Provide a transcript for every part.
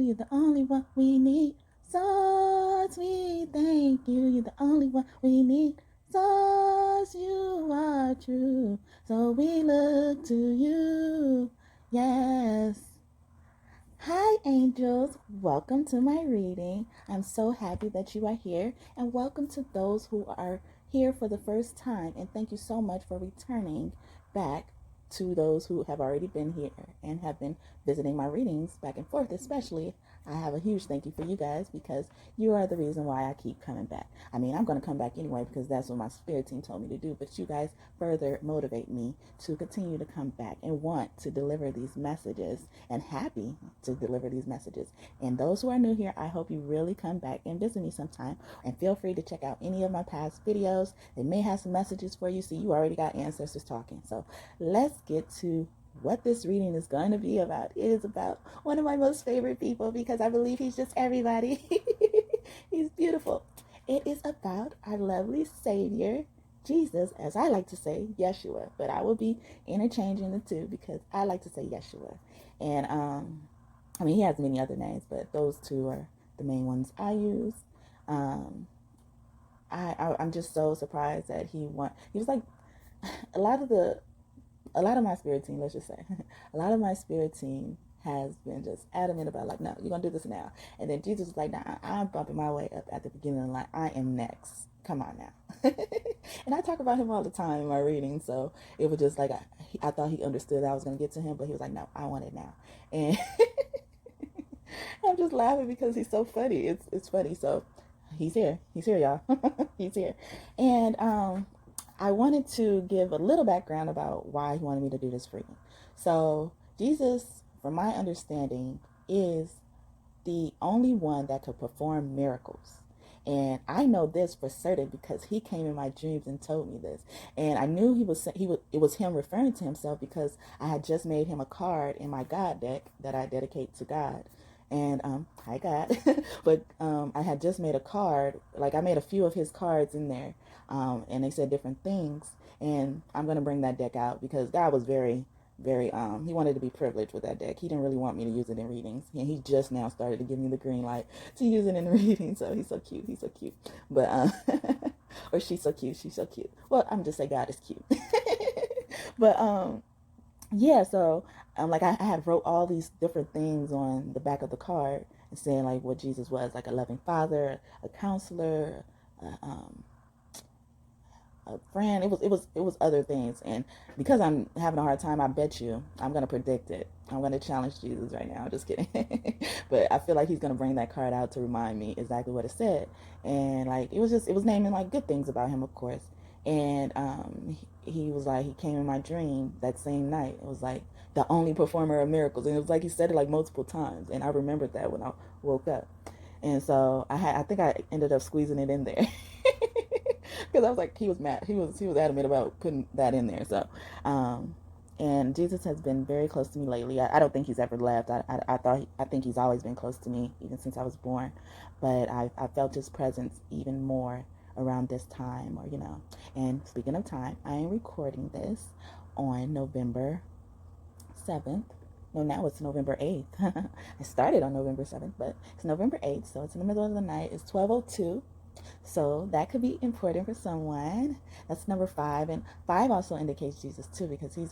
You're the only one we need. Source, we thank you. You're the only one we need. Source, you are true. So we look to you. Yes. Hi, angels. Welcome to my reading. I'm so happy that you are here, and welcome to those who are here for the first time. And thank you so much for returning back to those who have already been here and have been visiting my readings back and forth. Especially, I have a huge thank you for you guys because you are the reason why I keep coming back. I mean, I'm going to come back anyway because that's what my spirit team told me to do, but you guys further motivate me to continue to come back and want to deliver these messages and happy to deliver these messages. And those who are new here, I hope you really come back and visit me sometime, and feel free to check out any of my past videos. They may have some messages for you. See, you already got ancestors talking. So let's get to what this reading is going to be about. It is about one of my most favorite people because I believe he's just everybody. He's beautiful. It is about our lovely Savior, Jesus, as I like to say, Yeshua, but I will be interchanging the two because I like to say Yeshua. And I mean, he has many other names, but those two are the main ones I use. I'm just so surprised that he was like a lot of my spirit team, let's just say, a lot of my spirit team has been just adamant about like, no, you're gonna do this now. And then Jesus was like, nah, I'm bumping my way up at the beginning of the line. I am next. Come on now. And I talk about him all the time in my reading, so it was just like I thought he understood I was gonna get to him, but he was like, no, I want it now. And I'm just laughing because he's so funny. It's funny. So he's here, y'all. He's here. And I wanted to give a little background about why he wanted me to do this reading. So Jesus, from my understanding, is the only one that could perform miracles. And I know this for certain because he came in my dreams and told me this. And I knew it was him referring to himself because I had just made him a card in my God deck that I dedicate to God. And hi God. But I had just made a card, like I made a few of his cards in there, and they said different things. And I'm going to bring that deck out because God was very he wanted to be privileged with that deck. He didn't really want me to use it in readings, and he just now started to give me the green light to use it in readings. So he's so cute, but or she's so cute. Well, I'm just say God is cute. But yeah, so like I had wrote all these different things on the back of the card and saying like what Jesus was, like a loving father, a counselor, a friend. It was other things. And because I'm having a hard time, I bet you I'm gonna predict it. I'm gonna challenge Jesus right now. Just kidding. But I feel like he's gonna bring that card out to remind me exactly what it said. And like it was naming like good things about him, of course. And he was like, he came in my dream that same night. It was like the only performer of miracles, and it was like he said it like multiple times, and I remembered that when I woke up. And so I think I ended up squeezing it in there. Because I was like, he was mad. He was adamant about putting that in there. So, and Jesus has been very close to me lately. I don't think he's ever left. I think he's always been close to me even since I was born. But I felt his presence even more around this time, or And speaking of time, I am recording this on November 7th. No, now it's November 8th. I started on November 7th, but it's November 8th, so it's in the middle of the night. It's 12:02. So that could be important for someone. That's number 5, and 5 also indicates Jesus too, because he's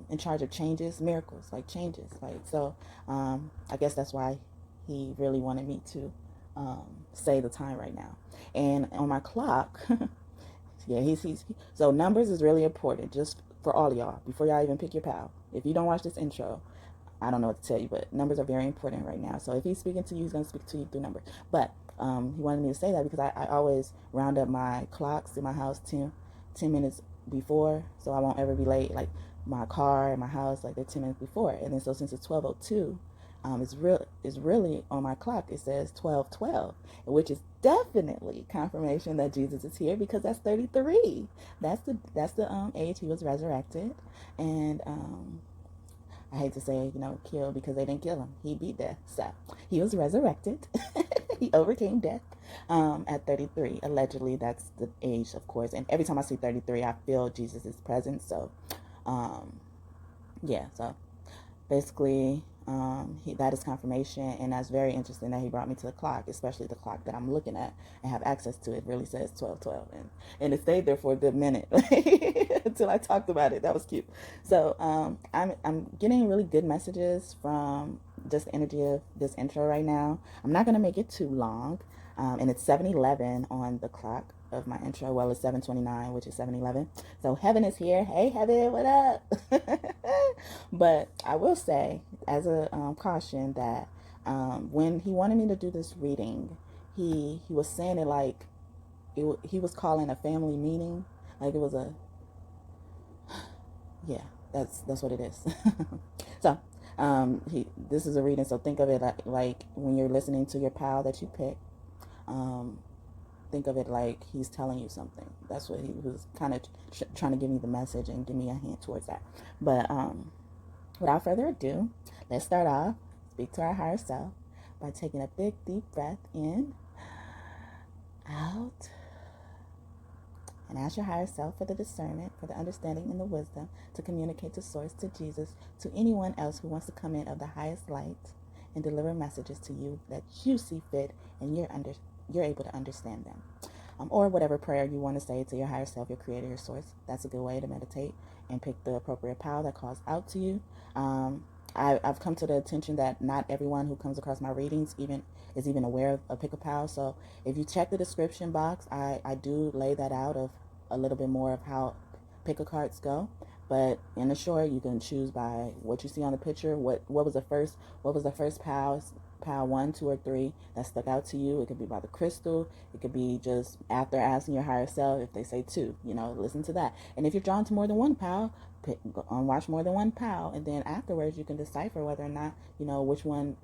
in charge of changes, miracles, like changes, like so. I guess that's why he really wanted me to say the time right now. And on my clock, yeah, so numbers is really important, just for all of y'all, before y'all even pick your pal. If you don't watch this intro, I don't know what to tell you, but numbers are very important right now. So if he's speaking to you, he's going to speak to you through numbers. But he wanted me to say that because I always round up my clocks in my house 10 minutes before, so I won't ever be late. Like my car and my house, like they're 10 minutes before. And then so since it's 12:02, it's really on my clock. It says 12:12, which is definitely confirmation that Jesus is here because that's 33. That's the age he was resurrected, and I hate to say, killed because they didn't kill him. He beat death. So he was resurrected. He overcame death at 33. Allegedly, that's the age, of course. And every time I see 33, I feel Jesus' presence. So, yeah. So basically, That is confirmation, and that's very interesting that he brought me to the clock, especially the clock that I'm looking at and have access to. It really says 12:12, and it stayed there for a good minute until I talked about it. That was cute. So I'm getting really good messages from just the energy of this intro right now. I'm not gonna make it too long, and it's 7:11 on the clock of my intro. Well, it's 7:29, which is 7:11. So heaven is here. Hey, heaven, what up? But I will say, as a caution, that when he wanted me to do this reading, he was saying it like he was calling a family meeting, like it was a yeah. That's what it is. So this is a reading. So think of it like when you're listening to your pal that you pick. Think of it like he's telling you something. That's what he was kind of trying to give me the message and give me a hint towards that. But without further ado, let's start off, speak to our higher self by taking a big deep breath in, out, and ask your higher self for the discernment, for the understanding and the wisdom to communicate to source, to Jesus, to anyone else who wants to come in of the highest light and deliver messages to you that you see fit and you're able to understand them. Or whatever prayer you want to say to your higher self, your creator, your source. That's a good way to meditate and pick the appropriate power that calls out to you. I've come to the attention that not everyone who comes across my readings is even aware of a pick a pal. So if you check the description box, I do lay that out of a little bit more of how pick a cards go. But in the short, you can choose by what you see on the picture. What was the first pal 1, 2, or 3 that stuck out to you. It could be by the crystal. It could be just after asking your higher self. If they say 2, listen to that. And if you're drawn to more than one pal, watch more than one pal, and then afterwards you can decipher whether or not which one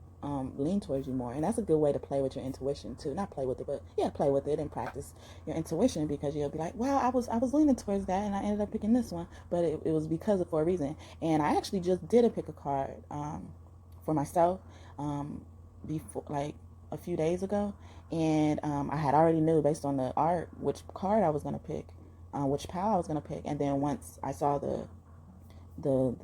lean towards you more. And that's a good way to play with your intuition too. Not play with it, but yeah, play with it and practice your intuition, because you'll be like, wow, I was leaning towards that and I ended up picking this one, but it was for a reason. And I actually just did a pick a card for myself before, like a few days ago, and I had already knew based on the art which card I was going to pick, which pal I was going to pick. And then once I saw the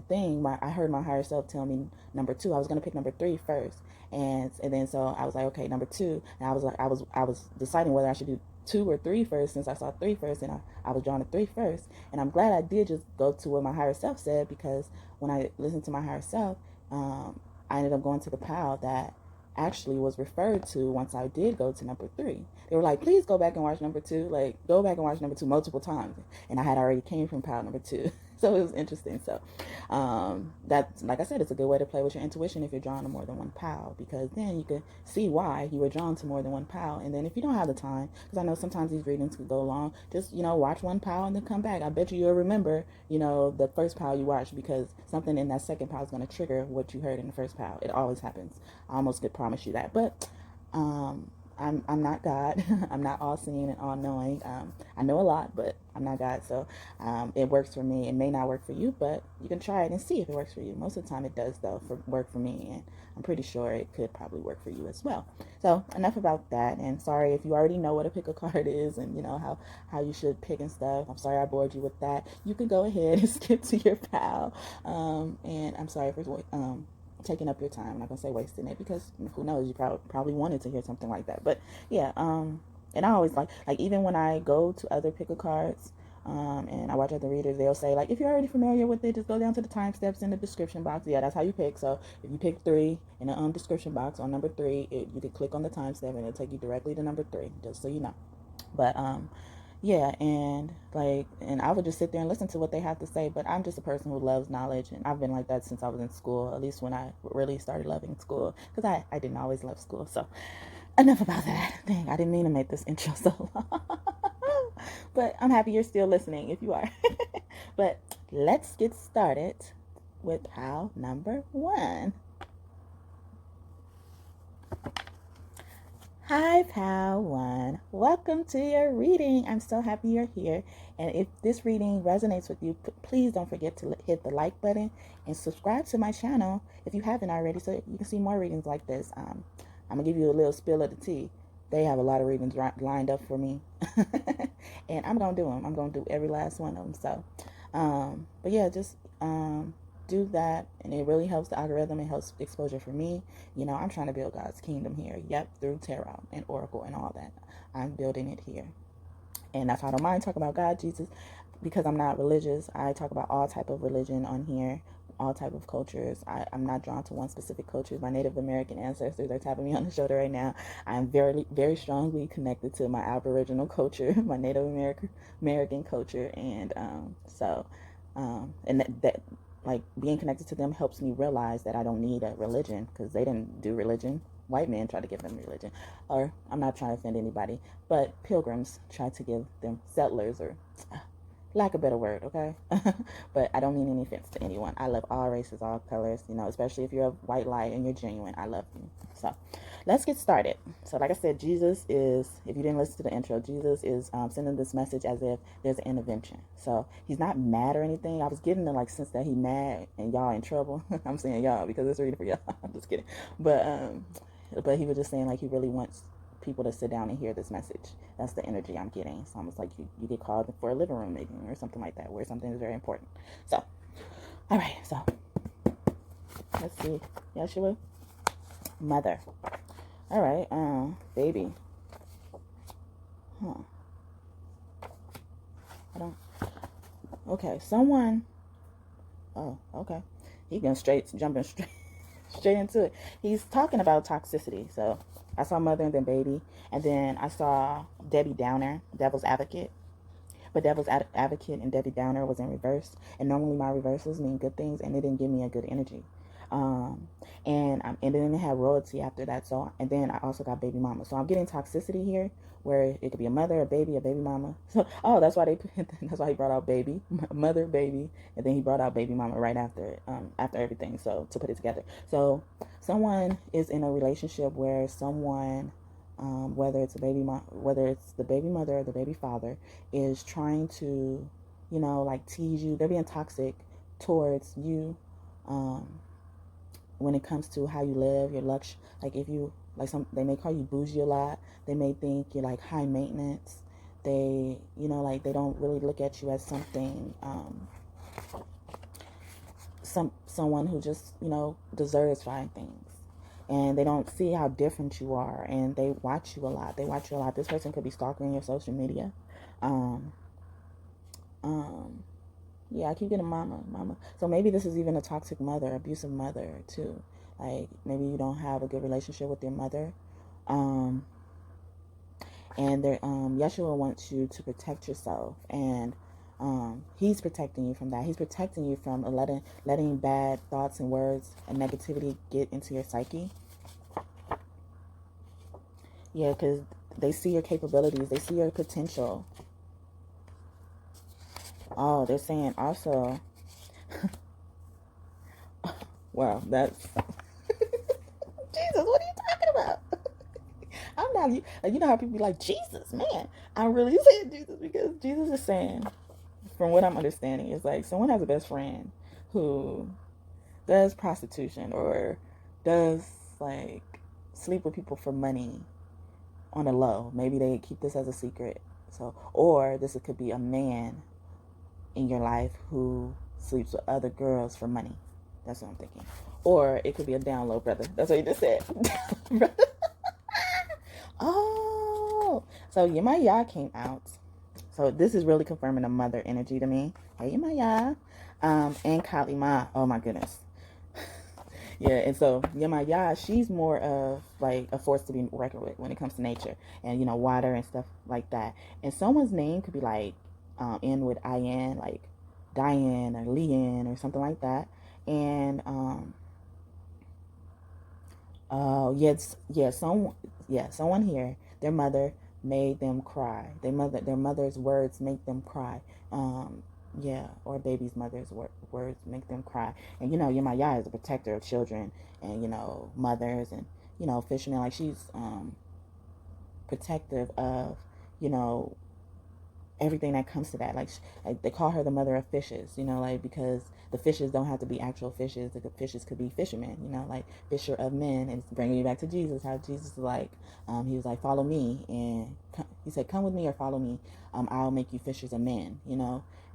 thing, I heard my higher self tell me number 2. I was going to pick number 3 first, and then so I was like, okay, number 2, and I was deciding whether I should do 2 or 3 first, since I saw 3 first, and I was drawn to 3 first. And I'm glad I did just go to what my higher self said, because when I listened to my higher self, I ended up going to the pal that actually was referred to once I did go to number 3. They were like, please go back and watch number 2, like go back and watch number 2 multiple times, and I had already came from pal number 2. So it was interesting. So that's, like I said, it's a good way to play with your intuition if you're drawn to more than one pal, because then you can see why you were drawn to more than one pal. And then if you don't have the time, because I know sometimes these readings could go long, just watch one pal and then come back. I bet you'll remember the first pal you watched, because something in that second pal is going to trigger what you heard in the first pal. It always happens. I almost could promise you that. But I'm not God. I'm not all seeing and all knowing. I know a lot, but I'm not God. So it works for me. It may not work for you, but you can try it and see if it works for you. Most of the time it does, though, work for me, and I'm pretty sure it could probably work for you as well. So enough about that. And sorry if you already know what a pick a card is and how you should pick and stuff. I'm sorry I bored you with that. You can go ahead and skip to your pal. And I'm sorry for taking up your time. I'm not gonna say wasting it, because who knows, you probably wanted to hear something like that. But yeah, and I always like even when I go to other pick a cards, and I watch other readers, they'll say, like, if you're already familiar with it, just go down to the time steps in the description box. Yeah, that's how you pick. So if you pick 3 in the description box on number 3, you can click on the time step and it'll take you directly to number 3, just so you know. But yeah, and I would just sit there and listen to what they have to say. But I'm just a person who loves knowledge, and I've been like that since I was in school, at least when I really started loving school, because I didn't always love school. So enough about that. Dang, I didn't mean to make this intro so long. But I'm happy you're still listening if you are. But let's get started with pal number 1. Hi, pal 1. Welcome to your reading. I'm so happy you're here. And if this reading resonates with you, please don't forget to hit the like button and subscribe to my channel if you haven't already, so you can see more readings like this. I'm going to give you a little spill of the tea. They have a lot of readings lined up for me. And I'm going to do them. I'm going to do every last one of them. So, but yeah, just do that, and it really helps the algorithm. It helps exposure for me. You know, I'm trying to build God's kingdom here. Yep, through tarot and oracle and all that. I'm building it here. And that's why I don't mind talking about God, Jesus, because I'm not religious. I talk about all type of religion on here, all type of cultures. I'm not drawn to one specific culture. My Native American ancestors are tapping me on the shoulder right now. I'm very, very strongly connected to my Aboriginal culture, my Native American culture, and that like being connected to them helps me realize that I don't need a religion, because they didn't do religion. White men try to give them religion, or I'm not trying to offend anybody, but pilgrims try to give them, settlers, or lack of a better word, okay? But I don't mean any offense to anyone. I love all races, all colors, you know, especially if you're a white light and you're genuine. I love you. So let's get started. So like I said, Jesus is, if you didn't listen to the intro, Jesus is sending this message as if there's an intervention. So he's not mad or anything. I was getting the sense that he mad and y'all in trouble. I'm saying y'all because it's reading for y'all. I'm just kidding. But he was just saying he really wants people to sit down and hear this message. That's the energy I'm getting. It's almost like you get called for a living room meeting or something like that, where something is very important. So, all right. So, let's see. Yeshua, mother. All right. Baby. I don't. Okay. Someone. Oh, okay. He going jumping straight into it. He's talking about toxicity. So I saw mother and then baby, and then I saw Debbie Downer, devil's advocate. But devil's advocate and Debbie Downer was in reverse, and normally my reversals mean good things, and it didn't give me a good energy. And then it had royalty after that. So, and then I also got baby mama. So I'm getting toxicity here, where it could be a mother, a baby mama. So, that's why that's why he brought out baby, mother, baby, and then he brought out baby mama right after it, after everything. So to put it together. So someone is in a relationship where someone, whether it's the baby mother or the baby father, is trying to, tease you. They're being toxic towards you. When it comes to how you live, your luxury, if you they may call you bougie a lot. They may think you're high maintenance. They, they don't really look at you as something, someone who just, deserves fine things. And they don't see how different you are, and they watch you a lot. This person could be stalking your social media. Yeah, I keep getting mama. So maybe this is even a toxic mother, abusive mother too. Maybe you don't have a good relationship with your mother. And Yeshua wants you to protect yourself, and he's protecting you from that. He's protecting you from letting bad thoughts and words and negativity get into your psyche. Yeah, because they see your capabilities, they see your potential. Oh, they're saying also, wow, that's, Jesus, what are you talking about? I'm not, you know how people be like, Jesus, man. I'm really saying Jesus, because Jesus is saying, from what I'm understanding, is someone has a best friend who does prostitution or does sleep with people for money on a low. Maybe they keep this as a secret. So, or this could be a man in your life who sleeps with other girls for money. That's what I'm thinking. Or it could be a down low brother. That's what you just said. Oh, so Yemaya came out. So this is really confirming a mother energy to me. Hey, Yemaya. And Kalima. Oh my goodness. Yeah, and so Yemaya, she's more of a force to be reckoned with when it comes to nature and water and stuff like that. And someone's name could be end with IN, Diane or Leanne or something like that. And someone here, their mother made them cry. Their mother's words make them cry. Or baby's mother's words make them cry. And Yemaya is a protector of children and mothers and fishermen. She's protective of everything that comes to that. They call her the mother of fishes, because the fishes don't have to be actual fishes. The fishes could be fishermen, fisher of men. And it's bringing you back to Jesus, how Jesus was he was follow me. And he said, come with me or follow me. I'll make you fishers of men,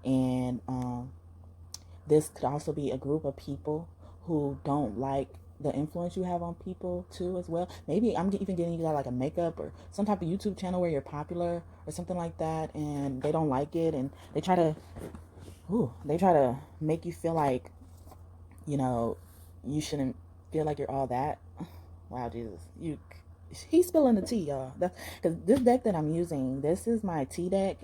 And this could also be a group of people who don't like the influence you have on people too as well. Maybe I'm even getting you got like a makeup or some type of YouTube channel where you're popular or something like that, and they don't like it, and they try to make you feel like, you know, you shouldn't feel like you're all that. Wow, Jesus, he's spilling the tea, y'all. Because this deck that I'm using, this is my tea deck.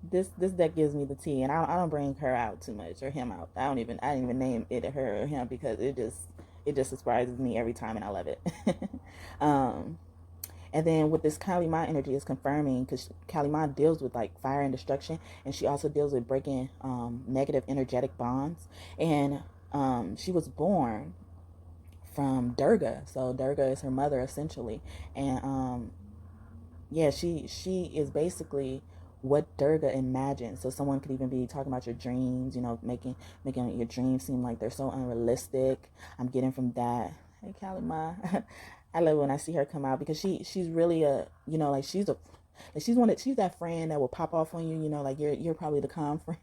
This deck gives me the tea, and I don't bring her out too much or him out. I didn't even name it her or him because it just surprises me every time, and I love it. um, and then with this Kali Ma energy is confirming, because Kali Ma deals with like fire and destruction, and she also deals with breaking negative energetic bonds. And she was born from Durga, so Durga is her mother essentially, and yeah, she is basically what Durga imagined. So someone could even be talking about your dreams, you know, making your dreams seem like they're so unrealistic. I'm getting from that. Hey, Kali Ma. I love when I see her come out, because she's really a, you know, like she's she's that friend that will pop off on you, you know, like you're probably the calm friend.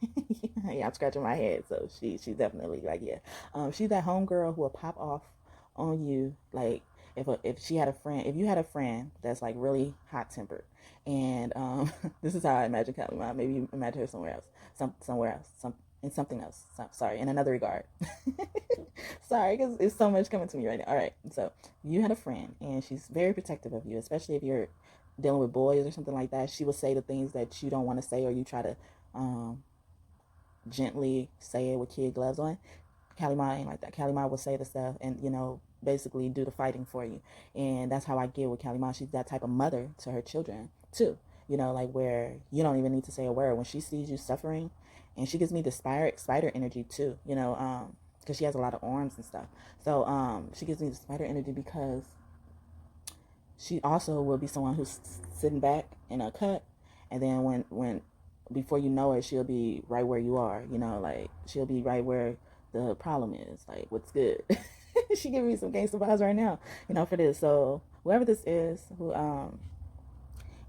Yeah, I'm scratching my head, so she's definitely like, yeah, she's that homegirl who will pop off on you, like if she had a friend, if you had a friend that's like really hot tempered, and this is how I imagine Kali Ma. Maybe you imagine her somewhere else, somewhere else, in something else. Sorry, in another regard. Sorry, because it's so much coming to me right now. All right, so you had a friend, and she's very protective of you, especially if you're dealing with boys or something like that. She will say the things that you don't want to say, or you try to gently say it with kid gloves on. Kali Ma ain't like that. Kali Ma will say the stuff and, you know, basically do the fighting for you. And that's how I get with Kali Ma. She's that type of mother to her children too. You know, like where you don't even need to say a word. When she sees you suffering, and she gives me the spider energy too, you know, because she has a lot of arms and stuff. So she gives me the spider energy because she also will be someone who's sitting back in a cut, and then when before you know it, she'll be right where you are, you know, like she'll be right where the problem is, like what's good. She giving me some gangster vibes right now, you know, for this. So whoever this is, who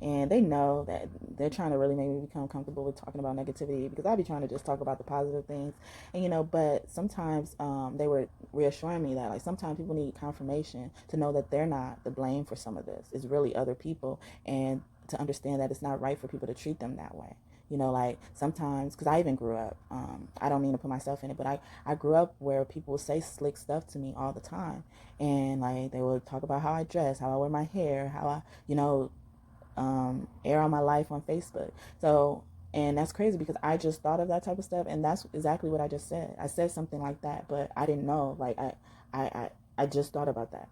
and they know that they're trying to really make me become comfortable with talking about negativity, because I be trying to just talk about the positive things, and you know, but sometimes they were reassuring me that like sometimes people need confirmation to know that they're not the blame for some of this. It's really other people, and to understand that it's not right for people to treat them that way. You know, like sometimes, because I even grew up, I don't mean to put myself in it, but I grew up where people would say slick stuff to me all the time. And like they would talk about how I dress, how I wear my hair, how I, you know, air on my life on Facebook. So, and that's crazy because I just thought of that type of stuff, and that's exactly what I just said. I said something like that, but I didn't know. Like I just thought about that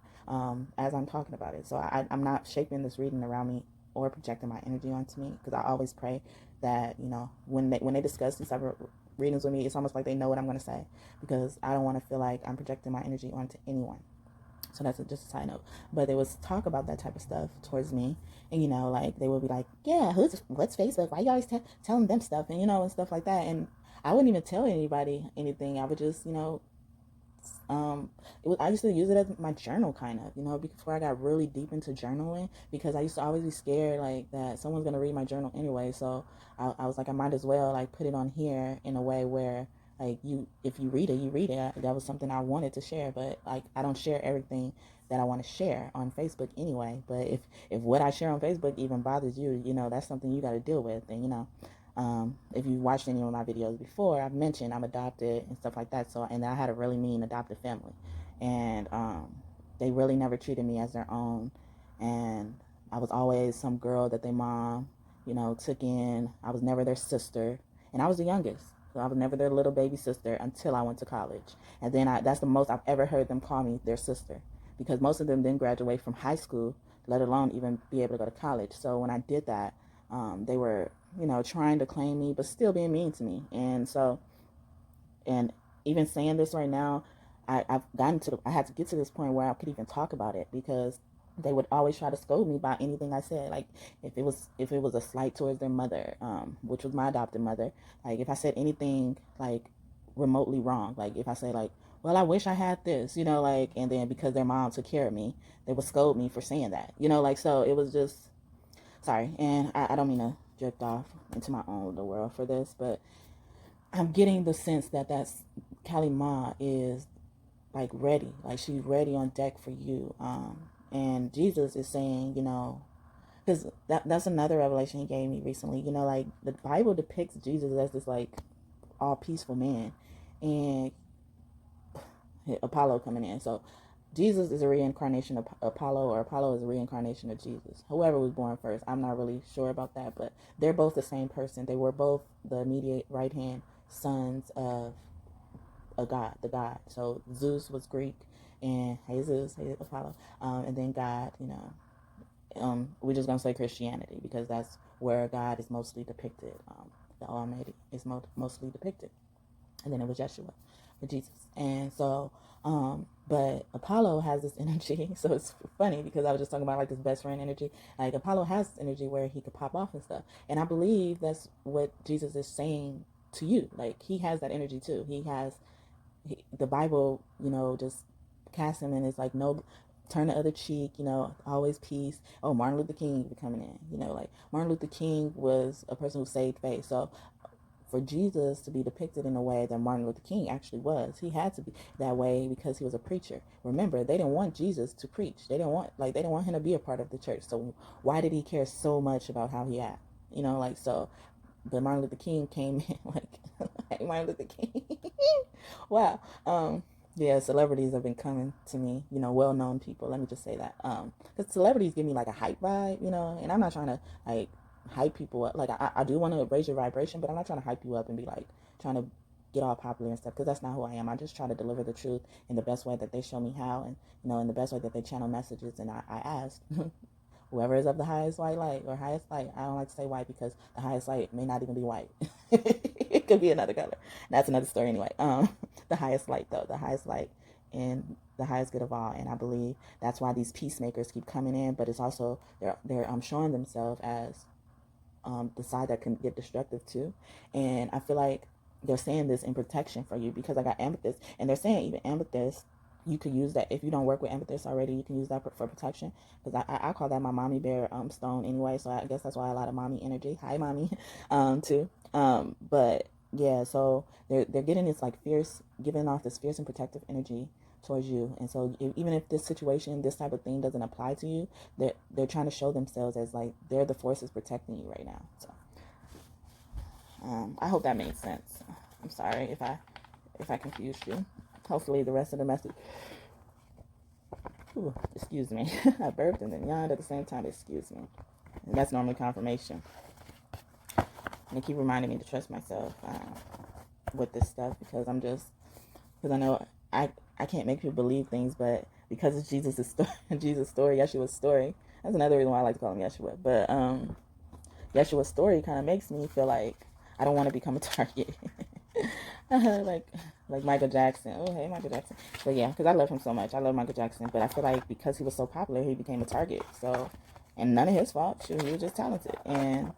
as I'm talking about it. So I'm not shaping this reading around me or projecting my energy onto me, because I always pray that, you know, when they discuss these type of readings with me, it's almost like they know what I'm going to say, because I don't want to feel like I'm projecting my energy onto anyone. So that's just a side note. But there was talk about that type of stuff towards me. And, you know, like, they would be like, yeah, what's Facebook? Why you always telling them stuff? And, you know, and stuff like that. And I wouldn't even tell anybody anything. I would just, you know, I used to use it as my journal, kind of, you know, before I got really deep into journaling, because I used to always be scared, like, that someone's going to read my journal anyway. So I was like, I might as well, like, put it on here in a way where, like, if you read it, you read it. That was something I wanted to share, but like, I don't share everything that I want to share on Facebook anyway. But if what I share on Facebook even bothers you, you know, that's something you got to deal with. And, you know, if you watched any of my videos before, I've mentioned I'm adopted and stuff like that. So, and I had a really mean adopted family, and they really never treated me as their own. And I was always some girl that their mom, you know, took in. I was never their sister, and I was the youngest. So I was never their little baby sister until I went to college. And then that's the most I've ever heard them call me their sister, because most of them didn't graduate from high school, let alone even be able to go to college. So when I did that, they were, you know, trying to claim me, but still being mean to me. And so, and even saying this right now, I had to get to this point where I could even talk about it, because they would always try to scold me about anything I said. Like if it was a slight towards their mother, which was my adopted mother, like if I said anything like remotely wrong, like if I say like, well, I wish I had this, you know, like, and then because their mom took care of me, they would scold me for saying that, you know, like, so it was just, sorry. And I don't mean to drift off into my own little world for this, but I'm getting the sense that that's Kali Ma is like ready, like she's ready on deck for you. And Jesus is saying, because that's another revelation he gave me recently. Like the Bible depicts Jesus as this like all peaceful man, and Apollo coming in. So Jesus is a reincarnation of Apollo, or Apollo is a reincarnation of Jesus. Whoever was born first, I'm not really sure about that, but they're both the same person. They were both the immediate right hand sons of a god, the god. So Zeus was Greek, and Jesus, Apollo, and then God. We're just gonna say Christianity because that's where God is mostly depicted. The Almighty is mostly depicted, and then it was Yeshua, with Jesus. And so, but Apollo has this energy. So it's funny because I was just talking about like this best friend energy. Like Apollo has this energy where he could pop off and stuff, and I believe that's what Jesus is saying to you. Like he has that energy too. The Bible, just cast him in. It's like, no, turn the other cheek, always peace. Oh, Martin Luther King coming in, like Martin Luther King was a person who saved faith. So for Jesus to be depicted in a way that Martin Luther King actually was, he had to be that way because he was a preacher. Remember, they didn't want Jesus to preach. They didn't want him to be a part of the church. So why did he care so much about how he acted? So, but Martin Luther King came in like, hey, Martin Luther King. Wow. Yeah, celebrities have been coming to me, well-known people. Let me just say that. Because celebrities give me like a hype vibe, and I'm not trying to like hype people up. Like I do want to raise your vibration, but I'm not trying to hype you up and be like trying to get all popular and stuff, because that's not who I am. I just try to deliver the truth in the best way that they show me how, and in the best way that they channel messages. And I ask whoever is of the highest white light or highest light. I don't like to say white because the highest light may not even be white. It could be another color. That's another story anyway. The highest light though, the highest light and the highest good of all. And I believe that's why these peacemakers keep coming in, but it's also they're showing themselves as the side that can get destructive too. And I feel like they're saying this in protection for you, because I got amethyst, and they're saying even amethyst, you could use that if you don't work with amethyst already. You can use that for protection, because I call that my mommy bear stone anyway. So I guess that's why a lot of mommy energy. Hi, mommy, too. But yeah, so they're getting this like fierce, giving off this fierce and protective energy towards you. And so even if this situation, this type of thing doesn't apply to you, they're trying to show themselves as like they're the forces protecting you right now. So I hope that made sense. I'm sorry if I confused you. Hopefully the rest of the message. Ooh, excuse me. I burped and then yawned at the same time. Excuse me. And that's normally confirmation. And they keep reminding me to trust myself with this stuff, because I know I can't make people believe things, but because it's Jesus' story, Yeshua's story. That's another reason why I like to call him Yeshua. But Yeshua's story kind of makes me feel like I don't want to become a target. like Michael Jackson. Oh, hey, Michael Jackson. But yeah, because I love him so much. I love Michael Jackson. But I feel like because he was so popular, he became a target. So, and none of his fault. Shoot, he was just talented. And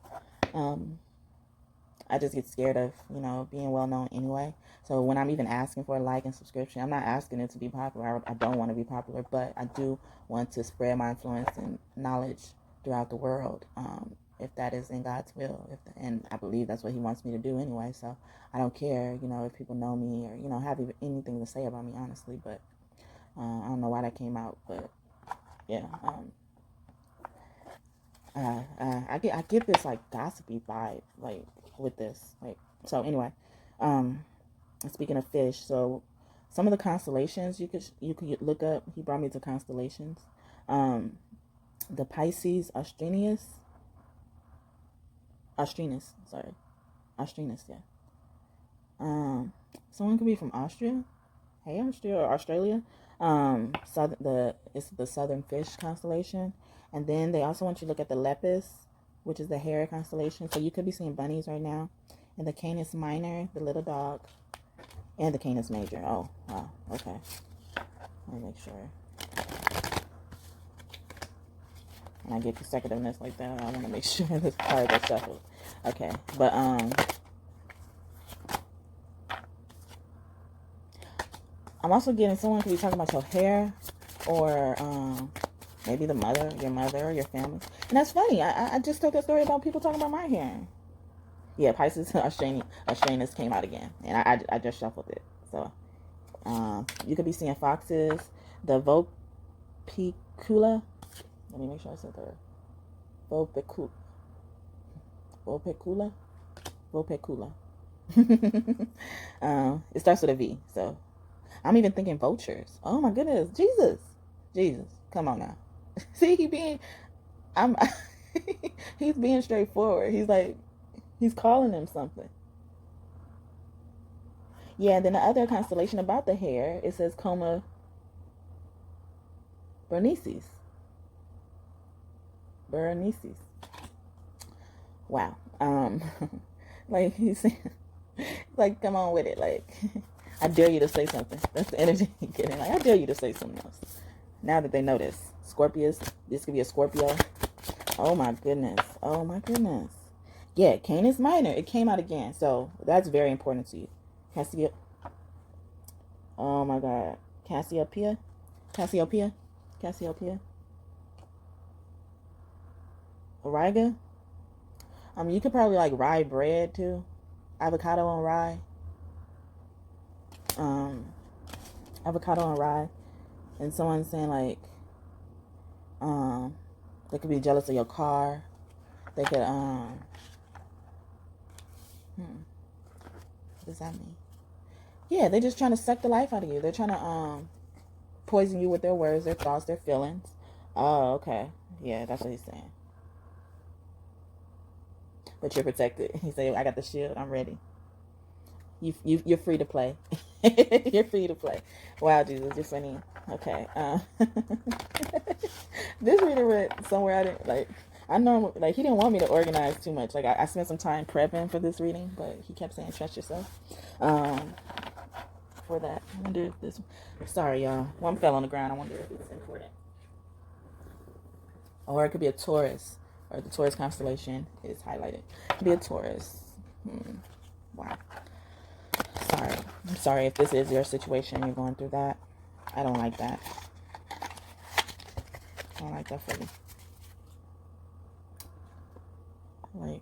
I just get scared of, being well known anyway. So when I'm even asking for a like and subscription, I'm not asking it to be popular. I don't want to be popular, but I do want to spread my influence and knowledge throughout the world. If that is in God's will, and I believe that's what he wants me to do anyway. So I don't care, if people know me or, have even anything to say about me, honestly. But I don't know why that came out, but yeah. I get this like gossipy vibe, like with this, like, so anyway. Speaking of fish, so some of the constellations you could look up. He brought me to constellations. The Pisces Austrinus, yeah. Someone could be from Austria. Hey, Austria or Australia. It's the Southern Fish constellation. And then they also want you to look at the Lepus, which is the hare constellation. So you could be seeing bunnies right now. And the Canis Minor, the little dog. And the Canis Major. Oh, wow. Okay. Let me make sure. When I get consecutiveness like that, I want to make sure this card is shuffled. Okay. But, I'm also getting someone could be talking about your hair, or maybe your mother, or your family. And that's funny. I just told that story about people talking about my hair. Yeah, Pisces Uranus came out again, and I just shuffled it. So you could be seeing foxes, the Vopicula. Let me make sure I said that. Vopicula. Vopicula. Vopicula. It starts with a V, so I'm even thinking vultures. Oh my goodness, Jesus, come on now. See, he's being straightforward. He's calling him something. Yeah, and then the other constellation about the hair, it says Coma Berenices. Wow. Like he's saying, like, come on with it. Like, I dare you to say something. That's the energy you're getting. Like, I dare you to say something else. Now that they know this. Scorpius, this could be a Scorpio. Oh my goodness. Yeah, Canis Minor. It came out again. So that's very important to you. Cassiopeia. Oh my God. Cassiopeia. Ariga. You could probably like rye bread too. Avocado on rye. Avocado on rye. And someone's saying like, they could be jealous of your car. They could, what does that mean? Yeah, they're just trying to suck the life out of you. They're trying to, poison you with their words, their thoughts, their feelings. Oh, okay. Yeah, that's what he's saying. But you're protected. He said, I got the shield. I'm ready. You're free to play. You're free to play. Wow, Jesus, you're funny. Okay. This reader went somewhere I didn't like. I know, like, he didn't want me to organize too much. Like, I spent some time prepping for this reading, but he kept saying, trust yourself. For that, I wonder if this. Sorry, y'all. One fell on the ground. I wonder if it's important. Or it could be a Taurus, or the Taurus constellation is highlighted. It could be a Taurus. Wow. I'm sorry if this is your situation. You're going through that. I don't like that. I don't like that for you. Like,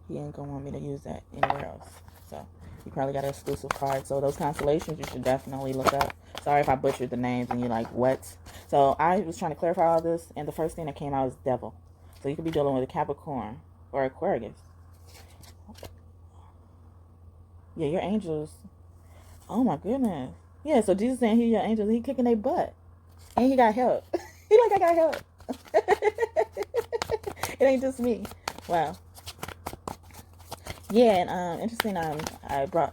he ain't gonna want me to use that anywhere else. So you probably got an exclusive card. So those constellations you should definitely look up. Sorry if I butchered the names and you're like, what? So I was trying to clarify all this, and the first thing that came out is Devil. So you could be dealing with a Capricorn or Aquarius. Yeah, your angels. Oh my goodness. Yeah, so Jesus saying he your angels, he kicking their butt. And he got help. He like, I got help. It ain't just me. Wow. Yeah, and interesting. I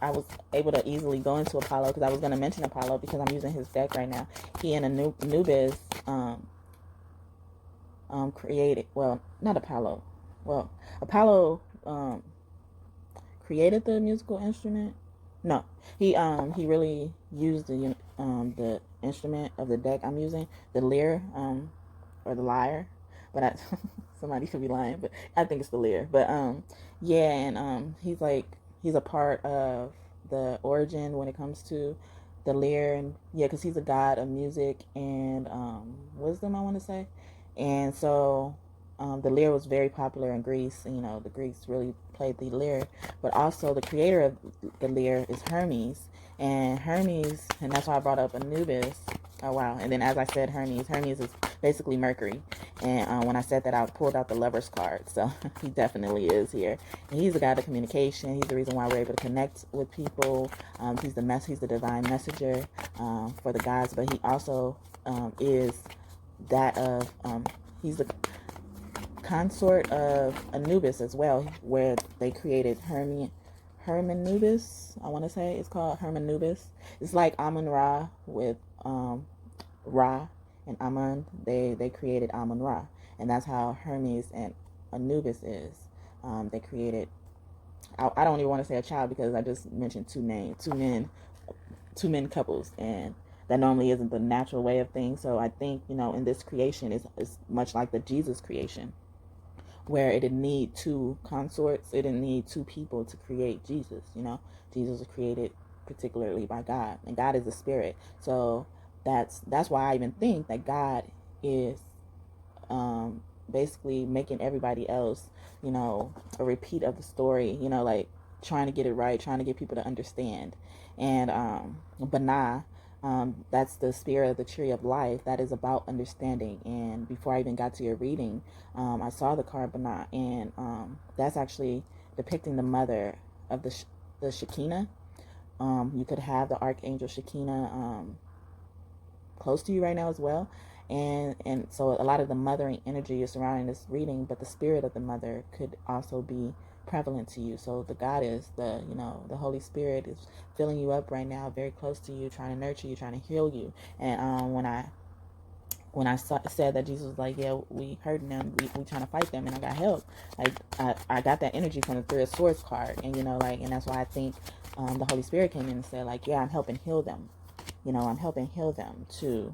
was able to easily go into Apollo because I was going to mention Apollo because I'm using his deck right now. He and Anubis created. Well, not Apollo. Well, Apollo created the musical instrument. No, he really used the instrument of the deck I'm using, the lyre, or the lyre, but somebody could be lying, but I think it's the lyre. But yeah, and he's a part of the origin when it comes to the lyre, and yeah, because he's a god of music and wisdom, I want to say, and so the lyre was very popular in Greece. And, the Greeks really played the lyre, but also the creator of the lyre is Hermes, and that's why I brought up Anubis. Oh wow! And then as I said, Hermes is basically Mercury, and when I said that, I pulled out the Lover's card, so he definitely is here. And he's a god of communication. He's the reason why we're able to connect with people. He's the divine messenger for the gods, but he also is that of he's the consort of Anubis as well, where they created Hermanubis. I want to say it's called Hermanubis. It's like Amun-Ra with Ra and Amun. They created Amun-Ra, and that's how Hermes and Anubis is. They created. I don't even want to say a child because I just mentioned two men couples, and that normally isn't the natural way of things. So I think in this creation is much like the Jesus creation, where it didn't need two consorts, it didn't need two people to create Jesus. Jesus was created particularly by God, and God is a spirit. So that's why I even think that God is basically making everybody else, a repeat of the story, like trying to get it right, trying to get people to understand. And Bana, that's the spirit of the tree of life that is about understanding. And before I even got to your reading, I saw the card Bana, and that's actually depicting the mother of the Shekinah. You could have the Archangel Shekinah close to you right now as well. And so a lot of the mothering energy is surrounding this reading, but the spirit of the mother could also be prevalent to you. So the goddess, the Holy Spirit is filling you up right now, very close to you, trying to nurture you, trying to heal you. And when I said that Jesus was like, yeah, we hurting them, we trying to fight them, and I got help. Like I got that energy from the Three of Swords card, and and that's why I think the Holy Spirit came in and said, like, yeah, I'm helping heal them. I'm helping heal them too.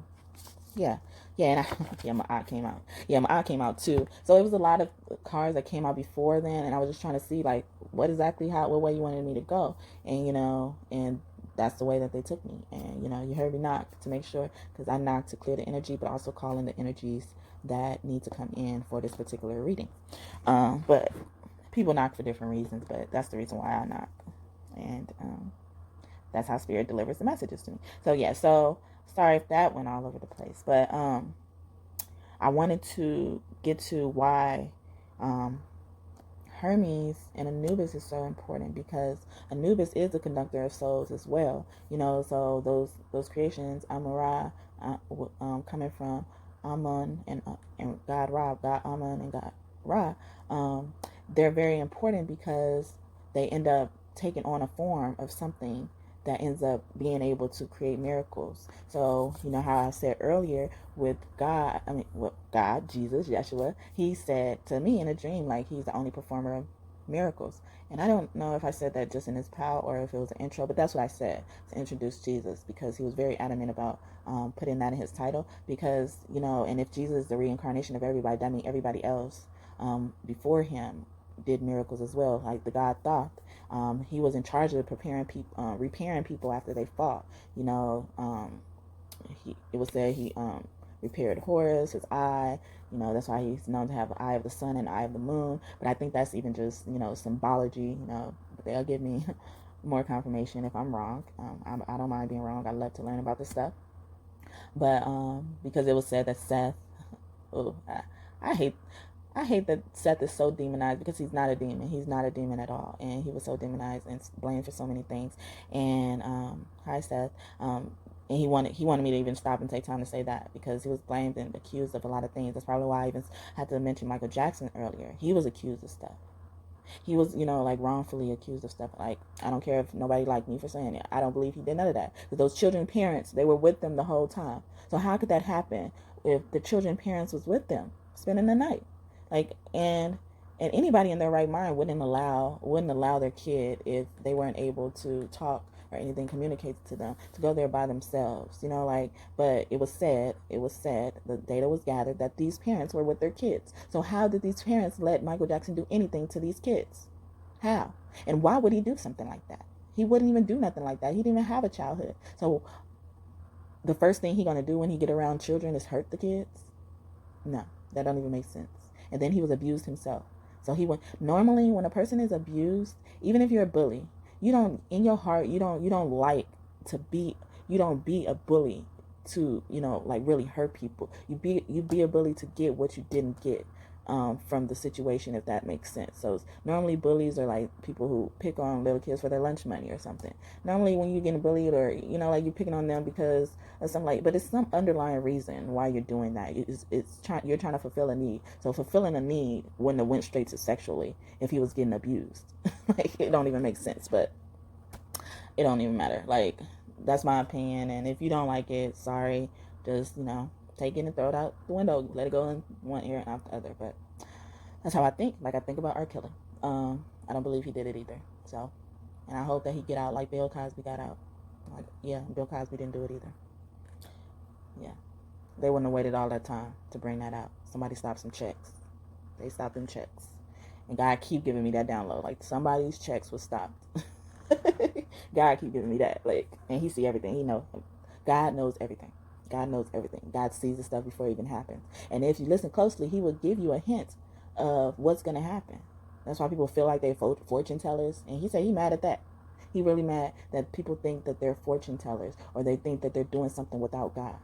Yeah. And my eye came out. Yeah, my eye came out too. So it was a lot of cards that came out before then, and I was just trying to see like what way you wanted me to go, and that's the way that they took me. And you heard me knock to make sure, because I knocked to clear the energy, but also call in the energies that need to come in for this particular reading. But people knock for different reasons, but that's the reason why I knock, and that's how Spirit delivers the messages to me. So yeah, sorry if that went all over the place, but I wanted to get to why Hermes and Anubis is so important, because Anubis is the conductor of souls as well. So those creations, Amon-Ra, coming from Amun and God Ra, God Amun and God Ra, they're very important because they end up taking on a form of something that ends up being able to create miracles. So, how I said earlier with God, Jesus, Yeshua, he said to me in a dream, like, he's the only performer of miracles. And I don't know if I said that just in his power or if it was an intro, but that's what I said to introduce Jesus, because he was very adamant about putting that in his title, because, and if Jesus is the reincarnation of everybody, that means everybody else before him did miracles as well, like the God Thoth. He was in charge of repairing people after they fought. It was said he repaired Horus, his eye. That's why he's known to have the eye of the sun and the eye of the moon. But I think that's even just symbology. But they'll give me more confirmation if I'm wrong. I don't mind being wrong. I love to learn about this stuff. But because it was said that Seth, I hate that Seth is so demonized, because he's not a demon. He's not a demon at all. And he was so demonized and blamed for so many things. And hi Seth. And he wanted me to even stop and take time to say that, because he was blamed and accused of a lot of things. That's probably why I even had to mention Michael Jackson earlier. He was accused of stuff. He was, like, wrongfully accused of stuff. Like, I don't care if nobody liked me for saying it. I don't believe he did none of that. Because those children parents, they were with them the whole time. So how could that happen if the children parents was with them spending the night? Like, and anybody in their right mind wouldn't allow their kid, if they weren't able to talk or anything communicated to them, to go there by themselves, but it was said, the data was gathered that these parents were with their kids. So how did these parents let Michael Jackson do anything to these kids? How? And why would he do something like that? He wouldn't even do nothing like that. He didn't even have a childhood. So the first thing he gonna do when he get around children is hurt the kids? No, that don't even make sense. And then he was abused himself. So normally when a person is abused, even if you're a bully, you don't, in your heart, you don't be a bully to, like, really hurt people. You be a bully to get what you didn't get from the situation, if that makes sense. So normally bullies are like people who pick on little kids for their lunch money or something. Normally when you're getting bullied, or like, you're picking on them because of something, but it's some underlying reason why you're doing that. You're trying to fulfill a need. So fulfilling a need wouldn't have went straight to sexually if he was getting abused. Like, it don't even make sense, but it don't even matter. Like, that's my opinion, and if you don't like it, sorry. Just take it and throw it out the window. Let it go in one ear and out the other. But that's how I think. Like, I think about R. Kelly. I don't believe he did it either. So, and I hope that he get out like Bill Cosby got out. Like, yeah, Bill Cosby didn't do it either. Yeah, they wouldn't have waited all that time to bring that out. Somebody stopped some checks. They stopped them checks, and God keep giving me that download. Like, somebody's checks was stopped. God keep giving me that. Like, and he see everything. He know. God knows everything. God knows everything. God sees the stuff before it even happens. And if you listen closely, he will give you a hint of what's going to happen. That's why people feel like they're fortune tellers. And he said he mad at that. He really mad that people think that they're fortune tellers, or they think that they're doing something without God.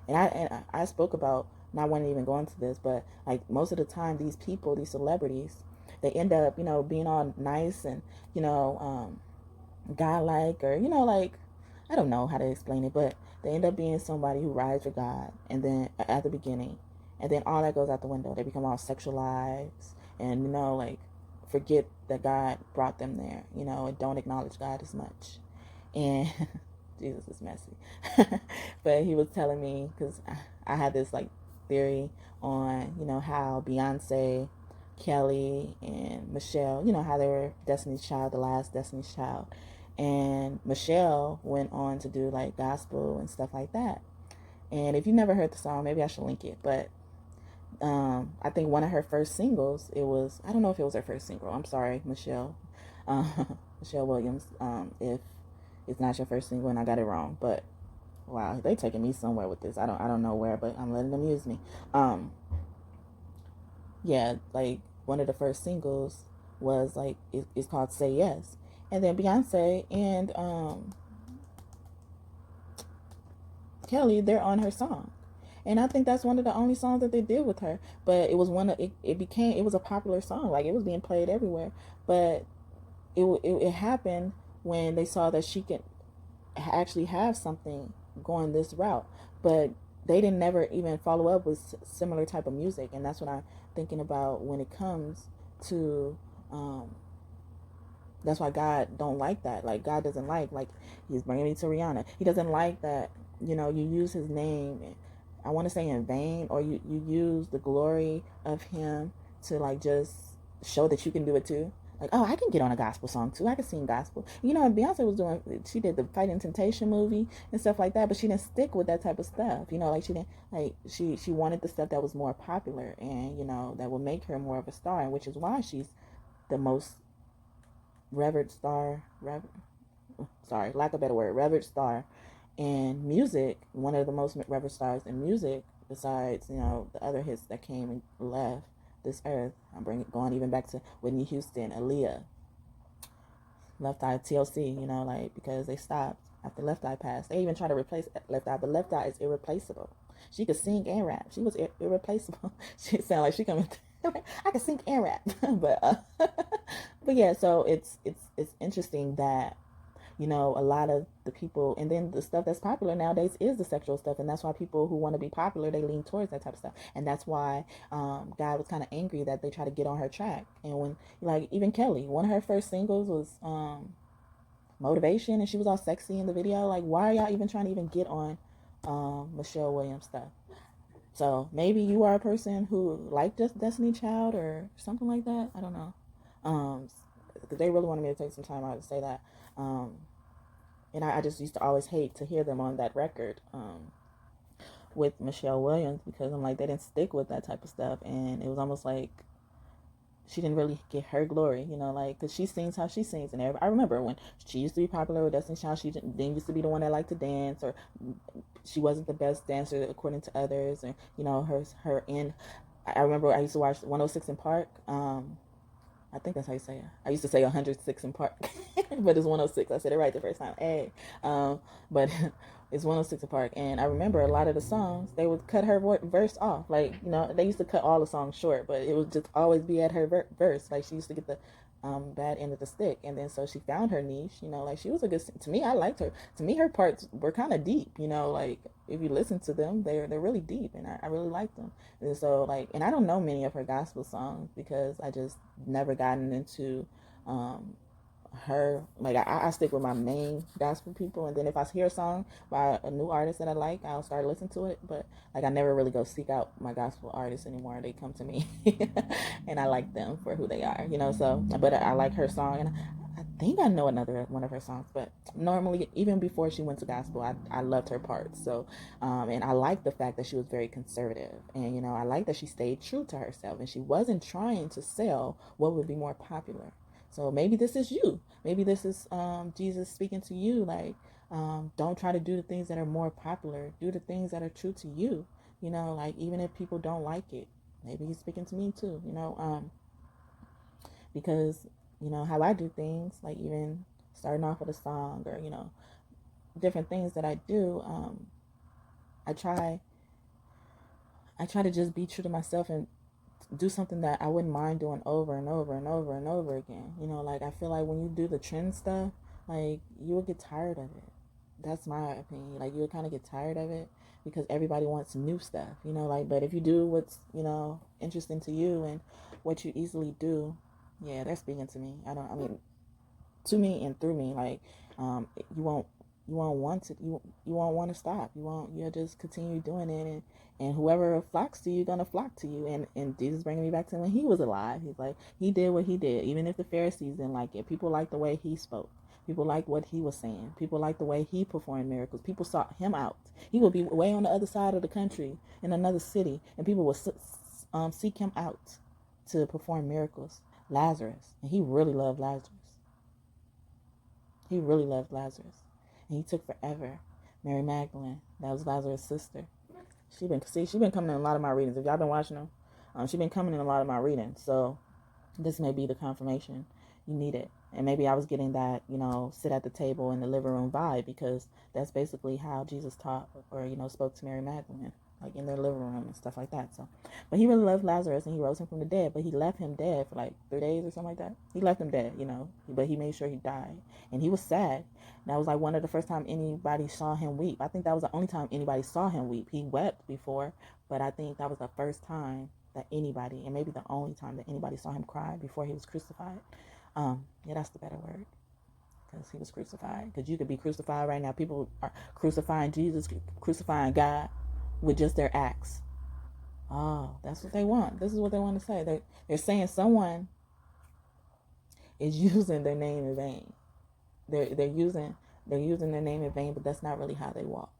And I spoke about, not wanting to even go into this, but like most of the time, these people, these celebrities, they end up, being all nice and, godlike, or, like, I don't know how to explain it, but they end up being somebody who rides for God, and then at the beginning, and then all that goes out the window. They become all sexualized, and, like, forget that God brought them there, and don't acknowledge God as much. And Jesus is messy. But he was telling me, because I had this like theory on, how Beyonce, Kelly, and Michelle, how they were Destiny's Child, the last Destiny's Child. And Michelle went on to do like gospel and stuff like that. And if you never heard the song, maybe I should link it. But I think one of her first singles, I don't know if it was her first single. I'm sorry, Michelle. Michelle Williams. If it's not your first single and I got it wrong. But wow, they taking me somewhere with this. I don't know where, but I'm letting them use me. Yeah, like one of the first singles was like it's called Say Yes. And then Beyonce and Kelly, they're on her song. And I think that's one of the only songs that they did with her. But it was it was a popular song. Like, it was being played everywhere. But it happened when they saw that she could actually have something going this route. But they didn't never even follow up with similar type of music. And that's what I'm thinking about when it comes to that's why God don't like that. Like, God doesn't like he's bringing me to Rihanna. He doesn't like that, you use his name, I want to say in vain, or you use the glory of him to like just show that you can do it too. Like, oh, I can get on a gospel song too. I can sing gospel. Beyonce was she did the Fighting Temptation movie and stuff like that, but she didn't stick with that type of stuff. Like she didn't, like she wanted the stuff that was more popular and, that would make her more of a star, and which is why she's the most revered star in music, one of the most revered stars in music, besides, the other hits that came and left this earth. I'm going even back to Whitney Houston, Aaliyah, Left Eye, TLC, like, because they stopped after Left Eye passed. They even tried to replace Left Eye, but Left Eye is irreplaceable. She could sing and rap. She was irreplaceable. She sounded like she coming. I can sing and rap, but yeah. So it's interesting that a lot of the people, and then the stuff that's popular nowadays is the sexual stuff, and that's why people who want to be popular, they lean towards that type of stuff, and that's why God was kind of angry that they try to get on her track. And when, like, even Kelly, one of her first singles was Motivation, and she was all sexy in the video. Like, why are y'all even trying to even get on Michelle Williams stuff? So maybe you are a person who liked just Destiny Child or something like that. I don't know. Because they really wanted me to take some time out to say that. And I just used to always hate to hear them on that record with Michelle Williams, because I'm like, they didn't stick with that type of stuff, and it was almost like she didn't really get her glory, like, because she sings how she sings. And I remember when she used to be popular with Destiny Child, she didn't used to be the one that liked to dance, or she wasn't the best dancer according to others, and her in. I remember I used to watch 106 in Park. I think that's how you say it. I used to say 106 in Park, but it's 106. I said it right the first time. Hey, but it's 106 in Park, and I remember a lot of the songs, they would cut her verse off. Like, they used to cut all the songs short, but it would just always be at her verse. Like, she used to get the bad end of the stick, and then so she found her niche. Like, she was a good. To me, I liked her. To me, her parts were kind of deep. Like, if you listen to them, they're really deep, and I really like them. And so, like, and I don't know many of her gospel songs because I just never gotten into her. Like, I stick with my main gospel people, and then if I hear a song by a new artist that I like, I'll start listening to it. But like, I never really go seek out my gospel artists anymore. They come to me and I like them for who they are, so, but I like her song, and I think I know another one of her songs, but normally, even before she went to gospel, I loved her parts. So and I like the fact that she was very conservative, and I like that she stayed true to herself, and she wasn't trying to sell what would be more popular. So maybe this is you. Maybe this is Jesus speaking to you, like, Don't try to do the things that are more popular. Do the things that are true to you. You know, like even if people don't like it, maybe he's speaking to me too. You know, because you know how I do things, like even starting off with a song or different things that I do. I try to just be true to myself and do something that I wouldn't mind doing over and over and over and over again. You know, like I feel like when you do the trend stuff, like you will get tired of it. That's my opinion. Like you would kind of get tired of it because everybody wants new stuff, like, but if you do what's, interesting to you and what you easily do, yeah, they're speaking to me. I mean, to me and through me, like, you won't want to, you won't want to stop. You'll just continue doing it, and whoever flocks to you, gonna flock to you. And Jesus bringing me back to when he was alive. He's like, he did what he did, even if the Pharisees didn't like it. People liked the way he spoke. People liked what he was saying. People liked the way he performed miracles. People sought him out. He would be way on the other side of the country in another city, and people would seek him out to perform miracles. Lazarus, and he really loved Lazarus. He really loved Lazarus, and he took forever. Mary Magdalene, that was Lazarus' sister. She been coming in a lot of my readings. If y'all been watching them, she been coming in a lot of my readings. So this may be the confirmation you needed. And maybe I was getting that, sit at the table in the living room vibe, because that's basically how Jesus taught or, spoke to Mary Magdalene, like in their living room and stuff like that. So, but he really loved Lazarus and he rose him from the dead, but he left him dead for like 3 days or something like that. He left him dead, but he made sure he died, and he was sad. That was like one of the first time anybody saw him weep. I think that was the only time anybody saw him weep. He wept before, but I think that was the first time that anybody, and maybe the only time that anybody saw him cry before he was crucified. Yeah, that's the better word, because he was crucified. Because you could be crucified right now. People are crucifying Jesus, crucifying God with just their acts. Oh, that's what they want. This is what they want to say. They're saying someone is using their name in vain. They're using their name in vain, but that's not really how they walk.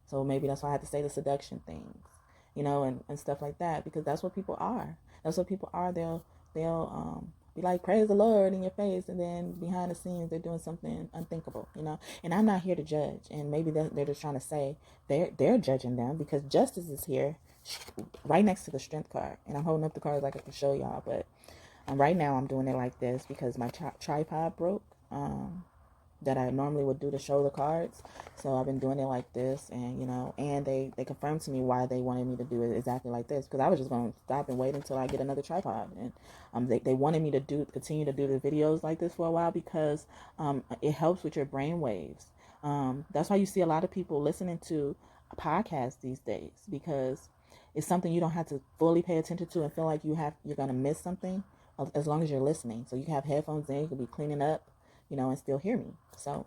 So maybe that's why I had to say the seduction things, and stuff like that, because that's what people are. That's what people are. They'll be like, praise the Lord in your face, and then behind the scenes they're doing something unthinkable, And I'm not here to judge, and maybe they're just trying to say they're judging them, because justice is here, right next to the strength card, and I'm holding up the cards like I can show y'all, but right now I'm doing it like this because my tripod broke. That I normally would do to show the cards. So I've been doing it like this, and and they confirmed to me why they wanted me to do it exactly like this, because I was just going to stop and wait until I get another tripod. And they wanted me to continue to do the videos like this for a while, because it helps with your brain waves. That's why you see a lot of people listening to podcasts these days, because it's something you don't have to fully pay attention to and feel like you're going to miss something, as long as you're listening. So you can have headphones in, you can be cleaning up, and still hear me. So,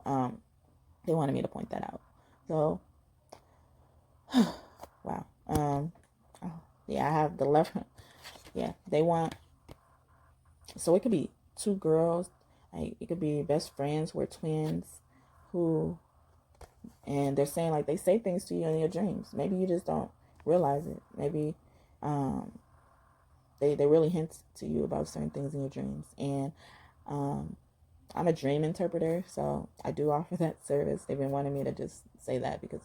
they wanted me to point that out. So, wow. Yeah, I have the left. Yeah, they want. So it could be two girls. Like, it could be best friends who are twins, and they're saying, like, they say things to you in your dreams. Maybe you just don't realize it. Maybe, they really hint to you about certain things in your dreams. And, I'm a dream interpreter, so I do offer that service. They've been wanting me to just say that, because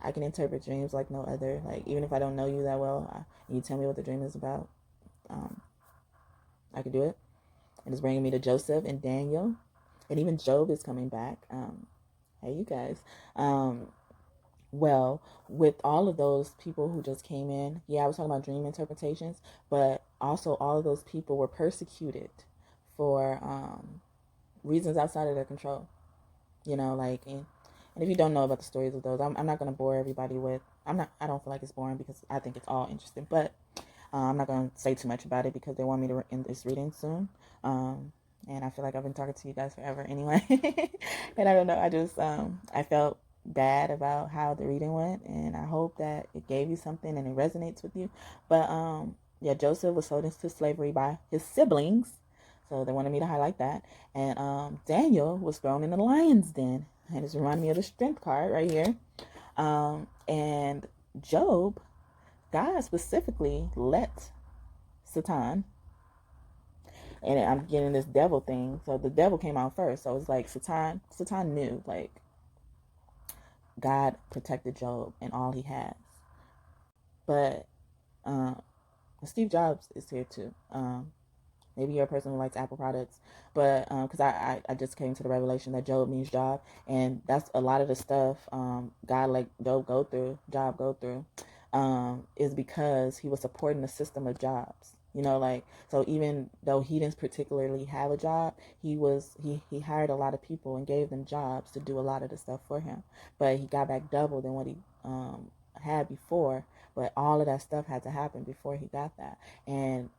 I can interpret dreams like no other. Like, even if I don't know you that well, and you tell me what the dream is about, I can do it. And it's bringing me to Joseph and Daniel, and even Job is coming back. Hey, you guys. Well, with all of those people who just came in, yeah, I was talking about dream interpretations, but also all of those people were persecuted for reasons outside of their control, like, and if you don't know about the stories of those, I'm not going to bore everybody with, I don't feel like it's boring, because I think it's all interesting, but I'm not going to say too much about it, because they want me to end this reading soon, and I feel like I've been talking to you guys forever anyway, and I don't know, I just, I felt bad about how the reading went, and I hope that it gave you something and it resonates with you, but, yeah, Joseph was sold into slavery by his siblings. So they wanted me to highlight that. And Daniel was thrown in the lion's den. And it's reminding me of the strength card right here. And Job, God specifically let Satan, and I'm getting this devil thing. So the devil came out first. So it's like Satan knew, like, God protected Job and all he has. But Steve Jobs is here too. Maybe you're a person who likes Apple products, but because I just came to the revelation that Job means job, and that's a lot of the stuff God let Job go through, is because he was supporting the system of jobs. You know, like, so even though he didn't particularly have a job, he hired a lot of people and gave them jobs to do a lot of the stuff for him. But he got back double than what he had before. But all of that stuff had to happen before he got that. And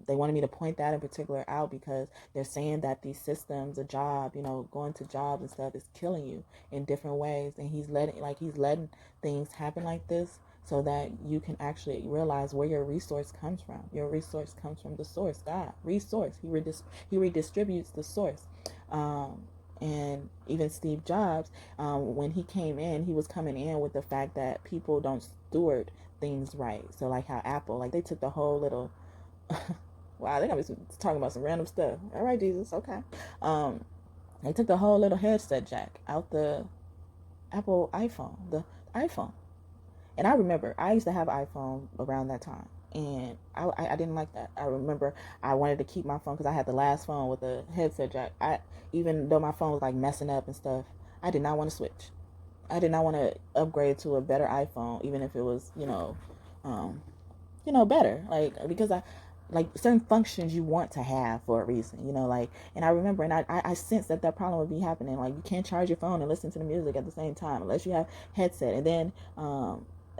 they wanted me to point that in particular out because they're saying that these systems, a job, you know, going to jobs and stuff is killing you in different ways. And he's letting things happen like this so that you can actually realize where your resource comes from. Your resource comes from the source, God. Resource. He redistributes the source. And even Steve Jobs, when he came in, he was coming in with the fact that people don't steward things right. So like how Apple, like they took the whole little wow, they got me talking about some random stuff. All right, Jesus, okay. They took the whole little headset jack out the Apple iPhone, the iPhone. And I remember I used to have an iPhone around that time, and I didn't like that. I remember I wanted to keep my phone because I had the last phone with the headset jack. Even though my phone was like messing up and stuff, I did not want to switch. I did not want to upgrade to a better iPhone, even if it was, better. Like, because like certain functions you want to have for a reason, like, and I remember, and I sensed that problem would be happening. Like, you can't charge your phone and listen to the music at the same time unless you have headset. And then,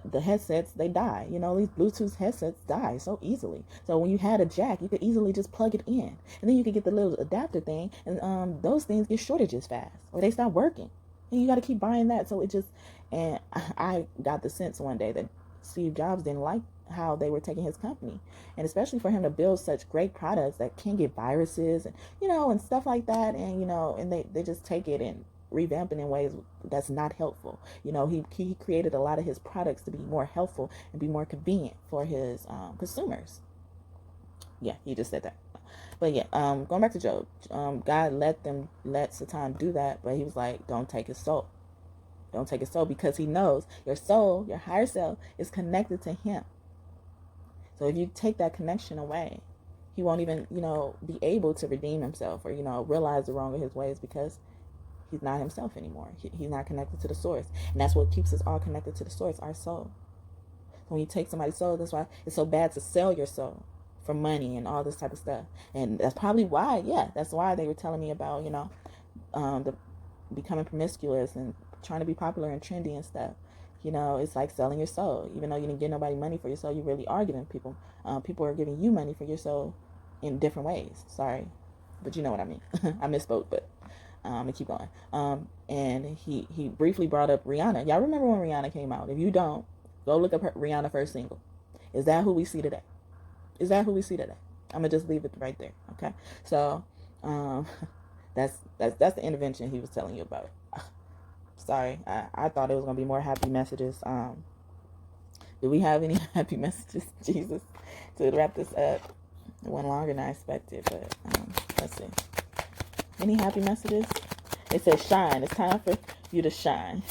the headsets, they die. These Bluetooth headsets die so easily. So when you had a jack, you could easily just plug it in. And then you could get the little adapter thing, and those things get shortages fast, or they stop working. And you got to keep buying that. So and I got the sense one day that Steve Jobs didn't like how they were taking his company. And especially for him to build such great products that can get viruses and, and stuff like that. And, and they just take it and revamp it in ways that's not helpful. He created a lot of his products to be more helpful and be more convenient for his consumers. Yeah, he just said that. But yeah, going back to Job, God let Satan do that, but he was like, don't take his soul. Don't take his soul, because he knows your soul, your higher self, is connected to him. So if you take that connection away, he won't even, be able to redeem himself or, realize the wrong of his ways, because he's not himself anymore. He's not connected to the source. And that's what keeps us all connected to the source, our soul. When you take somebody's soul, that's why it's so bad to sell your soul for money and all this type of stuff. And that's probably why, that's why they were telling me about, the becoming promiscuous and trying to be popular and trendy and stuff. It's like selling your soul. Even though you didn't give nobody money for your soul, you really are giving people. People are giving you money for your soul in different ways. Sorry, but you know what I mean. I misspoke, but I'm gonna keep going. And he briefly brought up Rihanna. Y'all remember when Rihanna came out? If you don't, go look up Rihanna's first single. Is that who we see today? Is that who we see today? I'm gonna just leave it right there. Okay. So, that's the intervention he was telling you about. Sorry, I thought it was gonna be more happy messages. Do we have any happy messages, Jesus, to wrap this up? It went longer than I expected, but let's see. Any happy messages? It says shine. It's time for you to shine.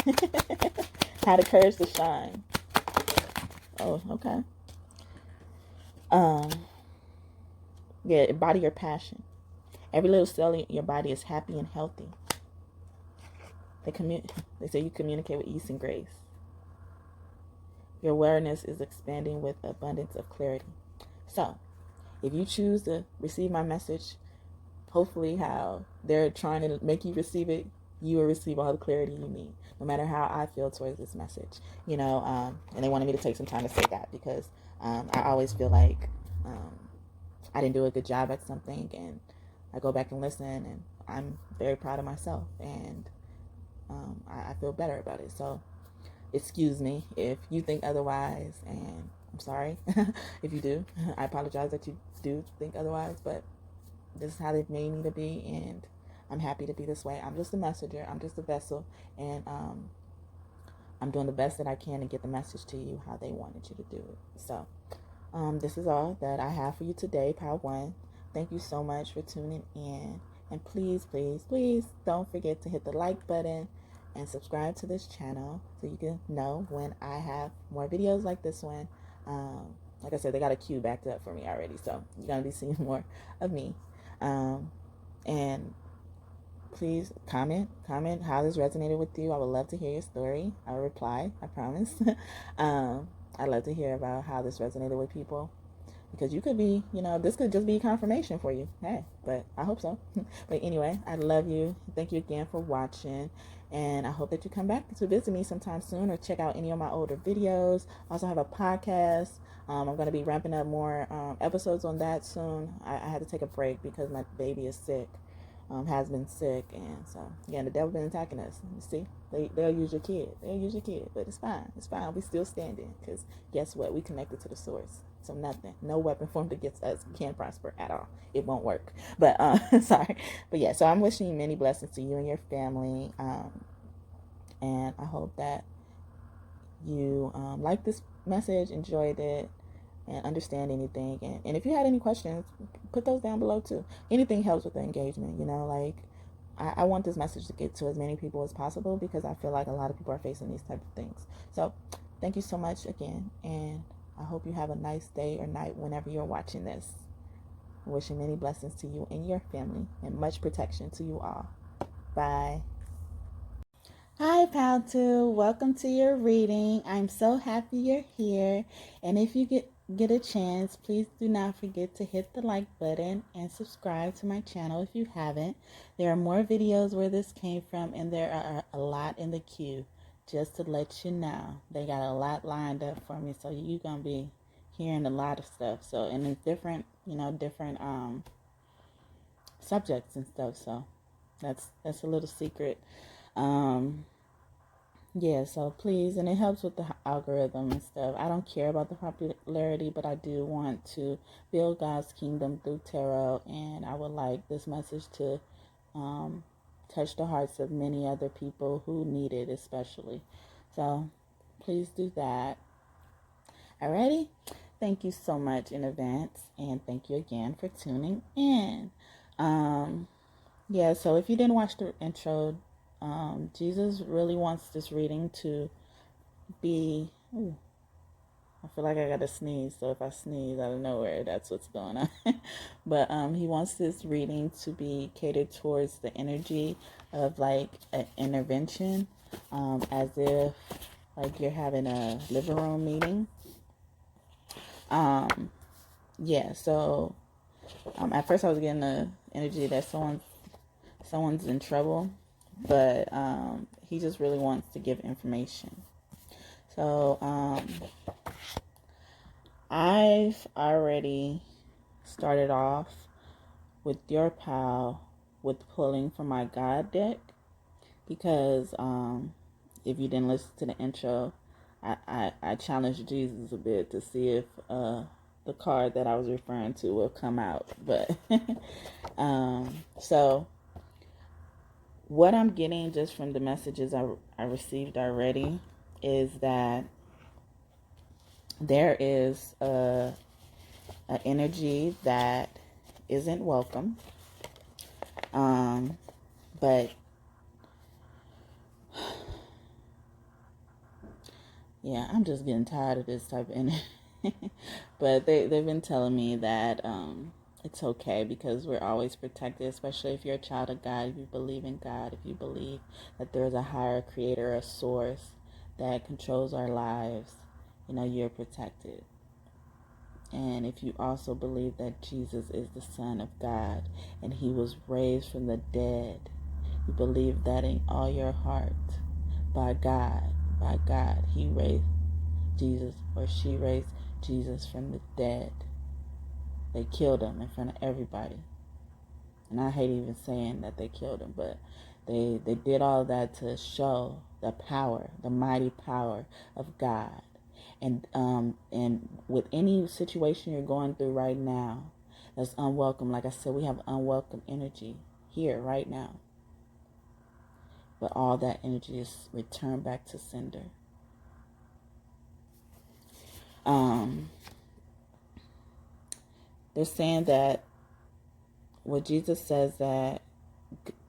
Have the courage to shine. Oh, okay. Yeah, embody your passion. Every little cell in your body is happy and healthy. They say you communicate with ease and grace. Your awareness is expanding with abundance of clarity. So, if you choose to receive my message, hopefully how they're trying to make you receive it, you will receive all the clarity you need, no matter how I feel towards this message. And they wanted me to take some time to say that, because I always feel like I didn't do a good job at something, and I go back and listen, and I'm very proud of myself, and I feel better about it. So excuse me if you think otherwise, and I'm sorry if you do. I apologize that you do think otherwise, but this is how they've made me to be, and I'm happy to be this way. I'm just a messenger. I'm just a vessel, and I'm doing the best that I can to get the message to you how they wanted you to do it. So this is all that I have for you today, Part 1. Thank you so much for tuning in, and please, please, please don't forget to hit the like button and subscribe to this channel so you can know when I have more videos like this one. Like I said, they got a queue backed up for me already, so you're going to be seeing more of me. And please comment how this resonated with you. I would love to hear your story. I will reply, I promise. I'd love to hear about how this resonated with people, because you could be, this could just be confirmation for you. Hey, but I hope so. But anyway, I love you. Thank you again for watching. And I hope that you come back to visit me sometime soon or check out any of my older videos. I also have a podcast. I'm going to be ramping up more episodes on that soon. I had to take a break because my baby is sick, has been sick. And so, again, the devil been attacking us. You see, they'll use your kid. They'll use your kid. But it's fine. It's fine. We still standing because guess what? We connected to the source. So nothing, no weapon formed against us can prosper at all. It won't work. But sorry. But yeah, so I'm wishing you many blessings to you and your family. And I hope that you like this message, enjoyed it, and understand anything. And if you had any questions, put those down below too. Anything helps with the engagement, I want this message to get to as many people as possible because I feel like a lot of people are facing these type of things. So thank you so much again, and I hope you have a nice day or night whenever you're watching this. Wishing many blessings to you and your family and much protection to you all. Bye. Hi, Pal 2. Welcome to your reading. I'm so happy you're here. And if you get a chance, please do not forget to hit the like button and subscribe to my channel if you haven't. There are more videos where this came from, and there are a lot in the queue. Just to let you know, they got a lot lined up for me, so you're gonna be hearing a lot of stuff. So, and it's different, different subjects and stuff. So, that's a little secret. Yeah. So please, and it helps with the algorithm and stuff. I don't care about the popularity, but I do want to build God's kingdom through tarot, and I would like this message to touch the hearts of many other people who need it, especially. So please do that. Alrighty. Thank you so much in advance, and thank you again for tuning in. Yeah, so if you didn't watch the intro, Jesus really wants this reading to be... Ooh, I feel like I gotta sneeze, so if I sneeze out of nowhere, that's what's going on. But he wants this reading to be catered towards the energy of like an intervention, as if like you're having a living room meeting. Yeah, so at first I was getting the energy that someone's in trouble, but he just really wants to give information. So I've already started off with your pal with pulling from my God deck, because if you didn't listen to the intro, I challenged Jesus a bit to see if the card that I was referring to will come out. But so what I'm getting just from the messages I received already is that there is an energy that isn't welcome, but yeah, I'm just getting tired of this type of energy. But they've been telling me that it's okay, because we're always protected, especially if you're a child of God, if you believe in God, if you believe that there's a higher creator, a source that controls our lives, you're protected. And if you also believe that Jesus is the Son of God and he was raised from the dead, you believe that in all your heart, by God, he raised Jesus, or she raised Jesus from the dead. They killed him in front of everybody. And I hate even saying that they killed him, but they did all that to show the power, the mighty power of God. And with any situation you're going through right now that's unwelcome, like I said, we have unwelcome energy here right now. But all that energy is returned back to sender. They're saying that what Jesus says, that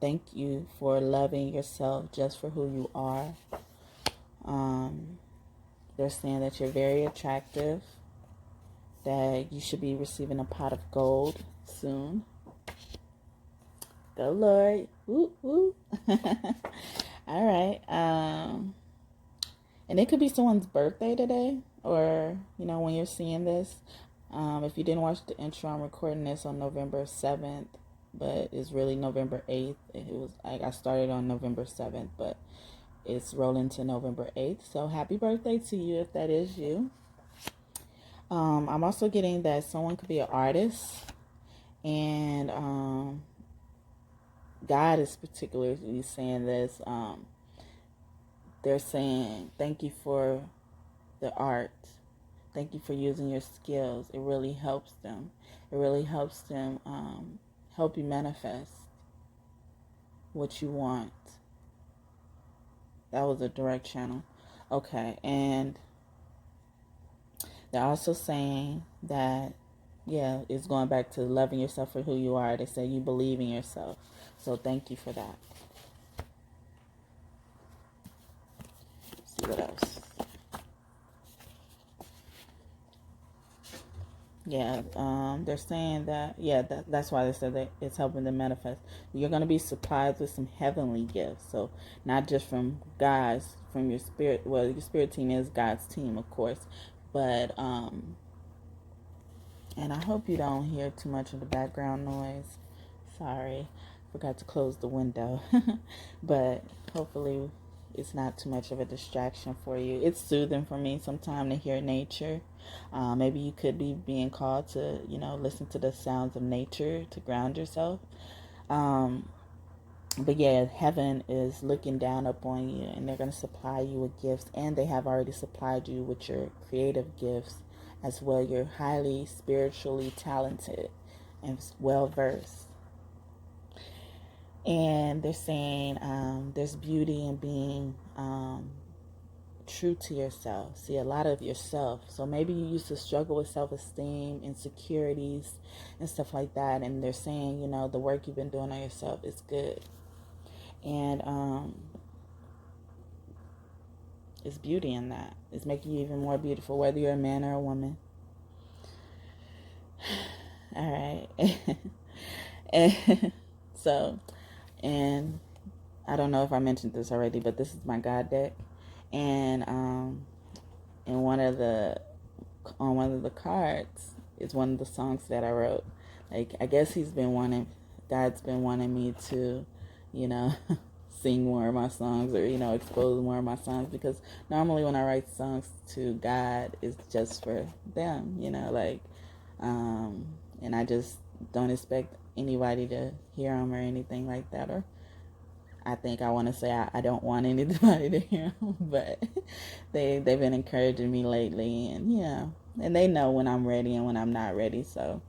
thank you for loving yourself just for who you are. They're saying that you're very attractive, that you should be receiving a pot of gold soon. Go, Lord. Woo, woo. All right. And it could be someone's birthday today, or, when you're seeing this. If you didn't watch the intro, I'm recording this on November 7th, but it's really November 8th. It was like I started on November 7th, but it's rolling to November 8th. So happy birthday to you if that is you. I'm also getting that someone could be an artist, and God is particularly saying this. They're saying, thank you for the art. Thank you for using your skills. It really helps them. It really helps them help you manifest what you want. That was a direct channel. Okay, and they're also saying that, it's going back to loving yourself for who you are. They say you believe in yourself. So thank you for that. Let's see what else. They're saying that, that's why they said that it's helping them manifest. You're going to be supplied with some heavenly gifts. So not just from God's, from your spirit. Well, your spirit team is God's team, of course. But, and I hope you don't hear too much of the background noise. Sorry, forgot to close the window. But hopefully it's not too much of a distraction for you. It's soothing for me sometimes to hear nature. Maybe you could be being called to, listen to the sounds of nature to ground yourself. But heaven is looking down upon you, and they're going to supply you with gifts, and they have already supplied you with your creative gifts as well. You're highly spiritually talented and well versed. And they're saying there's beauty in being true to yourself. See a lot of yourself. So maybe you used to struggle with self-esteem, insecurities, and stuff like that. And they're saying, the work you've been doing on yourself is good. And it's beauty in that. It's making you even more beautiful, whether you're a man or a woman. All right. And I don't know if I mentioned this already, but this is my God deck. And on one of the cards is one of the songs that I wrote. Like, I guess God's been wanting me to, sing more of my songs, or, expose more of my songs, because normally when I write songs to God, it's just for them, and I just don't expect anybody to hear them or anything like that. Or I think I want to say I don't want anybody to hear them, but they've been encouraging me lately, and and they know when I'm ready and when I'm not ready. So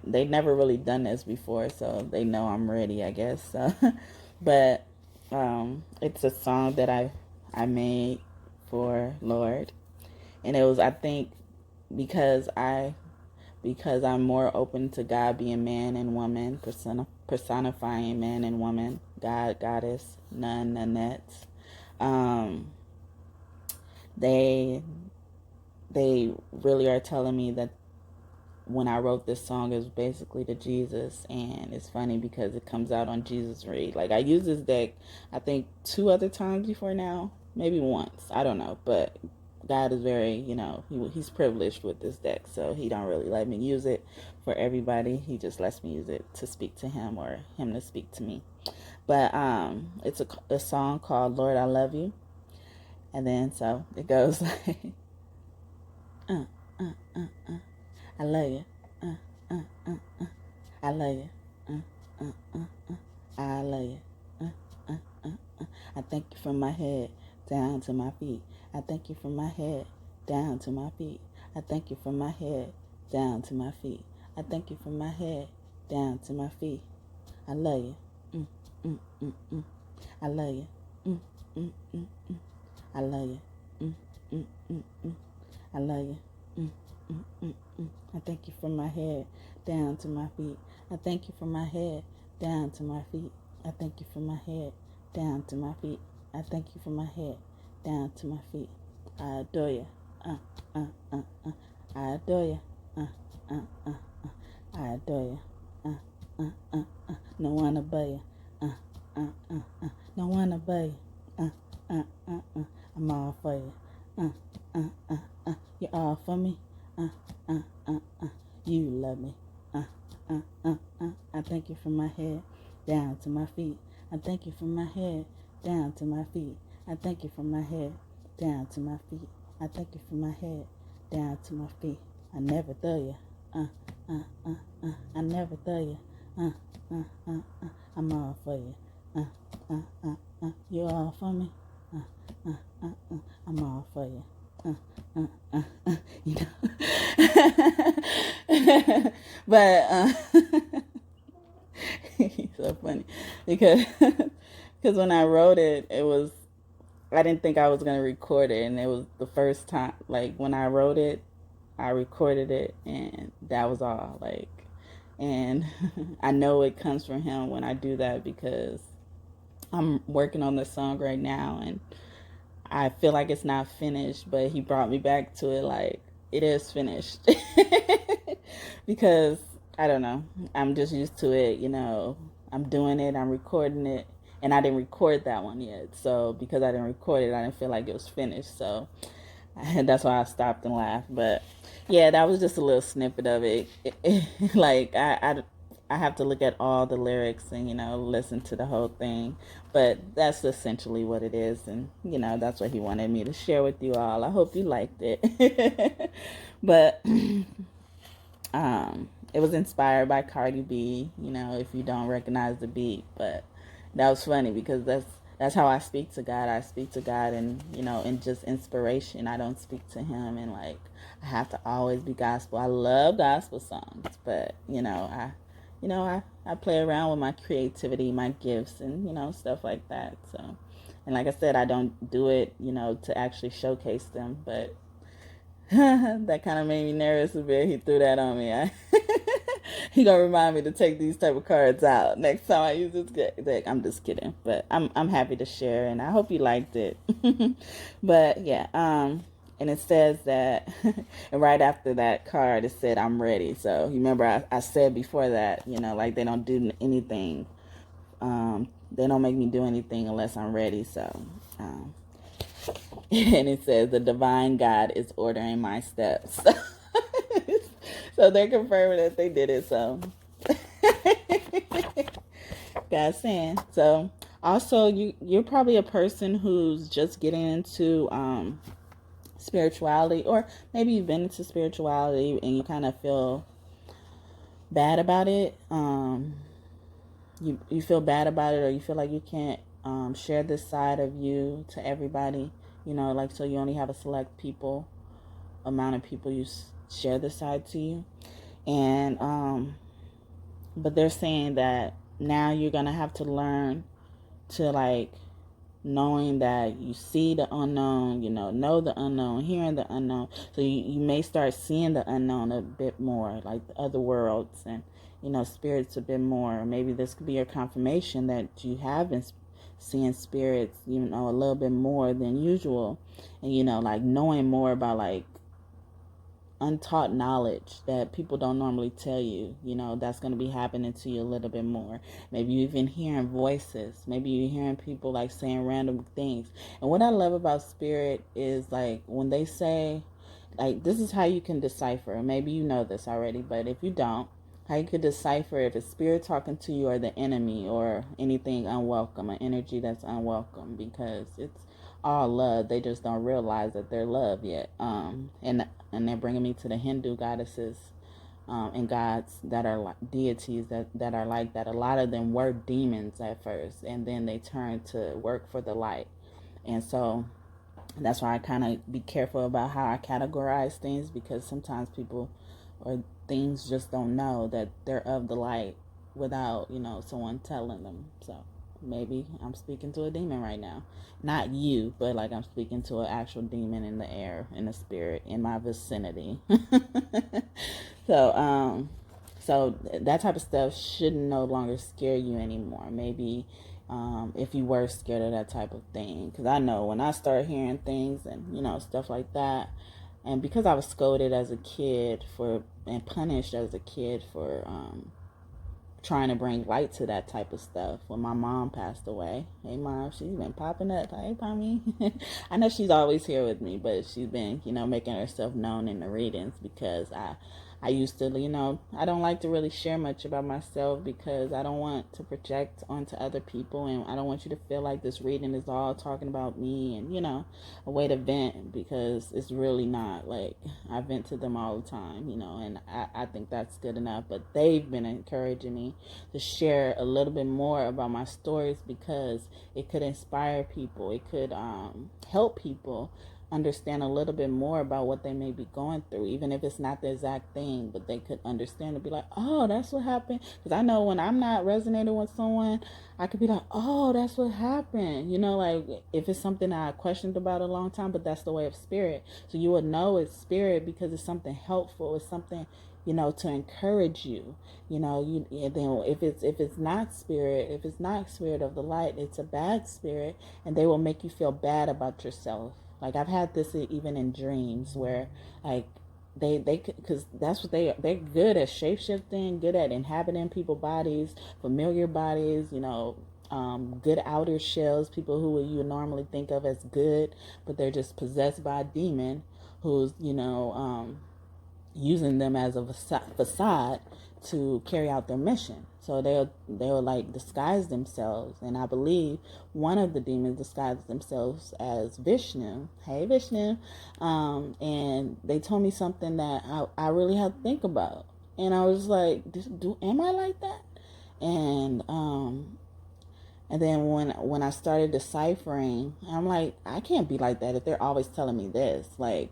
they've never really done this before, so they know I'm ready, I guess. So, but it's a song that I made for Lord, and it was, I think, because I'm more open to God being man and woman, personifying man and woman, God, goddess, nun, nunettes. They really are telling me that when I wrote this song, it was basically to Jesus. And it's funny because it comes out on Jesus Read. Like, I used this deck, I think 2 other times before now, maybe once, I don't know, but God is very, he's privileged with this deck, so he don't really let me use it for everybody. He just lets me use it to speak to him, or him to speak to me. But it's a song called Lord, I Love You. And then so it goes like, I love you, I love you, I love you, I thank you from my head down to my feet. I thank you from my head down to my feet. I thank you from my head down to my feet. I thank you from my head down to my feet. I love you. I love you. I love you. I love you. I thank you from my head down to my feet. I thank you from my head down to my feet. I thank you from my head down to my feet. I thank you from my head down to my feet. I adore you. I adore you. I adore you. No one above you. No one above you. I'm all for you. You're all for me. You love me. I thank you from my head down to my feet. I thank you from my head down to my feet. I thank you from my head down to my feet. I thank you from my head down to my feet. I never throw you. I never throw you. I'm all for you. You all for me. I'm all for you. You know. But he's so funny because when I wrote it, I didn't think I was gonna record it, and it was the first time. Like when I wrote it, I recorded it, and that was all. Like, and I know it comes from him when I do that because I'm working on this song right now, and I feel like it's not finished, but he brought me back to it like it is finished. Because I don't know, I'm just used to it, you know. I'm doing it, I'm recording it, and I didn't record that one yet. So because I didn't record it, I didn't feel like it was finished. So that's why I stopped and laughed. But yeah, that was just a little snippet of it. Like I have to look at all the lyrics and, you know, listen to the whole thing. But that's essentially what it is. And, you know, that's what he wanted me to share with you all. I hope you liked it. But it was inspired by Cardi B, you know, if you don't recognize the beat. But that was funny because that's how I speak to God. I speak to God and, you know, in just inspiration. I don't speak to him and like I have to always be gospel. I love gospel songs, but I play around with my creativity, my gifts, and, you know, stuff like that. So, and like I said, I don't do it, you know, to actually showcase them, but that kind of made me nervous a bit. He threw that on me. He gonna remind me to take these type of cards out next time I use this deck. I'm just kidding, but I'm happy to share, and I hope you liked it. But yeah, and it says that, and right after that card, it said, I'm ready. So you remember I said before that, you know, like they don't do anything. They don't make me do anything unless I'm ready. So, and it says, the divine God is ordering my steps. So they're confirming that they did it. So, God's saying. So, also, you're probably a person who's just getting into spirituality, or maybe you've been into spirituality and you kind of feel bad about it. You feel bad about it, or you feel like you can't share this side of you to everybody. You know, like, so you only have a select amount of people you share this side to you. And but they're saying that now you're gonna have to learn to, like, knowing that you see the unknown, you know the unknown, hearing the unknown. So you may start seeing the unknown a bit more, like the other worlds and, you know, spirits a bit more. Maybe this could be your confirmation that you have been seeing spirits, you know, a little bit more than usual. And, you know, like knowing more about, like, untaught knowledge that people don't normally tell you, you know, that's going to be happening to you a little bit more. Maybe you've been hearing voices. Maybe you're hearing people, like, saying random things. And what I love about spirit is, like, when they say, like, this is how you can decipher. Maybe you know this already, but if you don't, how you could decipher if it's spirit talking to you or the enemy or anything unwelcome, an energy that's unwelcome, because it's all love. They just don't realize that they're love yet. And they're bringing me to the Hindu goddesses and gods that are like deities that are like that. A lot of them were demons at first, and then they turned to work for the light. And so that's why I kind of be careful about how I categorize things, because sometimes people or things just don't know that they're of the light without, you know, someone telling them. So maybe I'm speaking to a demon right now. Not you, but like I'm speaking to an actual demon in the air, in the spirit, in my vicinity. So, So that type of stuff should no longer scare you anymore. Maybe if you were scared of that type of thing. Because I know when I started hearing things and, stuff like that, and because I was scolded as a kid and punished as a kid for trying to bring light to that type of stuff when my mom passed away. Hey, Mom, she's been popping up. Hey, Pommy. I know she's always here with me, but she's been, making herself known in the readings because I used to, I don't like to really share much about myself because I don't want to project onto other people, and I don't want you to feel like this reading is all talking about me and, a way to vent, because it's really not. Like, I vent to them all the time, and I think that's good enough. But they've been encouraging me to share a little bit more about my stories because it could inspire people. It could help people understand a little bit more about what they may be going through, even if it's not the exact thing, but they could understand and be like, oh, that's what happened. Because I know when I'm not resonating with someone, I could be like, oh, that's what happened. Like if it's something that I questioned about a long time, but that's the way of spirit. So you would know it's spirit because it's something helpful. It's something, to encourage you. Then if it's not spirit, if it's not spirit of the light, it's a bad spirit, and they will make you feel bad about yourself. Like I've had this even in dreams where like they because that's what they're good at, shape-shifting, good at inhabiting people's bodies, familiar bodies, good outer shells, people who you would normally think of as good, but they're just possessed by a demon who's using them as a facade to carry out their mission. So they'll like disguise themselves, and I believe one of the demons disguised themselves as Vishnu. Hey, Vishnu. And they told me something that I really had to think about, and I was like, am I like that? And then when I started deciphering, I'm like, I can't be like that if they're always telling me this, like.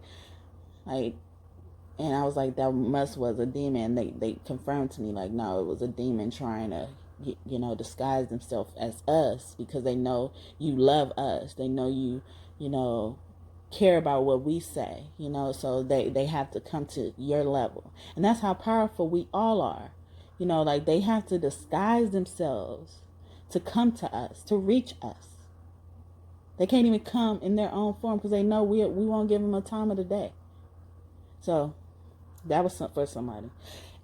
And I was like, that was a demon. They confirmed to me, like, no, it was a demon trying to, disguise themselves as us because they know you love us. They know you, care about what we say, so they have to come to your level. And that's how powerful we all are. Like they have to disguise themselves to come to us, to reach us. They can't even come in their own form because they know we won't give them a time of the day. So that was for somebody.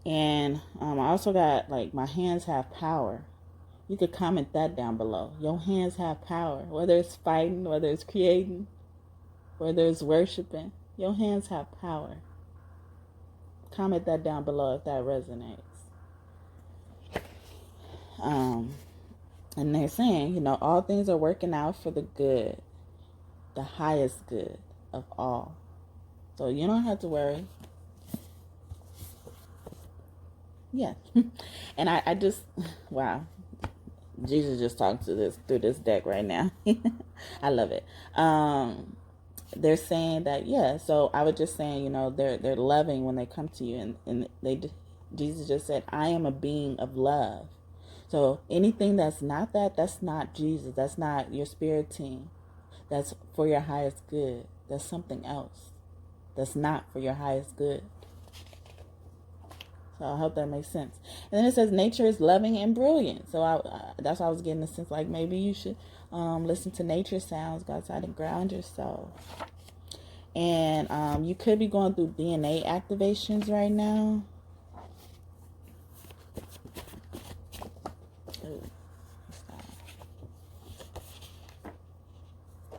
And I also got, like, my hands have power. You could comment that down below. Your hands have power. Whether it's fighting, whether it's creating, whether it's worshiping, your hands have power. Comment that down below if that resonates. And they're saying, all things are working out for the good, the highest good of all. So you don't have to worry. Yeah. And I just, wow. Jesus just talked to through this deck right now. I love it. They're saying that, yeah. So I was just saying, they're loving when they come to you, and Jesus just said, I am a being of love. So anything that's not that's not Jesus. That's not your spirit team. That's for your highest good. That's something else. That's not for your highest good. So I hope that makes sense. And then it says nature is loving and brilliant. So that's why I was getting the sense like maybe you should listen to nature sounds, go outside and ground yourself. And you could be going through DNA activations right now.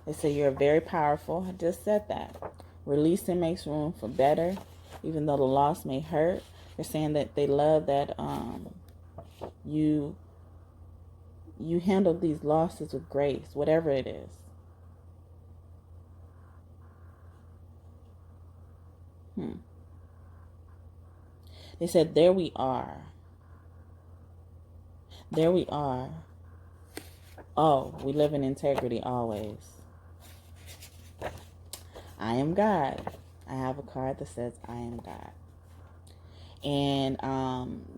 They say you're very powerful. I just said that. Releasing makes room for better, even though the loss may hurt. They're saying that they love that you handle these losses with grace, whatever it is. They said, there we are. There we are. Oh, we live in integrity always. I am God. I have a card that says I am God. And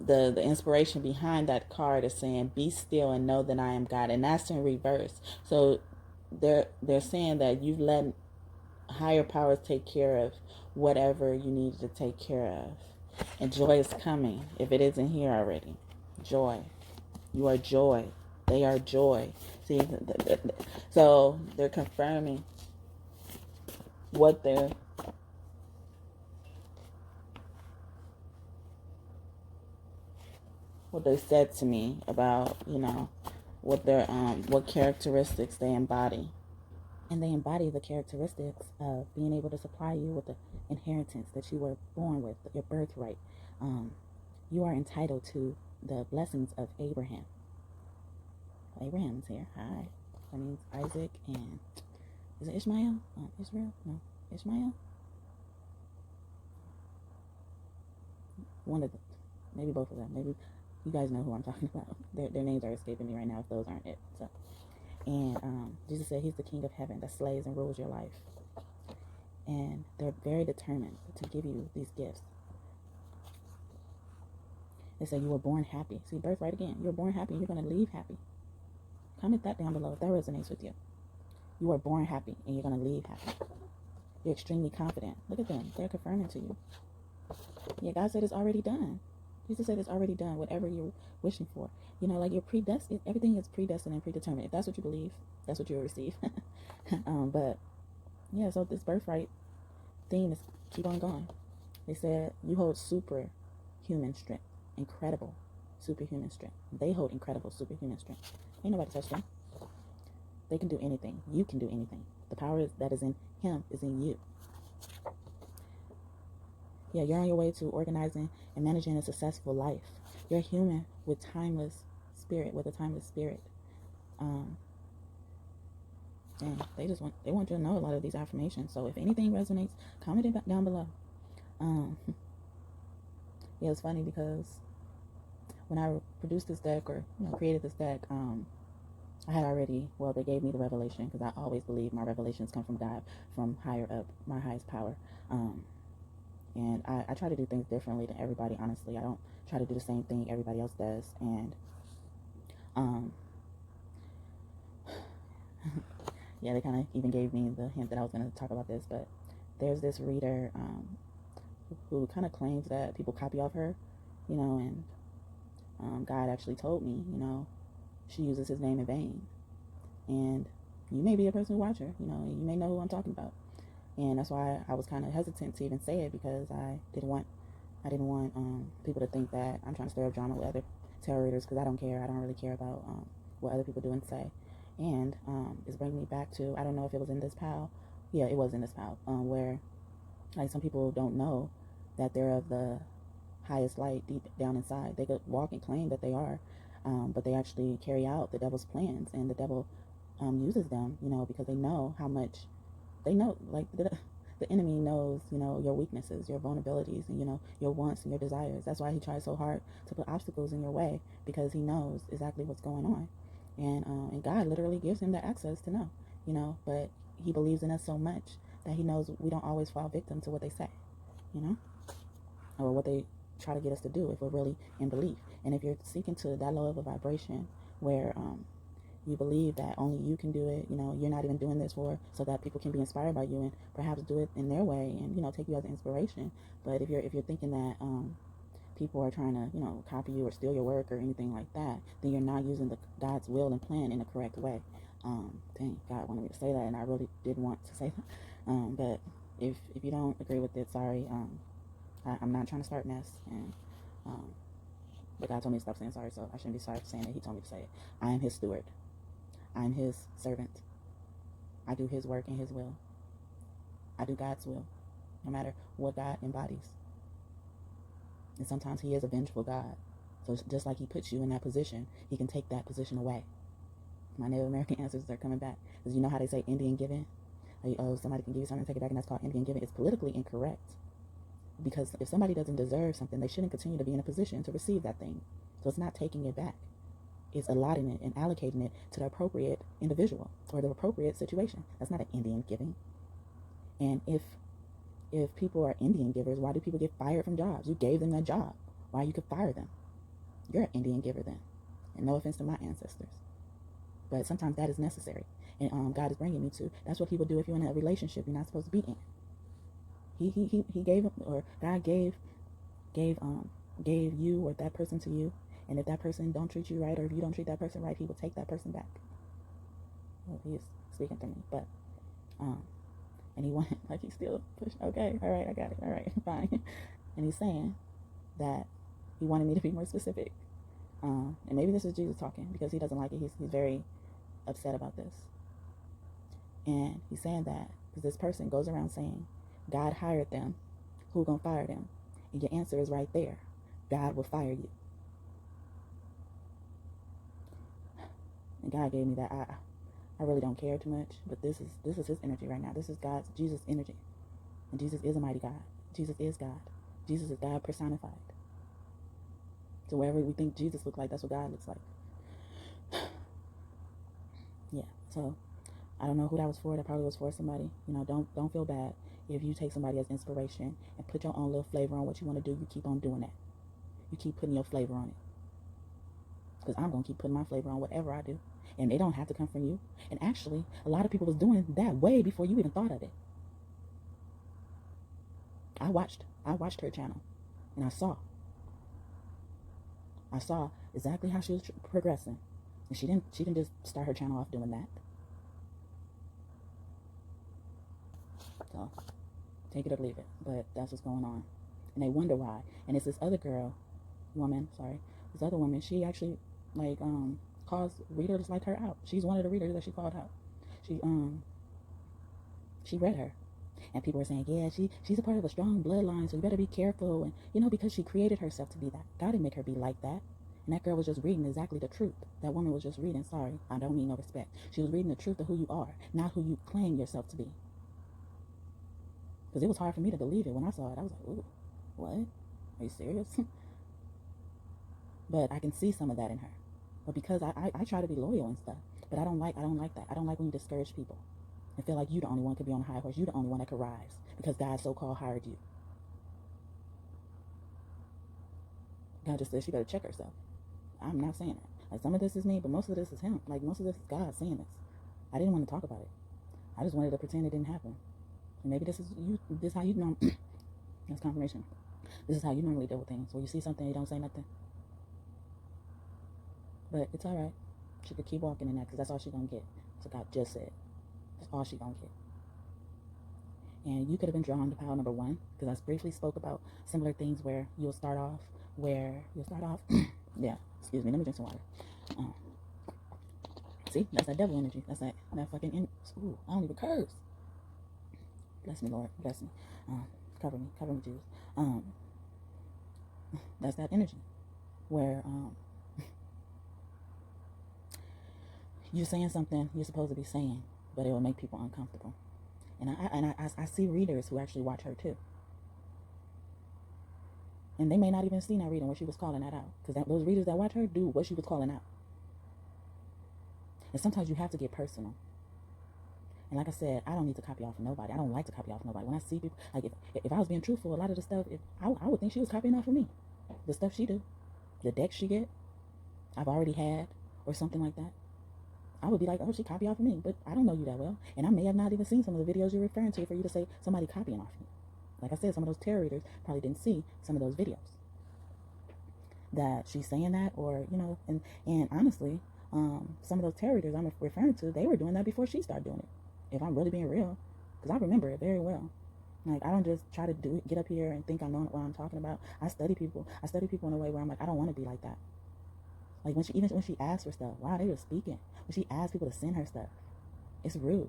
the inspiration behind that card is saying, be still and know that I am God. And that's in reverse. So they're saying that you've let higher powers take care of whatever you needed to take care of. And joy is coming if it isn't here already. Joy. You are joy. They are joy. See, so they're confirming what they're what they said to me about, what their what characteristics they embody. And they embody the characteristics of being able to supply you with the inheritance that you were born with, your birthright. You are entitled to the blessings of Abraham. Abraham's here. Hi. That means Isaac and, is it Ishmael? Israel? No. Ishmael? One of them. Maybe both of them. Maybe you guys know who I'm talking about. Their names are escaping me right now if those aren't it. So, and Jesus said he's the king of heaven that slays and rules your life. And they're very determined to give you these gifts. They say you were born happy. See, birthright again. You were born happy. You're going to leave happy. Comment that down below if that resonates with you. You were born happy and you're going to leave happy. You're extremely confident. Look at them. They're confirming to you. Yeah, God said it's already done. Jesus said it's already done, whatever you're wishing for. Like you're predestined. Everything is predestined and predetermined. If that's what you believe, that's what you'll receive. But yeah, so this birthright theme is keep on going. They said you hold superhuman strength, incredible superhuman strength. They hold incredible superhuman strength. Ain't nobody touch them. They can do anything. You can do anything. The power that is in him is in you. Yeah, you're on your way to organizing and managing a successful life. You're human with a timeless spirit. And they want you to know a lot of these affirmations. So if anything resonates, comment it down below. Yeah, it's funny because when I produced this deck or created this deck, I had already, they gave me the revelation because I always believe my revelations come from God, from higher up, my highest power. And I try to do things differently than everybody, honestly. I don't try to do the same thing everybody else does. And, yeah, they kind of even gave me the hint that I was going to talk about this. But there's this reader who kind of claims that people copy off her, and God actually told me, she uses his name in vain. And you may be a person who watch her, and you may know who I'm talking about. And that's why I was kind of hesitant to even say it, because I didn't want people to think that I'm trying to stir up drama with other tarot readers, because I don't care. I don't really care about what other people do and say. And it's bringing me back to, I don't know if it was in this pile. Yeah, it was in this pile, where like some people don't know that they're of the highest light deep down inside. They could walk and claim that they are, but they actually carry out the devil's plans, and the devil uses them, because they know how much. They know, like, the enemy knows, your weaknesses, your vulnerabilities, and, your wants and your desires. That's why he tries so hard to put obstacles in your way, because he knows exactly what's going on. And God literally gives him the access to know, but he believes in us so much that he knows we don't always fall victim to what they say, or what they try to get us to do if we're really in belief. And if you're seeking to that low of a vibration where, you believe that only you can do it, you're not even doing this so that people can be inspired by you and perhaps do it in their way and, take you as an inspiration. But if you're thinking that people are trying to, copy you or steal your work or anything like that, then you're not using God's will and plan in the correct way. Dang, God wanted me to say that, and I really did want to say that. But if you don't agree with it, sorry. I'm not trying to start mess, and but God told me to stop saying sorry, so I shouldn't be sorry for saying it. He told me to say it. I am his steward. I'm his servant. I do his work and his will. I do God's will, no matter what God embodies. And sometimes he is a vengeful God. So just like he puts you in that position, he can take that position away. My Native American ancestors are coming back. Because you know how they say Indian giving? Like, somebody can give you something and take it back, and that's called Indian giving. It's politically incorrect. Because if somebody doesn't deserve something, they shouldn't continue to be in a position to receive that thing. So it's not taking it back. It's allotting it and allocating it to the appropriate individual or the appropriate situation. That's not an Indian giving. And if people are Indian givers, why do people get fired from jobs? You gave them that job. Why you could fire them? You're an Indian giver then. And no offense to my ancestors, but sometimes that is necessary. And God is bringing me to, that's what people do if you're in a relationship you're not supposed to be in. He gave, or God gave gave gave you or that person to you, and if that person don't treat you right, or if you don't treat that person right, he will take that person back. Well, he is speaking to me, but and he wanted, like, he's still pushing. Okay, all right, I got it. All right, fine. And he's saying that he wanted me to be more specific. And maybe this is Jesus talking, because he doesn't like it. He's very upset about this. And he's saying that because this person goes around saying, God hired them. Who gonna fire them? And your answer is right there. God will fire you. And God gave me that. I really don't care too much, but this is his energy right now. This is Jesus' energy. And Jesus is a mighty God. Jesus is God. Jesus is God personified. So wherever we think Jesus looks like, that's what God looks like. Yeah, so I don't know who that was for. That probably was for somebody. You know, don't feel bad if you take somebody as inspiration and put your own little flavor on what you want to do. You keep on doing that. You keep putting your flavor on it. Because I'm going to keep putting my flavor on whatever I do. And it don't have to come from you. And actually, a lot of people was doing that way before you even thought of it. I watched her channel, and I saw exactly how she was progressing. And she didn't just start her channel off doing that. So take it or leave it, but that's what's going on. And they wonder why. And it's this other this other woman, she actually calls readers like her out. She's one of the readers that she called out. She read her. And people were saying, yeah, she's a part of a strong bloodline, so you better be careful. And, you know, because she created herself to be that. God didn't make her be like that. And that girl was just reading exactly the truth. That woman was just reading, sorry, I don't mean no respect. She was reading the truth of who you are, not who you claim yourself to be. Because it was hard for me to believe it when I saw it. I was like, ooh, what? Are you serious? But I can see some of that in her. But because I try to be loyal and stuff. But I don't like that. I don't like when you discourage people and feel like you the only one could be on a high horse. You the only one that could rise because God so-called hired you. God just says she better check herself. I'm not saying that. Like, some of this is me, but most of this is him. Like, most of this is God saying this. I didn't want to talk about it. I just wanted to pretend it didn't happen. And maybe this is how you know. That's confirmation. This is how you normally deal with things. When you see something, you don't say nothing. But it's all right. She could keep walking in that, because that's all she's going to get. That's what God just said. That's all she's going to get. And you could have been drawn to pile number 1, because I briefly spoke about similar things where you'll start off, yeah, excuse me, let me drink some water. See, that's that devil energy. That's that fucking, ooh, I don't even curse. Bless me, Lord, bless me. Cover me, Jesus. That's that energy where you're saying something you're supposed to be saying, but it will make people uncomfortable. And I see readers who actually watch her too. And they may not even see that reading where she was calling that out. Because those readers that watch her do what she was calling out. And sometimes you have to get personal. And like I said, I don't need to copy off of nobody. I don't like to copy off of nobody. When I see people, like if I was being truthful, a lot of the stuff, I would think she was copying off of me. The stuff she do, the decks she get, I've already had, or something like that. I would be like, oh, she copied off of me, but I don't know you that well. And I may have not even seen some of the videos you're referring to for you to say somebody copying off of me. Like I said, some of those tarot readers probably didn't see some of those videos that she's saying that, or, you know, and honestly, some of those tarot readers I'm referring to, they were doing that before she started doing it. If I'm really being real, because I remember it very well. Like, I don't just try to get up here and think I know what I'm talking about. I study people in a way where I'm like, I don't want to be like that. Like, when she asked for stuff, wow, they were speaking. When she asked people to send her stuff, it's rude.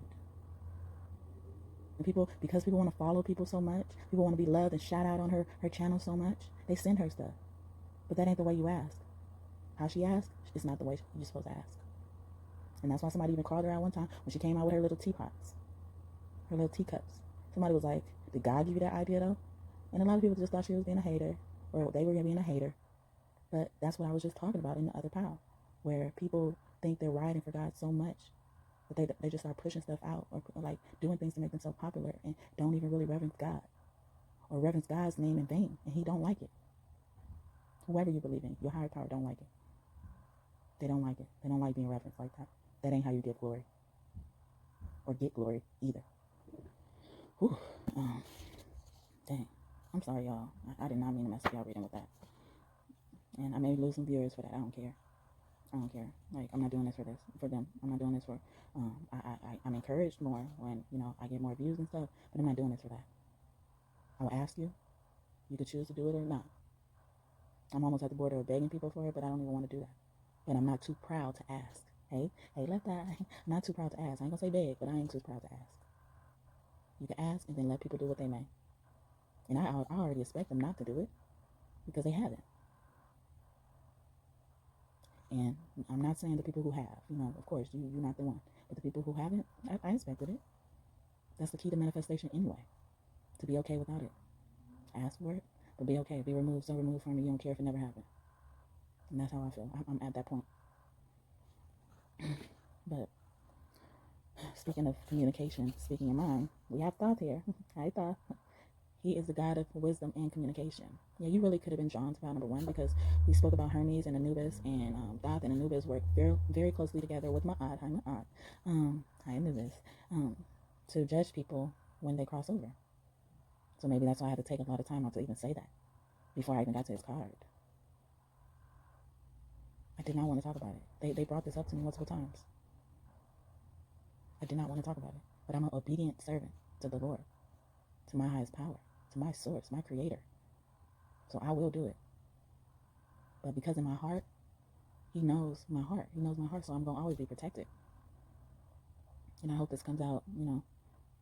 And because people want to follow people so much, people want to be loved and shout out on her channel so much, they send her stuff. But that ain't the way you ask. How she asked, it's not the way you're supposed to ask. And that's why somebody even called her out one time when she came out with her little teapots, her little teacups. Somebody was like, did God give you that idea though? And a lot of people just thought she was being a hater, or they were being a hater. But that's what I was just talking about in the other pile, where people think they're writing for God so much that they just start pushing stuff out, or like doing things to make themselves popular, and don't even really reverence God, or reverence God's name in vain, and he don't like it. Whoever you believe in, your higher power don't like it. They don't like it. They don't like being reverenced like that. That ain't how you get glory, or get glory either. Whew. Dang. I'm sorry, y'all. I did not mean to mess up y'all reading with that. And I may lose some viewers for that. I don't care. I don't care. Like, I'm not doing this for them. I'm not doing this for, I'm encouraged more when, I get more views and stuff, but I'm not doing this for that. I will ask you. You could choose to do it or not. I'm almost at the border of begging people for it, but I don't even want to do that. But I'm not too proud to ask. Hey, let that. I'm not too proud to ask. I ain't gonna say beg, but I ain't too proud to ask. You can ask and then let people do what they may. And I already expect them not to do it because they haven't. And I'm not saying the people who have, of course, you're not the one. But the people who haven't, I expected it. That's the key to manifestation anyway. To be okay without it. Ask for it, but be okay. Be removed, so removed from it, you don't care if it never happened. And that's how I feel. I'm at that point. But speaking of communication, speaking your mind, we have Thoth here. Hi, Thoth. He is the God of wisdom and communication. Yeah, you really could have been drawn to pile number 1 because we spoke about Hermes and Anubis, and Thoth and Anubis work very, very closely together with Ma'at. Hi, Ma'at. Hi, Anubis. To judge people when they cross over. So maybe that's why I had to take a lot of time out to even say that before I even got to his card. I did not want to talk about it. They brought this up to me multiple times. I did not want to talk about it. But I'm an obedient servant to the Lord, to my highest power, to my source, my creator. So I will do it. But because in my heart, he knows my heart. He knows my heart, so I'm going to always be protected. And I hope this comes out,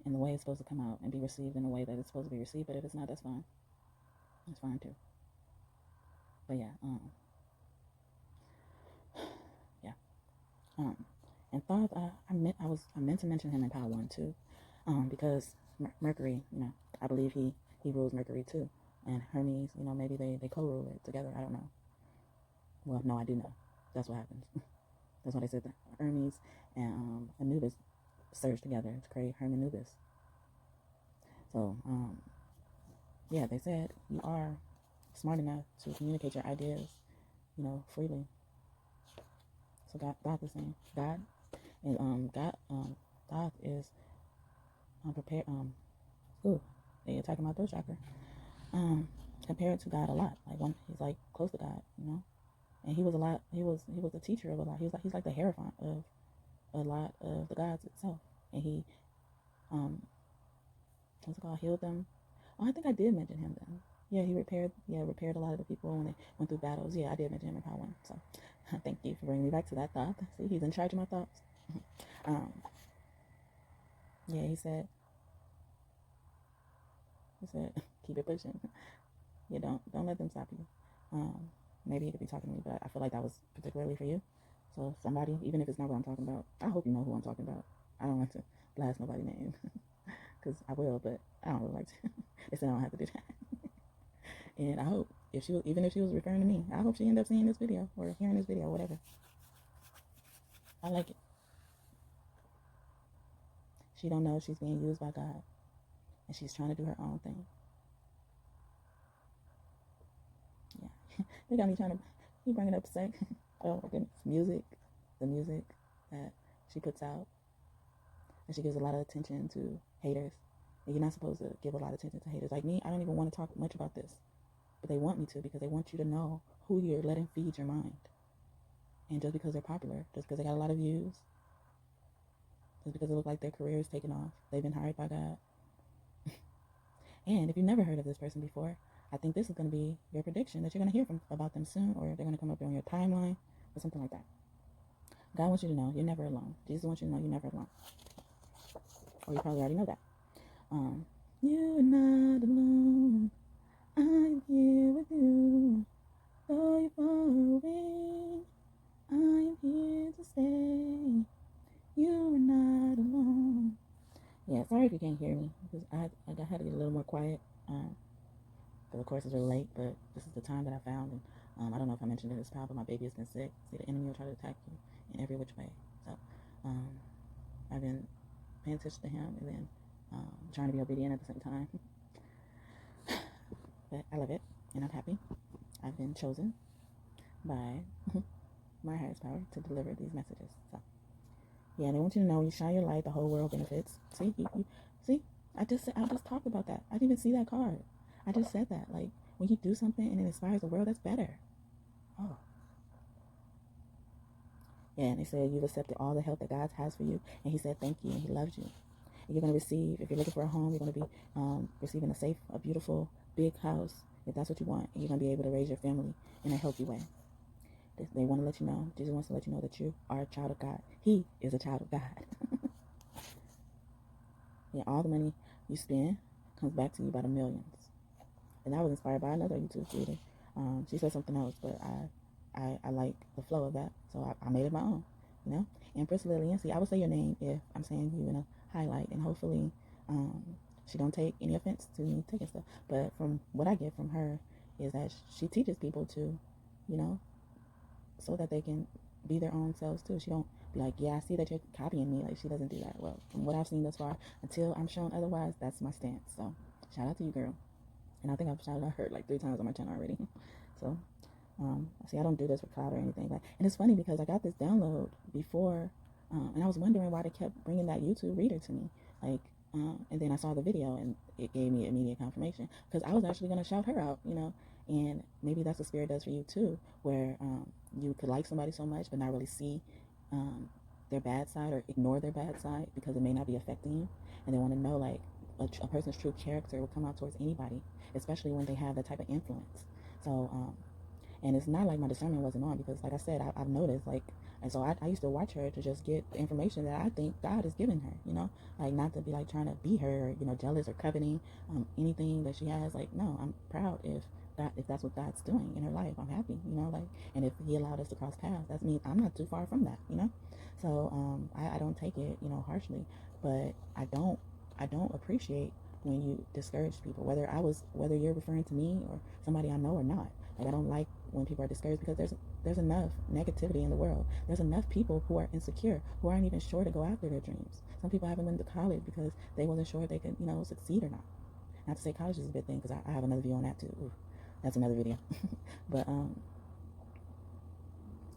in the way it's supposed to come out and be received in the way that it's supposed to be received. But if it's not, that's fine. That's fine too. But yeah, and Thoth, I meant to mention him in Power 1 too, because Mercury, I believe he rules Mercury too, and Hermes, maybe they co-rule it together. I don't know. Well, no, I do know. That's what happens. That's why they said that Hermes and Anubis surge together to create Hermanubis. So, yeah, they said you are smart enough to communicate your ideas, freely. So God is saying, God, and God is prepared. They're talking about third chakra. Compared to God a lot. Like he's like close to God, And he was a lot. He was the teacher of a lot. He's like the hierophant of a lot of the gods itself. And he, what's it called? Healed them. Oh, I think I did mention him then. Yeah, he repaired a lot of the people when they went through battles. Yeah, I did mention him in Power 1. So thank you for bringing me back to that thought. See, he's in charge of my thoughts. Yeah, he said, keep it pushing. Yeah, don't let them stop you. Maybe he could be talking to me, but I feel like that was particularly for you. So somebody, even if it's not what I'm talking about, I hope you know who I'm talking about. I don't like to blast nobody's name, because I will, but I don't really like to. They said I don't have to do that. And I hope, even if she was referring to me, I hope she ended up seeing this video or hearing this video, whatever. I like it. She don't know she's being used by God, and she's trying to do her own thing. Yeah, they got me trying to. You bring it up, sex. Oh my goodness, the music that she puts out, and she gives a lot of attention to haters. And you're not supposed to give a lot of attention to haters. Like me, I don't even want to talk much about this, but they want me to because they want you to know who you're letting feed your mind. And just because they're popular, just because they got a lot of views, just because it looks like their career is taking off, they've been hired by God. And if you've never heard of this person before, I think this is going to be your prediction that you're going to hear about them soon, or they're going to come up on your timeline or something like that. God wants you to know you're never alone. Jesus wants you to know you're never alone. Or you probably already know that. You're not alone. I'm here with you. Though you're far away, I'm here to stay. You're not alone. Yeah, sorry if you can't hear me, because I had to get a little more quiet. Because of course it's really late, but this is the time that I found, and I don't know if I mentioned it in this pal, but my baby has been sick. See, the enemy will try to attack you in every which way. So, I've been paying attention to him, and then trying to be obedient at the same time. But I love it, and I'm happy. I've been chosen by my highest power to deliver these messages. So, yeah, they want you to know you shine your light, the whole world benefits. See, see, I just talked about that. I didn't even see that card. I just said that. Like, when you do something and it inspires the world, that's better. Oh. Yeah, and they said you've accepted all the help that God has for you. And he said thank you, and he loves you. And you're going to receive, if you're looking for a home, you're going to be receiving a safe, a beautiful, big house, if that's what you want. And you're going to be able to raise your family in a healthy way. They want to let you know, Jesus wants to let you know that you are a child of God. He is a child of God. Yeah, all the money you spend comes back to you by the millions. And that was inspired by another YouTube creator. She said something else, but I like the flow of that, so I made it my own, you know. Empress Lillian, see, I would say your name if I'm saying you in a highlight, and hopefully she don't take any offense to me taking stuff. But from what I get from her is that she teaches people to, you know, so that they can be their own selves too. She don't be like, yeah, I see that you're copying me. Like, she doesn't do that. Well, from what I've seen thus far, until I'm shown otherwise, that's my stance. So shout out to you, girl. And I think I've shouted out her like 3 times on my channel already. So see, I don't do this for clout or anything. But and it's funny because I got this download before, and I was wondering why they kept bringing that YouTube reader to me. Like, and then I saw the video and it gave me immediate confirmation, because I was actually going to shout her out, you know. And maybe that's what Spirit does for you too, where you could like somebody so much but not really see their bad side, or ignore their bad side because it may not be affecting you. And they want to know, like, a person's true character will come out towards anybody, especially when they have that type of influence. So and it's not like my discernment wasn't on, because like I said, I've noticed, like, and so I used to watch her to just get the information that I think God is giving her, you know, like, not to be like trying to be her, or, you know, jealous or coveting anything that she has. Like, no, I'm proud if that's what God's doing in her life. I'm happy, you know, like, and if he allowed us to cross paths, that means I'm not too far from that, you know. So I don't take it, you know, harshly, but I don't appreciate when you discourage people, whether you're referring to me or somebody I know or not. Like, I don't like when people are discouraged, because there's enough negativity in the world. There's enough people who are insecure, who aren't even sure to go after their dreams. Some people haven't been to college because they wasn't sure if they could, you know, succeed or not. Not to say college is a good thing, because I have another view on that too. Ooh, that's another video. But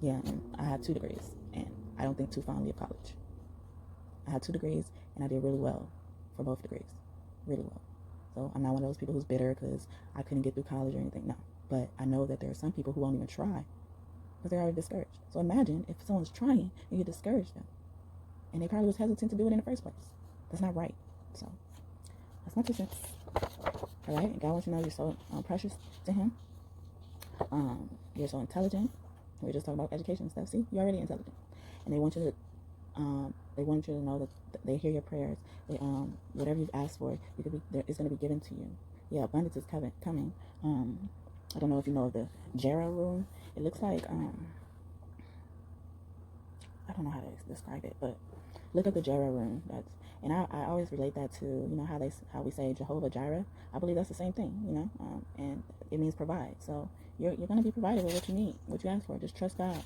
yeah, and I have 2 degrees, and I don't think too fondly of college. I had 2 degrees, and I did really well for both degrees, really well. So I'm not one of those people who's bitter because I couldn't get through college or anything. No, but I know that there are some people who won't even try because they're already discouraged. So imagine if someone's trying and you discourage them, and they probably was hesitant to do it in the first place. That's not right. So that's my 2 cents. All right, and God wants you to know you're so precious to Him. You're so intelligent. We were just talking about education and stuff. See, you're already intelligent, and they want you to know that they hear your prayers. They, whatever you've asked for, it's going to be given to you. Yeah, abundance is coming. I don't know if you know of the Jera room. It looks like I don't know how to describe it, but look at the Jera room. And I always relate that to, you know, how we say Jehovah Jireh. I believe that's the same thing, you know, and it means provide. So you're going to be provided with what you need, what you ask for. Just trust God.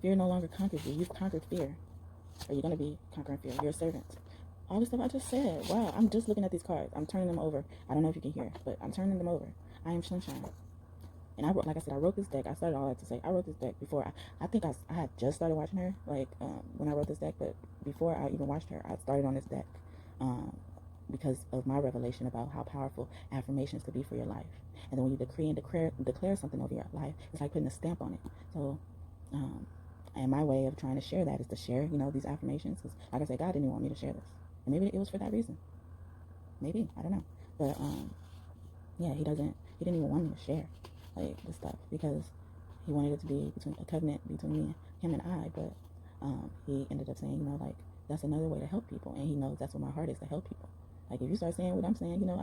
Fear no longer conquers you. You've conquered fear, or you're going to be conquering fear. You're a servant. All the stuff I just said. Wow, I'm just looking at these cards. I'm turning them over. I don't know if you can hear, but I'm turning them over. I am sunshine. And I wrote, like I said, I wrote this deck. I started all that to say, I wrote this deck before. I think I had just started watching her, like, when I wrote this deck. But before I even watched her, I started on this deck because of my revelation about how powerful affirmations could be for your life. And then when you decree and declare something over your life, it's like putting a stamp on it. So, and my way of trying to share that is to share, you know, these affirmations. Because, like I said, God didn't want me to share this. And maybe it was for that reason. Maybe. I don't know. But, yeah, he didn't even want me to share, like, this stuff, because he wanted it to be between a covenant between him and I. But he ended up saying, you know, like, that's another way to help people, and he knows that's what my heart is, to help people. Like, if you start saying what I'm saying, you know,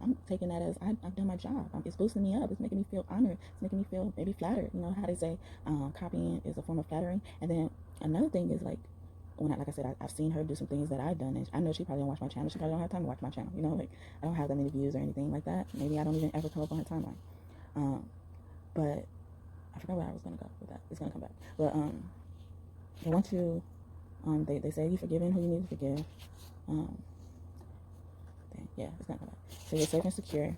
I'm taking that as I've done my job. It's boosting me up. It's making me feel honored. It's making me feel maybe flattered. You know how they say copying is a form of flattering. And then another thing is, like, like I said, I've seen her do some things that I've done, and I know she probably don't watch my channel. She probably don't have time to watch my channel. You know, like, I don't have that many views or anything like that. Maybe I don't even ever come up on her timeline. But I forgot where I was gonna go with that. It's gonna come back. But I want you. They say you're forgiving who you need to forgive. Yeah, it's gonna come back. So you're safe and secure.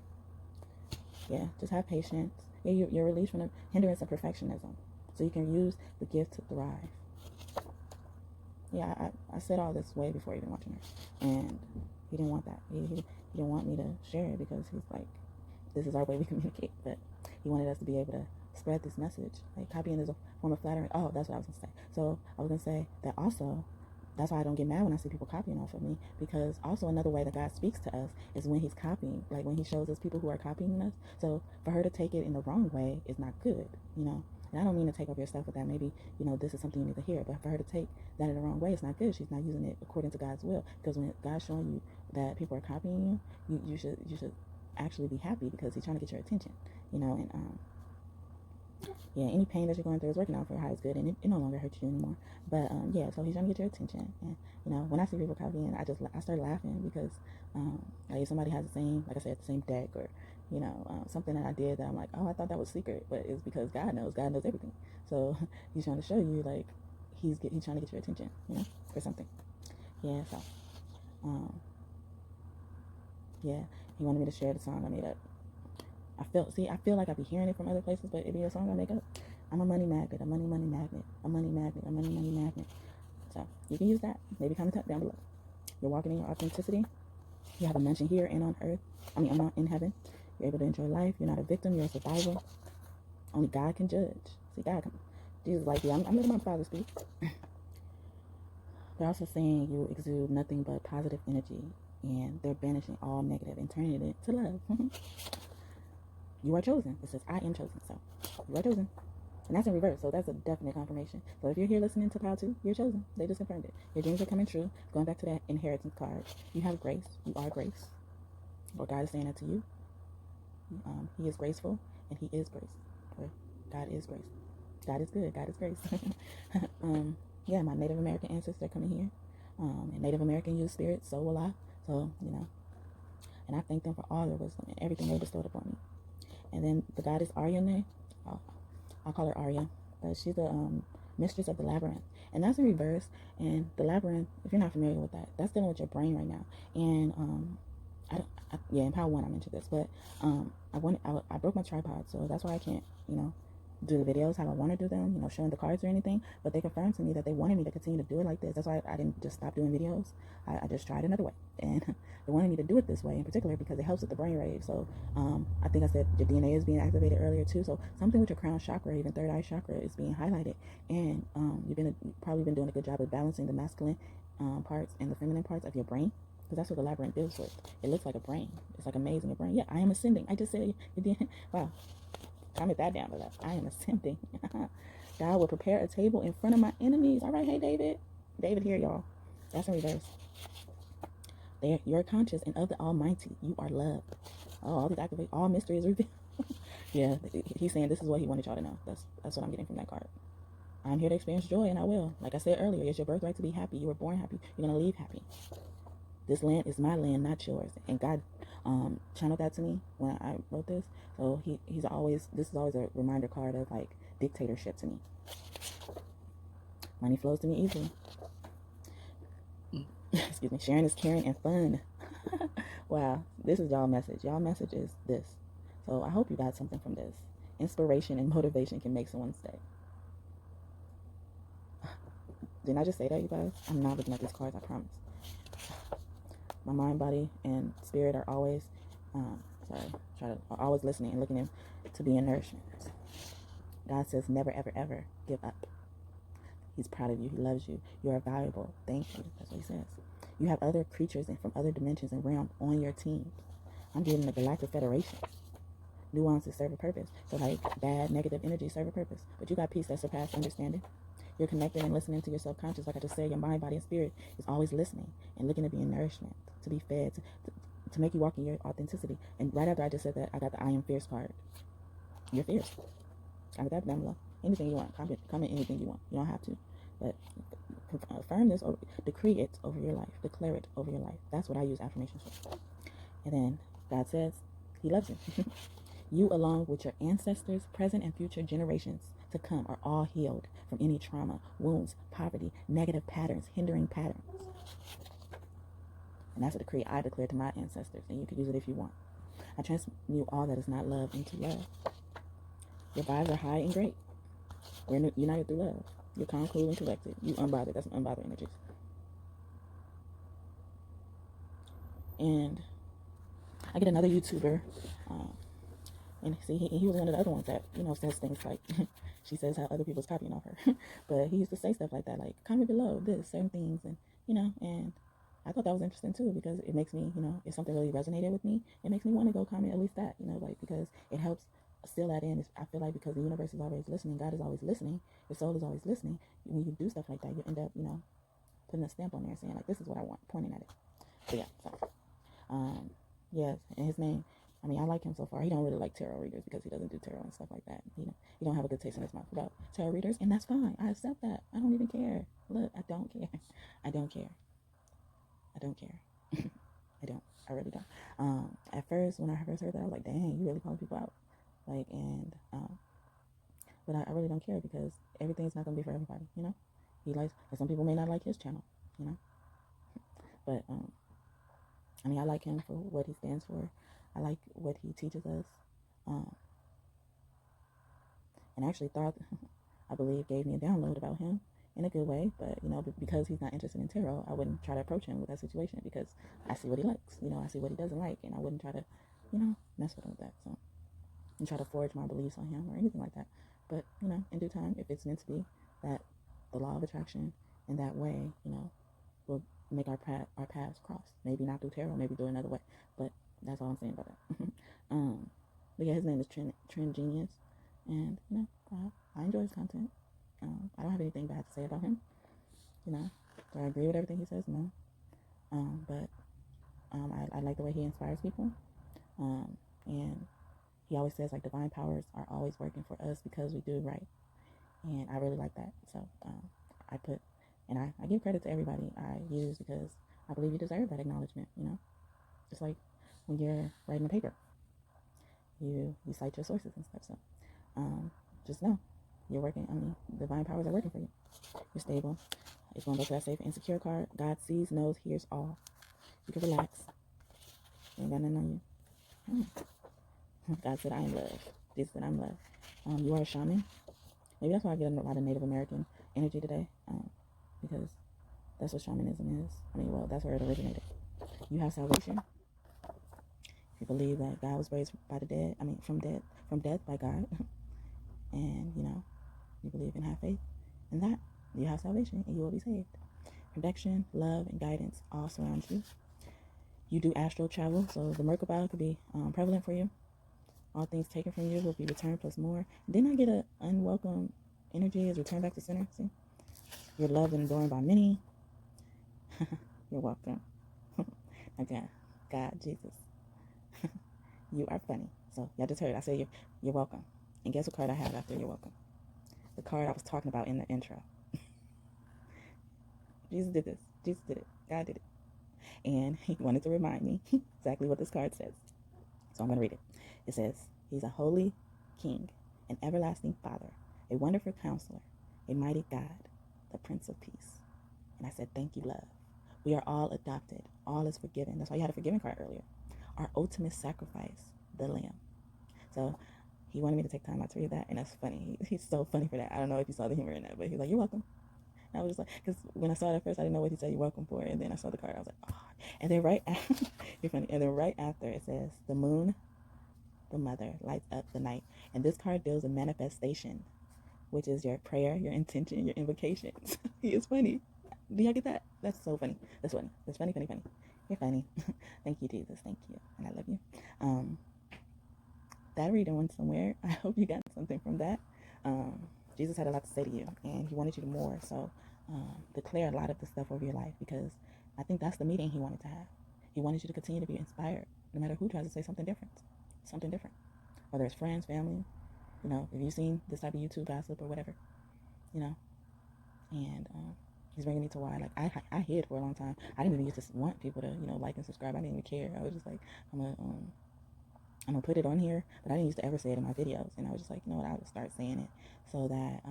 Yeah, just have patience. Yeah, you're released from the hindrance of perfectionism, so you can use the gift to thrive. Yeah, I said all this way before even watching her, and he didn't want that. He didn't want me to share it because he's like, this is our way we communicate. But he wanted us to be able to spread this message. Like, copying is a form of flattery. Oh, that's what I was going to say. So I was going to say that also, that's why I don't get mad when I see people copying off of me, because also another way that God speaks to us is when he's copying, like when he shows us people who are copying us. So for her to take it in the wrong way is not good, you know. And I don't mean to take over your stuff with that. Maybe, you know, this is something you need to hear, but for her to take that in the wrong way, it's not good. She's not using it according to God's will, because when God's showing you that people are copying you, you should actually be happy, because he's trying to get your attention, you know. And yeah, any pain that you're going through is working out for your highest good, and it no longer hurts you anymore. But yeah, so he's trying to get your attention. And you know, when I see people copying, I start laughing, because like if somebody has the same, like I said, the same deck, or you know, something that I did that I'm like, oh, I thought that was secret, but it's because God knows everything. So he's trying to show you, like, he's trying to get your attention, you know, or something. Yeah. So yeah, he wanted me to share the song I made up. I feel like I be hearing it from other places, but it be a song I make up. I'm a money magnet, a money magnet, a money magnet, a money magnet. So you can use that. Maybe comment down below. You're walking in your authenticity. You have a mansion here and on earth. I'm in heaven. You're able to enjoy life. You're not a victim. You're a survivor. Only God can judge. See, Jesus, like, yeah, I'm letting my Father speak. They're also saying you exude nothing but positive energy, and they're banishing all negative and turning it into love. You are chosen. It says, I am chosen. So you are chosen. And that's in reverse. So that's a definite confirmation. So if you're here listening to Pile 2, you're chosen. They just confirmed it. Your dreams are coming true. Going back to that inheritance card. You have grace. You are grace. Or God is saying that to you. He is graceful, and he is grace. Or God is grace. God is good. God is grace. Yeah, my Native American ancestors are coming here. And Native American youth spirit, so will I. So, you know. And I thank them for all their wisdom and everything they bestowed upon me. And then the goddess Aryane, I'll call her Arya, but she's the mistress of the labyrinth. And that's in reverse. And the labyrinth, if you're not familiar with that, that's dealing with your brain right now. And in Power 1 I mentioned this, but I broke my tripod, so that's why I can't, you know, do the videos how I want to do them, you know, showing the cards or anything. But they confirmed to me that they wanted me to continue to do it like this. That's why I didn't just stop doing videos. I just tried another way, and they wanted me to do it this way in particular because it helps with the brain wave. So I think I said your DNA is being activated earlier too. So something with your crown chakra, even third eye chakra, is being highlighted, and you've probably been doing a good job of balancing the masculine parts and the feminine parts of your brain. Because that's what the labyrinth deals with. It looks like a brain. It's like a maze in your brain. Yeah, I am ascending. I just said it did. Wow. Comment that down below. I am ascending. God will prepare a table in front of my enemies. All right, hey, David. David here, y'all. That's in reverse. You're conscious and of the Almighty. You are loved. Oh, all these activate, all mystery is revealed. Yeah, he's saying this is what he wanted y'all to know. That's what I'm getting from that card. I'm here to experience joy, and I will. Like I said earlier, it's your birthright to be happy. You were born happy. You're going to leave happy. This land is my land, not yours. And God channeled that to me when I wrote this. So this is always a reminder card of, like, dictatorship to me. Money flows to me easily. Excuse me. Sharing is caring and fun. Wow. This is y'all message. Y'all message is this. So I hope you got something from this. Inspiration and motivation can make someone's day. Didn't I just say that, you guys? I'm not looking at these cards, I promise. My mind, body, and spirit are always, always listening and looking in to be in nourishment. God says, never, ever, ever give up. He's proud of you. He loves you. You are valuable. Thank you. That's what he says. You have other creatures and from other dimensions and realms on your team. I'm getting the Galactic Federation. Nuances serve a purpose. So, like, bad, negative energy serve a purpose. But you got peace that surpasses understanding. You're connected and listening to your subconscious. Like I just said, your mind, body, and spirit is always listening and looking to be in nourishment, to be fed, to make you walk in your authenticity. And right after I just said that, I got the I am fierce card. You're fierce. Comment that down below. Anything you want. Comment anything you want. You don't have to. But affirm this, or decree it over your life. Declare it over your life. That's what I use affirmations for. And then God says he loves you. You, along with your ancestors, present and future generations to come, are all healed from any trauma, wounds, poverty, negative patterns, hindering patterns. And that's a decree I declare to my ancestors, and you can use it if you want. I transmute all that is not love into love. Your vibes are high and great. We're united through love. You're calm, cool, and collected. You unbothered. That's some unbothered energies. And I get another YouTuber. And see, he was one of the other ones that, says things like, she says how other people's copying off her. But he used to say stuff like that, like, comment below this, certain things. And, and I thought that was interesting too, because it makes me, if something really resonated with me, it makes me want to go comment at least that, like, because it helps seal that in. I feel like because the universe is always listening, God is always listening, your soul is always listening. When you do stuff like that, you end up, putting a stamp on there saying, like, this is what I want, pointing at it. So yeah, yes, and his name, I like him so far. He don't really like tarot readers because he doesn't do tarot and stuff like that. He don't have a good taste in his mouth about tarot readers, and that's fine. I accept that. I don't even care. Look, I don't care. I don't care. I don't care. I don't. I really don't. At first, when I first heard that, I was like, dang, you really calling people out. Like, but I really don't care because everything's not going to be for everybody, He likes, and some people may not like his channel, But, I like him for what he stands for. I like what he teaches us. And I actually thought, I believe, gave me a download about him in a good way. But, because he's not interested in tarot, I wouldn't try to approach him with that situation because I see what he likes. I see what he doesn't like. And I wouldn't try to, mess with him with that. So, and try to forge my beliefs on him or anything like that. But, in due time, if it's meant to be, that the law of attraction in that way, will make our paths cross. Maybe not through tarot, maybe through another way. But that's all I'm saying about that. But yeah, his name is Trend Genius. And, I enjoy his content. I don't have anything bad to say about him. Do I agree with everything he says? No. But I like the way he inspires people. And he always says, like, divine powers are always working for us because we do right. And I really like that. So I give credit to everybody I use because I believe you deserve that acknowledgement, Just like when you're writing a paper, you cite your sources and stuff. So just know you're working. Divine powers are working for you. You're stable. If you want to go to that safe and secure card, God sees, knows, hears all. You can relax. You ain't got nothing on you. God said, I am love. Jesus said, I'm love. You are a shaman. Maybe that's why I get a lot of Native American energy today. Because that's what shamanism is. That's where it originated. You have salvation. If you believe that God was raised by the dead, from death by God, and you believe and have faith in that, you have salvation and you will be saved. Protection, love, and guidance all surround you. You do astral travel, so the Merkaba could be prevalent for you. All things taken from you will be returned plus more. Didn't I get an unwelcome energy is returned back to center? See? You're loved and adored by many. You're welcome. Again, God, Jesus. You are funny. So y'all just heard I say you're welcome. And guess what card I have after you're welcome? The card I was talking about in the intro. Jesus did this. Jesus did it. God did it. And he wanted to remind me exactly what this card says. So I'm going to read it. It says, he's a holy king, an everlasting father, a wonderful counselor, a mighty God, the Prince of Peace. And I said, thank you, love. We are all adopted. All is forgiven. That's why you had a forgiving card earlier. Our ultimate sacrifice, the Lamb. So he wanted me to take time out to read that, and that's funny. He's so funny for that. I don't know if you saw the humor in that, but he's like, you're welcome. And I was just like, because when I saw it at first, I didn't know what he said you're welcome for, and then I saw the card, I was like, oh. And then you're funny. And then right after it says, the moon, the mother, lights up the night. And this card deals with manifestation, which is your prayer, your intention, your invocations. He is funny. Do y'all get that? That's so funny. That's funny. That's funny. You're funny. Thank you, Jesus. Thank you. And I love you. That reading went somewhere. I hope you got something from that. Jesus had a lot to say to you, and he wanted you to more. So declare a lot of the stuff over your life, because I think that's the meeting he wanted to have. He wanted you to continue to be inspired, no matter who tries to say something different. Whether it's friends, family, if you've seen this type of YouTube gossip or whatever, and he's bringing me to why, like, I hid for a long time. I didn't even used to want people to, like and subscribe. I didn't even care. I was just like, I'm gonna put it on here, but I didn't used to ever say it in my videos. And I was just like, I would start saying it so that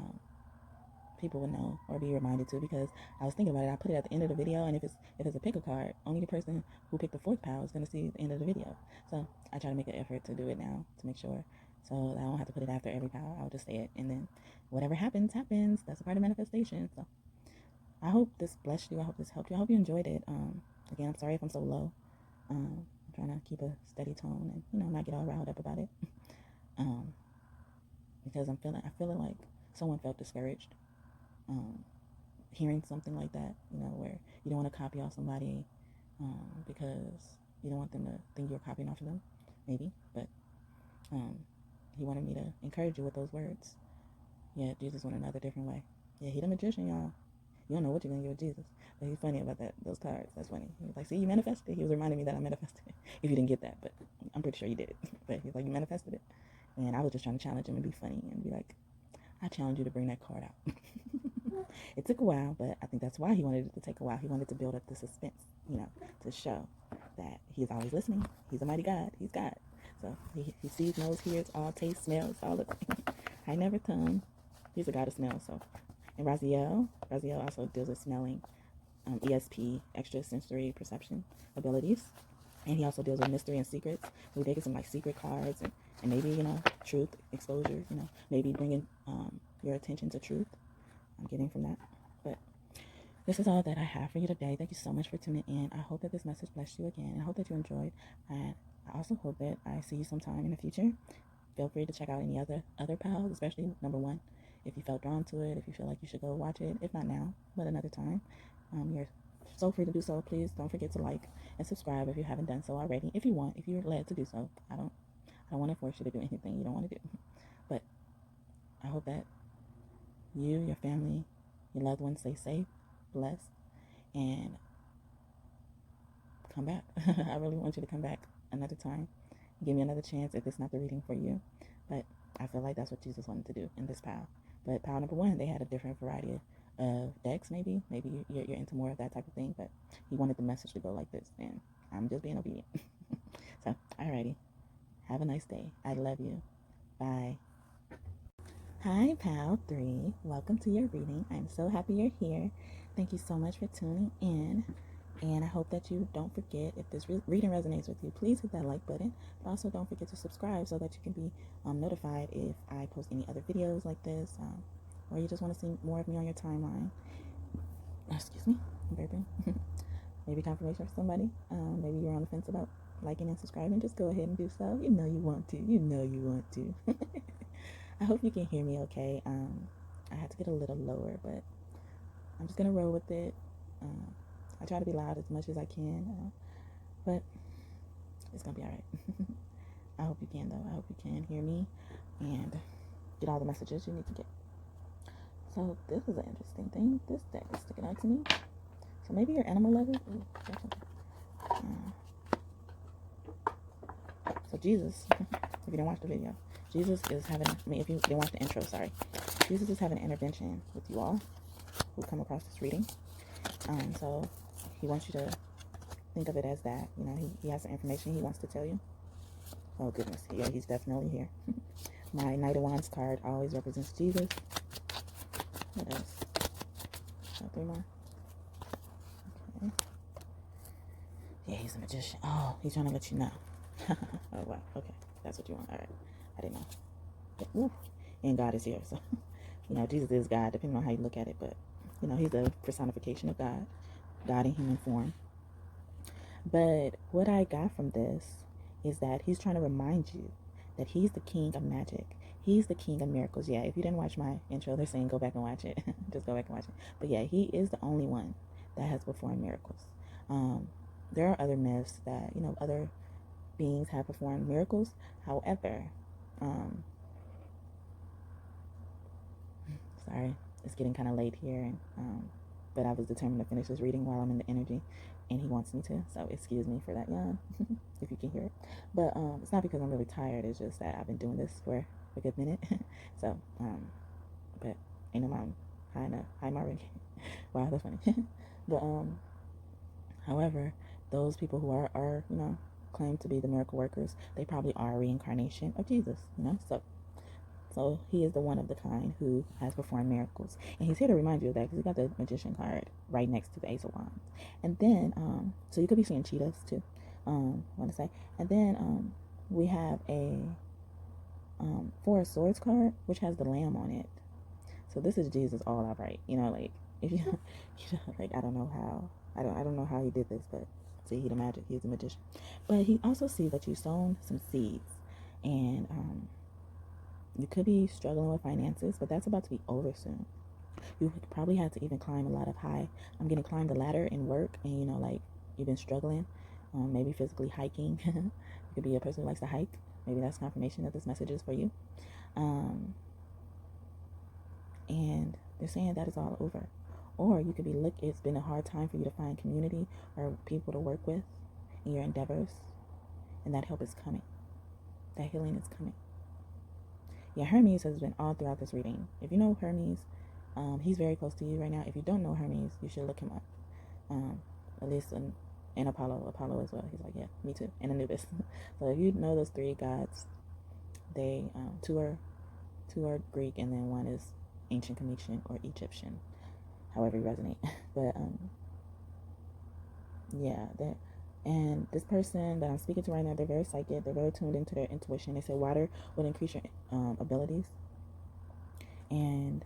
people would know or be reminded to, because I was thinking about it. I put it at the end of the video, and if it's a pick a card, only the person who picked the fourth pile is going to see the end of the video. So I try to make an effort to do it now to make sure, so that I don't have to put it after every pile. I'll just say it, and then whatever happens. That's a part of manifestation. So I hope this blessed you. I hope this helped you. I hope you enjoyed it. Again, I'm sorry if I'm so low. I'm trying to keep a steady tone and not get all riled up about it. um, because I feeling like someone felt discouraged, hearing something like that, where you don't want to copy off somebody, because you don't want them to think you're copying off of them, maybe, but he wanted me to encourage you with those words. Yeah, Jesus went another different way. Yeah, he the magician, y'all. You don't know what you're gonna get with Jesus. But he's funny about those cards. That's funny. He was like, see, you manifested it. He was reminding me that I manifested it. If you didn't get that, but I'm pretty sure you did. But he's like, you manifested it. And I was just trying to challenge him and be funny and be like, I challenge you to bring that card out. It took a while, but I think that's why he wanted it to take a while. He wanted to build up the suspense, to show that he's always listening. He's a mighty God. He's God. So he sees, knows, hears, all tastes, smells, all of it. I never tongue. He's a God of smell. So, and Raziel also deals with smelling, ESP, extra sensory perception abilities. And he also deals with mystery and secrets. So we take some like secret cards and maybe, truth, exposure, maybe bringing your attention to truth. I'm getting from that. But this is all that I have for you today. Thank you so much for tuning in. I hope that this message blessed you again. I hope that you enjoyed. And I also hope that I see you sometime in the future. Feel free to check out any other pals, especially number 1. If you felt drawn to it, if you feel like you should go watch it, if not now, but another time, you're so free to do so. Please don't forget to like and subscribe if you haven't done so already. If you want, if you're led to do so, I don't want to force you to do anything you don't want to do. But I hope that you, your family, your loved ones stay safe, blessed, and come back. I really want you to come back another time. Give me another chance if it's not the reading for you. But I feel like that's what Jesus wanted to do in this pile. But pile number 1, they had a different variety of decks, maybe. Maybe you're into more of that type of thing. But he wanted the message to go like this. And I'm just being obedient. So, alrighty. Have a nice day. I love you. Bye. Hi, Pal 3. Welcome to your reading. I'm so happy you're here. Thank you so much for tuning in. And I hope that you don't forget, if this reading resonates with you, please hit that like button. But also don't forget to subscribe so that you can be notified if I post any other videos like this, or you just want to see more of me on your timeline. Excuse me, I'm burping. Maybe confirmation for somebody. Maybe you're on the fence about liking and subscribing. Just go ahead and do so. You know you want to. You know you want to. I hope you can hear me okay. I had to get a little lower, but I'm just going to roll with it. I try to be loud as much as I can, but it's going to be all right. I hope you can, though. I hope you can hear me and get all the messages you need to get. So this is an interesting thing. This deck is sticking out to me. So maybe your animal lover. Ooh, so Jesus, if you didn't watch the video, Jesus is having, if you didn't watch the intro, sorry. Jesus is having an intervention with you all who come across this reading. So he wants you to think of it as that. He has some information he wants to tell you. Oh, goodness. Yeah, he's definitely here. My Knight of Wands card always represents Jesus. What else? Oh, 3 more. Okay. Yeah, he's a magician. Oh, he's trying to let you know. Oh, wow. Okay. That's what you want. All right. I didn't know. But, ooh. And God is here. So, Jesus is God, depending on how you look at it. But, he's a personification of God. God in human form. But what I got from this is that he's trying to remind you that he's the king of magic. He's the king of miracles. Yeah, if you didn't watch my intro, they're saying go back and watch it. Just go back and watch it. But yeah, he is the only one that has performed miracles. There are other myths that, other beings have performed miracles. However, sorry, it's getting kind of late here. But I was determined to finish this reading while I'm in the energy. And he wants me to, so excuse me for that yawn, if you can hear it. But it's not because I'm really tired. It's just that I've been doing this for a good minute. So, but ain't no mountain high enough. Hi, Marvin. Wow, that's funny. But however, those people who are claim to be the miracle workers, they probably are a reincarnation of Jesus. So he is the one of the kind who has performed miracles. And he's here to remind you of that because he got the magician card right next to the Ace of Wands. And then, so you could be seeing cheetahs too, I want to say. And then we have a Four of Swords card, which has the lamb on it. So this is Jesus all outright. If you, I don't know how he did this, but see, he's a magician. But he also sees that you've sown some seeds. And You could be struggling with finances, but that's about to be over soon. You probably had to even climb a lot of high. I'm getting climbed the ladder in work, and you know, like you've been struggling, maybe physically hiking. You could be a person who likes to hike. Maybe that's confirmation that this message is for you. And they're saying that is all over. Or you could be it's been a hard time for you to find community or people to work with in your endeavors, and that help is coming. That healing is coming. Yeah, Hermes has been all throughout this reading. If you know Hermes, he's very close to you right now. If you don't know Hermes, you should look him up. At least in Apollo as well. He's like, yeah, me too. And Anubis. So if you know those three gods, they two are Greek, and then one is ancient Phoenician or Egyptian, however you resonate. But yeah, that. And this person that I'm speaking to right now, they're very psychic. They're very tuned into their intuition. They say water would increase your abilities. And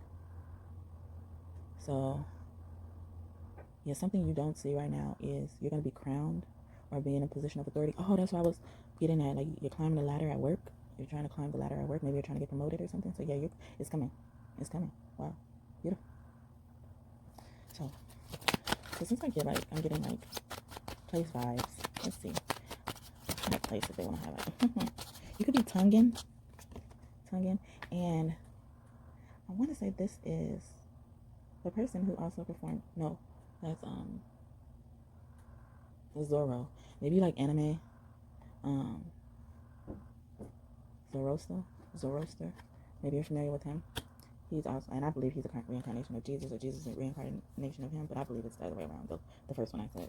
so, yeah, something you don't see right now is you're going to be crowned or be in a position of authority. Oh, that's what I was getting at. Like, you're climbing the ladder at work. You're trying to climb the ladder at work. Maybe you're trying to get promoted or something. So, yeah, it's coming. It's coming. Wow. Beautiful. So it seems like I'm getting like place vibes. Let's see what place if they want to highlight. You could be tonguing, and I want to say this is the person who also performed. No, that's Zorro. Maybe you like anime. Zoroaster. Maybe you're familiar with him. He's also, and I believe he's a reincarnation of Jesus, or Jesus is a reincarnation of him. But I believe it's the other way around. The first one I said.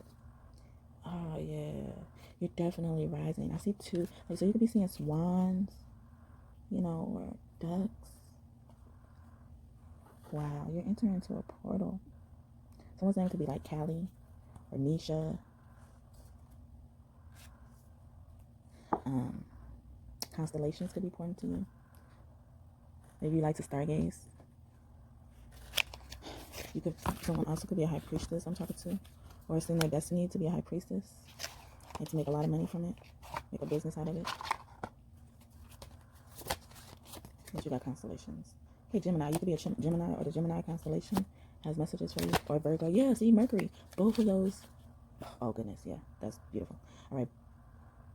Oh yeah, you're definitely rising. I see two. Like, so you could be seeing swans, or ducks. Wow, you're entering into a portal. Someone's name could be like Callie or Nisha. Constellations could be important to you. Maybe you like to stargaze. Someone also could be a high priestess I'm talking to, or it's in their destiny to be a high priestess and to make a lot of money from it, make a business out of it. But you got constellations. Hey, Gemini, you could be a Gemini, or the Gemini constellation has messages for you, or Virgo. Yeah, see, Mercury. Both of those. Oh goodness, yeah, that's beautiful. All right.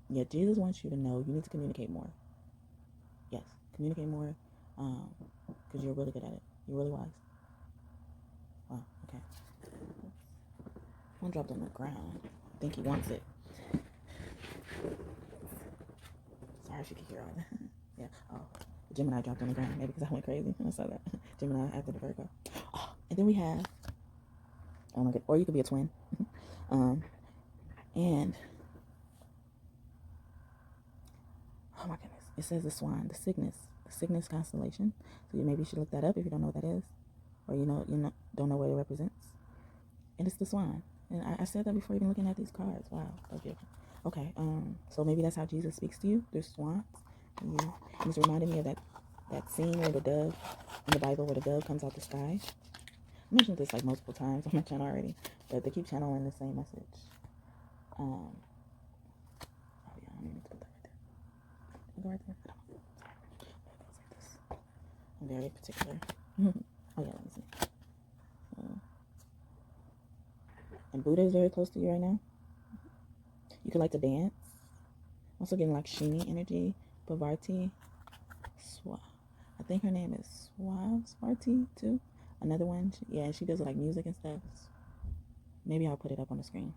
Yeah, Jesus wants you to know you need to communicate more. Yes, communicate more, because you're really good at it. You're really wise. Wow, okay. One dropped on the ground. I think he wants it. Sorry if you could hear all that. Yeah. Oh, the Gemini dropped on the ground. Maybe because I went crazy when I saw that. Gemini after the Virgo. Oh, and then we have. Oh my god. Or you could be a twin. And. Oh my goodness. It says the swan, the Cygnus constellation. So maybe you should look that up if you don't know what that is, or don't know what it represents. And it's the swan. And I said that before even looking at these cards. Wow, that's beautiful. Okay, so maybe that's how Jesus speaks to you. There's swans. And it's reminding me of that scene where the dove in the Bible, where the dove comes out the sky. I mentioned this like multiple times on my channel already, but they keep channeling the same message. Oh yeah, I need to put that right there. Go right there. I don't know. Sorry. It goes like this. I'm very particular. Oh yeah, let me see. And Buddha is very close to you right now. You could like to dance. Also getting like Shini energy. Pavarti. I think her name is Swarti too. Another one. Yeah, she does like music and stuff. Maybe I'll put it up on the screen.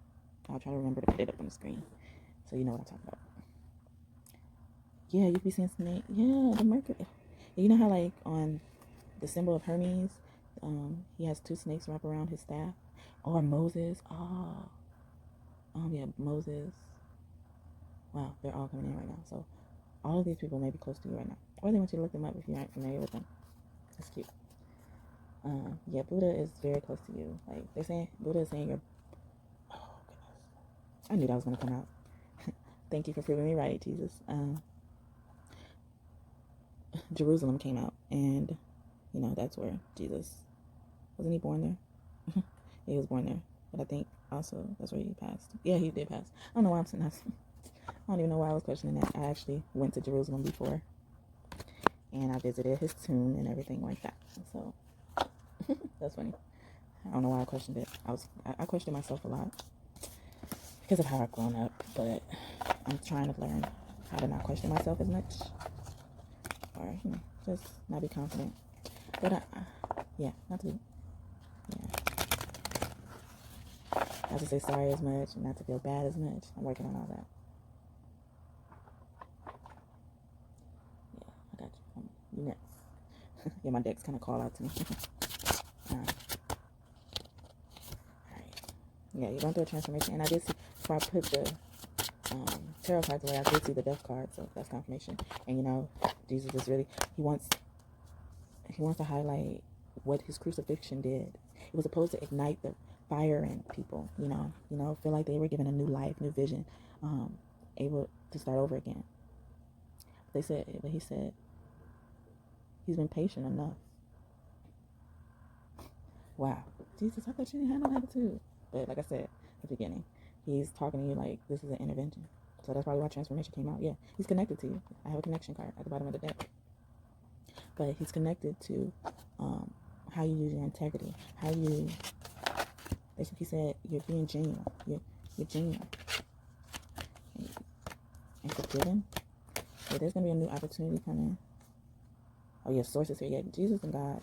I'll try to remember to put it up on the screen so you know what I'm talking about. Yeah, you could be seeing snake. Yeah, the Mercury. You know how like on the symbol of Hermes, he has two snakes wrap around his staff. Or Moses. Yeah, Moses. Wow, they're all coming in right now. So all of these people may be close to you right now. Or they want you to look them up if you aren't familiar with them. That's cute. Yeah, Buddha is very close to you. Like they're saying, Buddha is saying you're. Oh goodness, I knew that was gonna come out. Thank you for proving me right, Jesus. Jerusalem came out, and that's where Jesus wasn't he born there? He was born there, but I think also that's where he passed. Yeah, he did pass. I don't know why I'm saying that. I don't even know why I was questioning that. I actually went to Jerusalem before, and I visited his tomb and everything like that. So that's funny. I don't know why I questioned it. I questioned myself a lot because of how I've grown up, but I'm trying to learn how to not question myself as much, or just not be confident. But yeah, not to be, yeah, not to say sorry as much, and not to feel bad as much. I'm working on all that. Yeah, I got you. You next. Yeah, my deck's kind of call out to me. Alright. Yeah, you're going through a transformation, and I did see before I put the tarot cards away, I did see the death card, so that's confirmation. And Jesus is really he wants to highlight what his crucifixion did. It was supposed to ignite the fire in people, feel like they were given a new life, new vision, able to start over again. But he said he's been patient enough. Wow, Jesus, I thought you didn't have no attitude. But like I said at the beginning, he's talking to you like this is an intervention. So that's probably why transformation came out. Yeah, he's connected to you. I have a connection card at the bottom of the deck. But he's connected to how you use your integrity, how you, basically he said, you're being genuine. You're genuine. And forgiven. Yeah, there's going to be a new opportunity coming. Oh, yeah, sources here. Yeah, Jesus and God,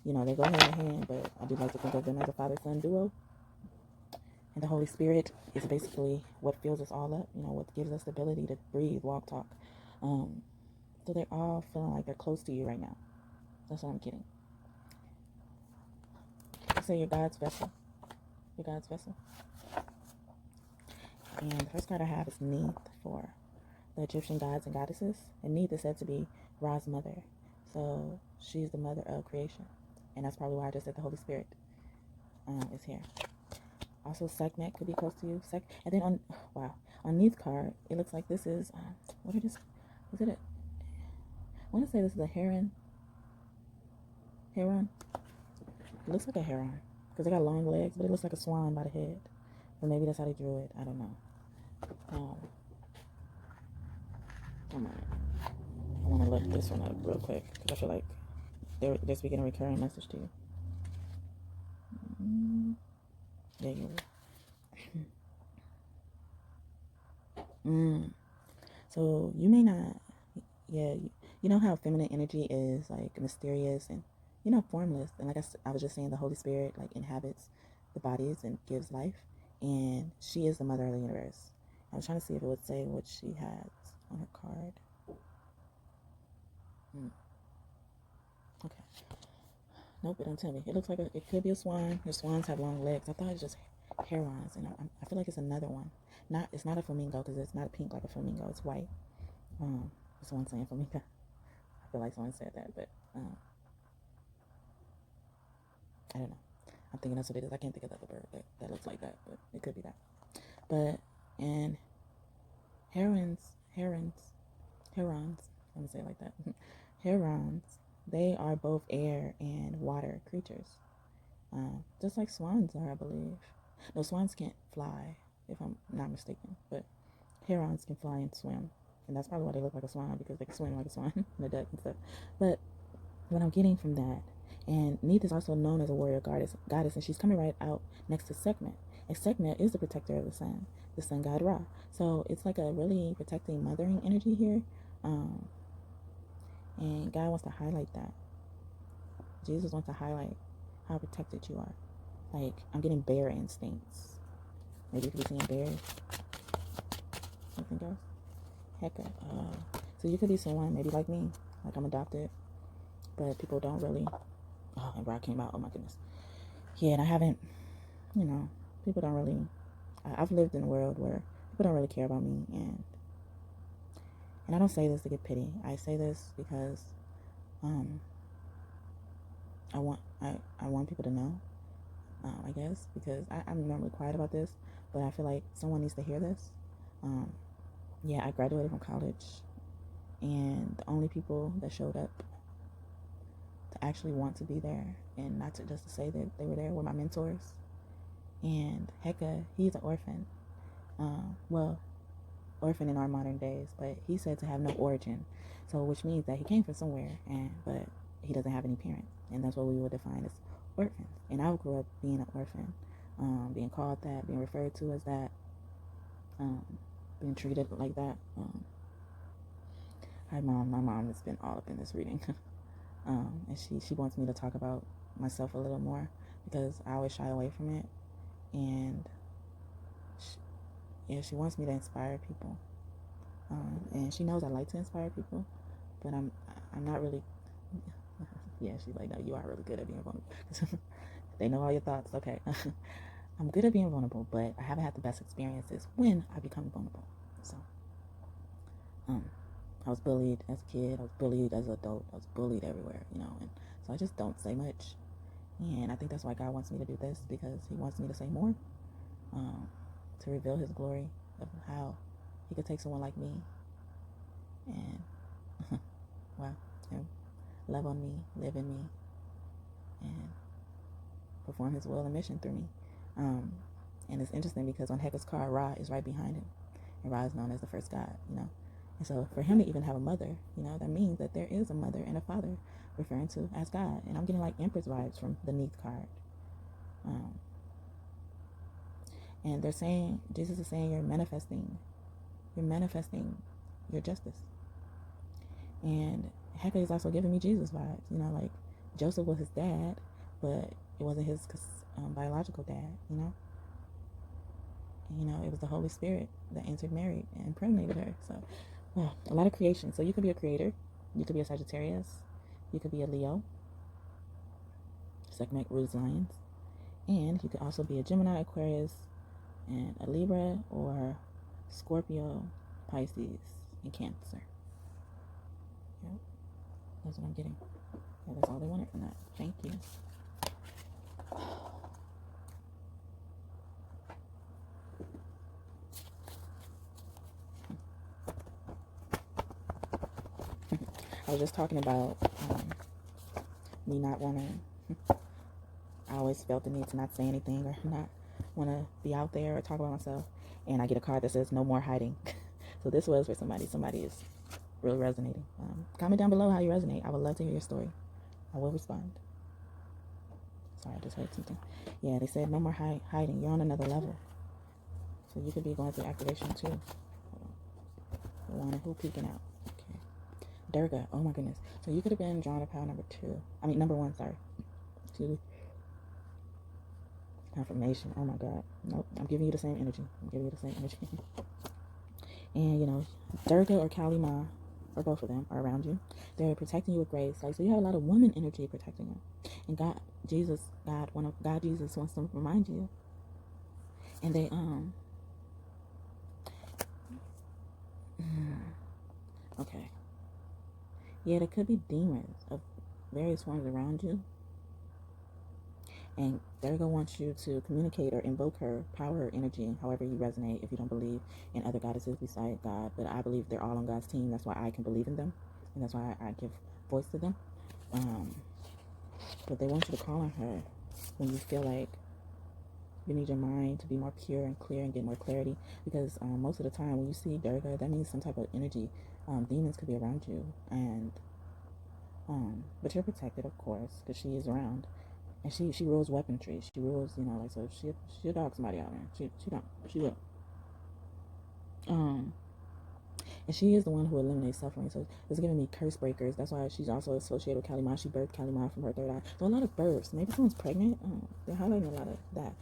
they go hand in hand, but I do like to think of them as a father-son duo. And the Holy Spirit is basically what fills us all up, what gives us the ability to breathe, walk, talk. So they're all feeling like they're close to you right now. That's what I'm getting. So you're God's vessel. You're God's vessel. And the first card I have is Neith for the Egyptian gods and goddesses. And Neith is said to be Ra's mother. So she's the mother of creation. And that's probably why I just said the Holy Spirit is here. Also, Sekhmet could be close to you. And then on Neith's card, it looks like this is, what it is? Is it I want to say this is a heron. Heron? It looks like a heron. Because they got long legs, but it looks like a swan by the head. Or maybe that's how they drew it. I don't know. I want to look this one up real quick. Because I feel like they're speaking a recurring message to you. There you go. So you may not, you know how feminine energy is like mysterious and formless, and like I was just saying, the Holy Spirit like inhabits the bodies and gives life, and she is the mother of the universe. I was trying to see if it would say what she has on her card. Okay. Nope, it don't tell me. It looks like it could be a swan. The swans have long legs. I thought it was just herons, and I feel like it's another one. It's not a flamingo because it's not pink like a flamingo. It's white. That's one saying flamingo. I feel like someone said that, but I don't know. I'm thinking that's what it is. I can't think of the other bird that looks like that, but it could be that. But and herons. I'm gonna say it like that. Herons. They are both air and water creatures, just like swans are, I believe. No, swans can't fly, if I'm not mistaken, but herons can fly and swim, and that's probably why they look like a swan, because they can swim like a swan in the deck and stuff. But what I'm getting from that, and Neith is also known as a warrior goddess, and she's coming right out next to Sekhmet, and Sekhmet is the protector of the sun god Ra. So it's like a really protecting, mothering energy here. And God wants to highlight that. Jesus wants to highlight how protected you are. Like, I'm getting bear instincts. Maybe you could be seeing bears. Something else? Hecka. So you could be someone, maybe like me. Like, I'm adopted. But people don't really... Oh, and Rock came out. Oh, my goodness. Yeah, and I haven't... people don't really... I've lived in a world where people don't really care about me, and I don't say this to get pity. I say this because I want people to know, I guess, because I'm normally quiet about this, but I feel like someone needs to hear this. I graduated from college, and the only people that showed up to actually want to be there and not to just to say that they were there were my mentors. And Hecka, he's an orphan. orphan in our modern days, but he's said to have no origin. So which means that he came from somewhere, but he doesn't have any parents. And that's what we would define as orphans. And I grew up being an orphan, being called that, being referred to as that, being treated like that. Hi, Mom. My mom has been all up in this reading. And she wants me to talk about myself a little more because I always shy away from it. And she wants me to inspire people. And she knows I like to inspire people, but I'm not really. Yeah, she's like, no, you are really good at being vulnerable. They know all your thoughts. Okay. I'm good at being vulnerable, but I haven't had the best experiences when I become vulnerable. So, I was bullied as a kid. I was bullied as an adult. I was bullied everywhere, and so I just don't say much. And I think that's why God wants me to do this, because he wants me to say more, to reveal his glory of how he could take someone like me and, wow, love on me, live in me, and perform his will and mission through me. And it's interesting because on Hecat's card, Ra is right behind him. And Ra is known as the first god, And so for him to even have a mother, that means that there is a mother and a father referring to as God. And I'm getting like Empress vibes from the Neath card. And they're saying, Jesus is saying you're manifesting your justice. And Hecate is also giving me Jesus vibes, like Joseph was his dad, but it wasn't his biological dad, it was the Holy Spirit that entered Mary and impregnated her. So, a lot of creation. So you could be a creator, you could be a Sagittarius, you could be a Leo, Sekhmet rules lions, and you could also be a Gemini, Aquarius, and a Libra, or Scorpio, Pisces, and Cancer. Yep, that's what I'm getting. Yeah, that's all they wanted from that. Thank you. I was just talking about me not wanting. I always felt the need to not say anything or not want to be out there or talk about myself. And I get a card that says no more hiding. So this was for somebody. Somebody is really resonating. Comment down below how you resonate. I would love to hear your story. I will respond. Sorry, I just heard something. Yeah, they said no more hiding. You're on another level. So you could be going through activation too. The one who peeking out. Okay. Durga. Oh my goodness. So you could have been drawn to pile number 1, sorry. Excuse me. Confirmation. Oh my God. Nope. I'm giving you the same energy. And Durga or Kali Ma, or both of them, are around you. They're protecting you with grace. So you have a lot of woman energy protecting you. And God Jesus wants to remind you. And they okay. Yeah, there could be demons of various forms around you. And Durga wants you to communicate or invoke her power, her energy, however you resonate, if you don't believe in other goddesses beside God. But I believe they're all on God's team. That's why I can believe in them. And that's why I give voice to them. But they want you to call on her when you feel like you need your mind to be more pure and clear and get more clarity. Because most of the time when you see Durga, that means some type of energy. Demons could be around you. And but you're protected, of course, because she is around. And she rules weaponry. She rules, so she'll dog somebody out, man. She will. And she is the one who eliminates suffering. So it's giving me curse breakers. That's why she's also associated with Kali Ma. She birthed Kali Ma from her third eye. So a lot of births. Maybe someone's pregnant. They're highlighting a lot of that.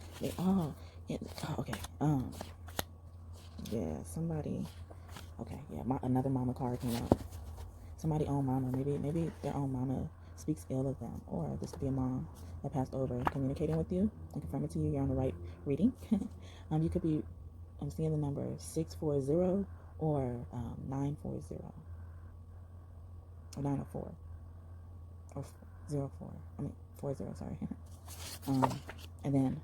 Okay. Yeah, somebody. Okay, yeah. Another mama card came out. Somebody own mama. Maybe their own mama speaks ill of them, or this could be a mom that passed over communicating with you and confirming to you you're on the right reading. You could be, I'm seeing the number 640 or 940 or 904 or 40, sorry. And then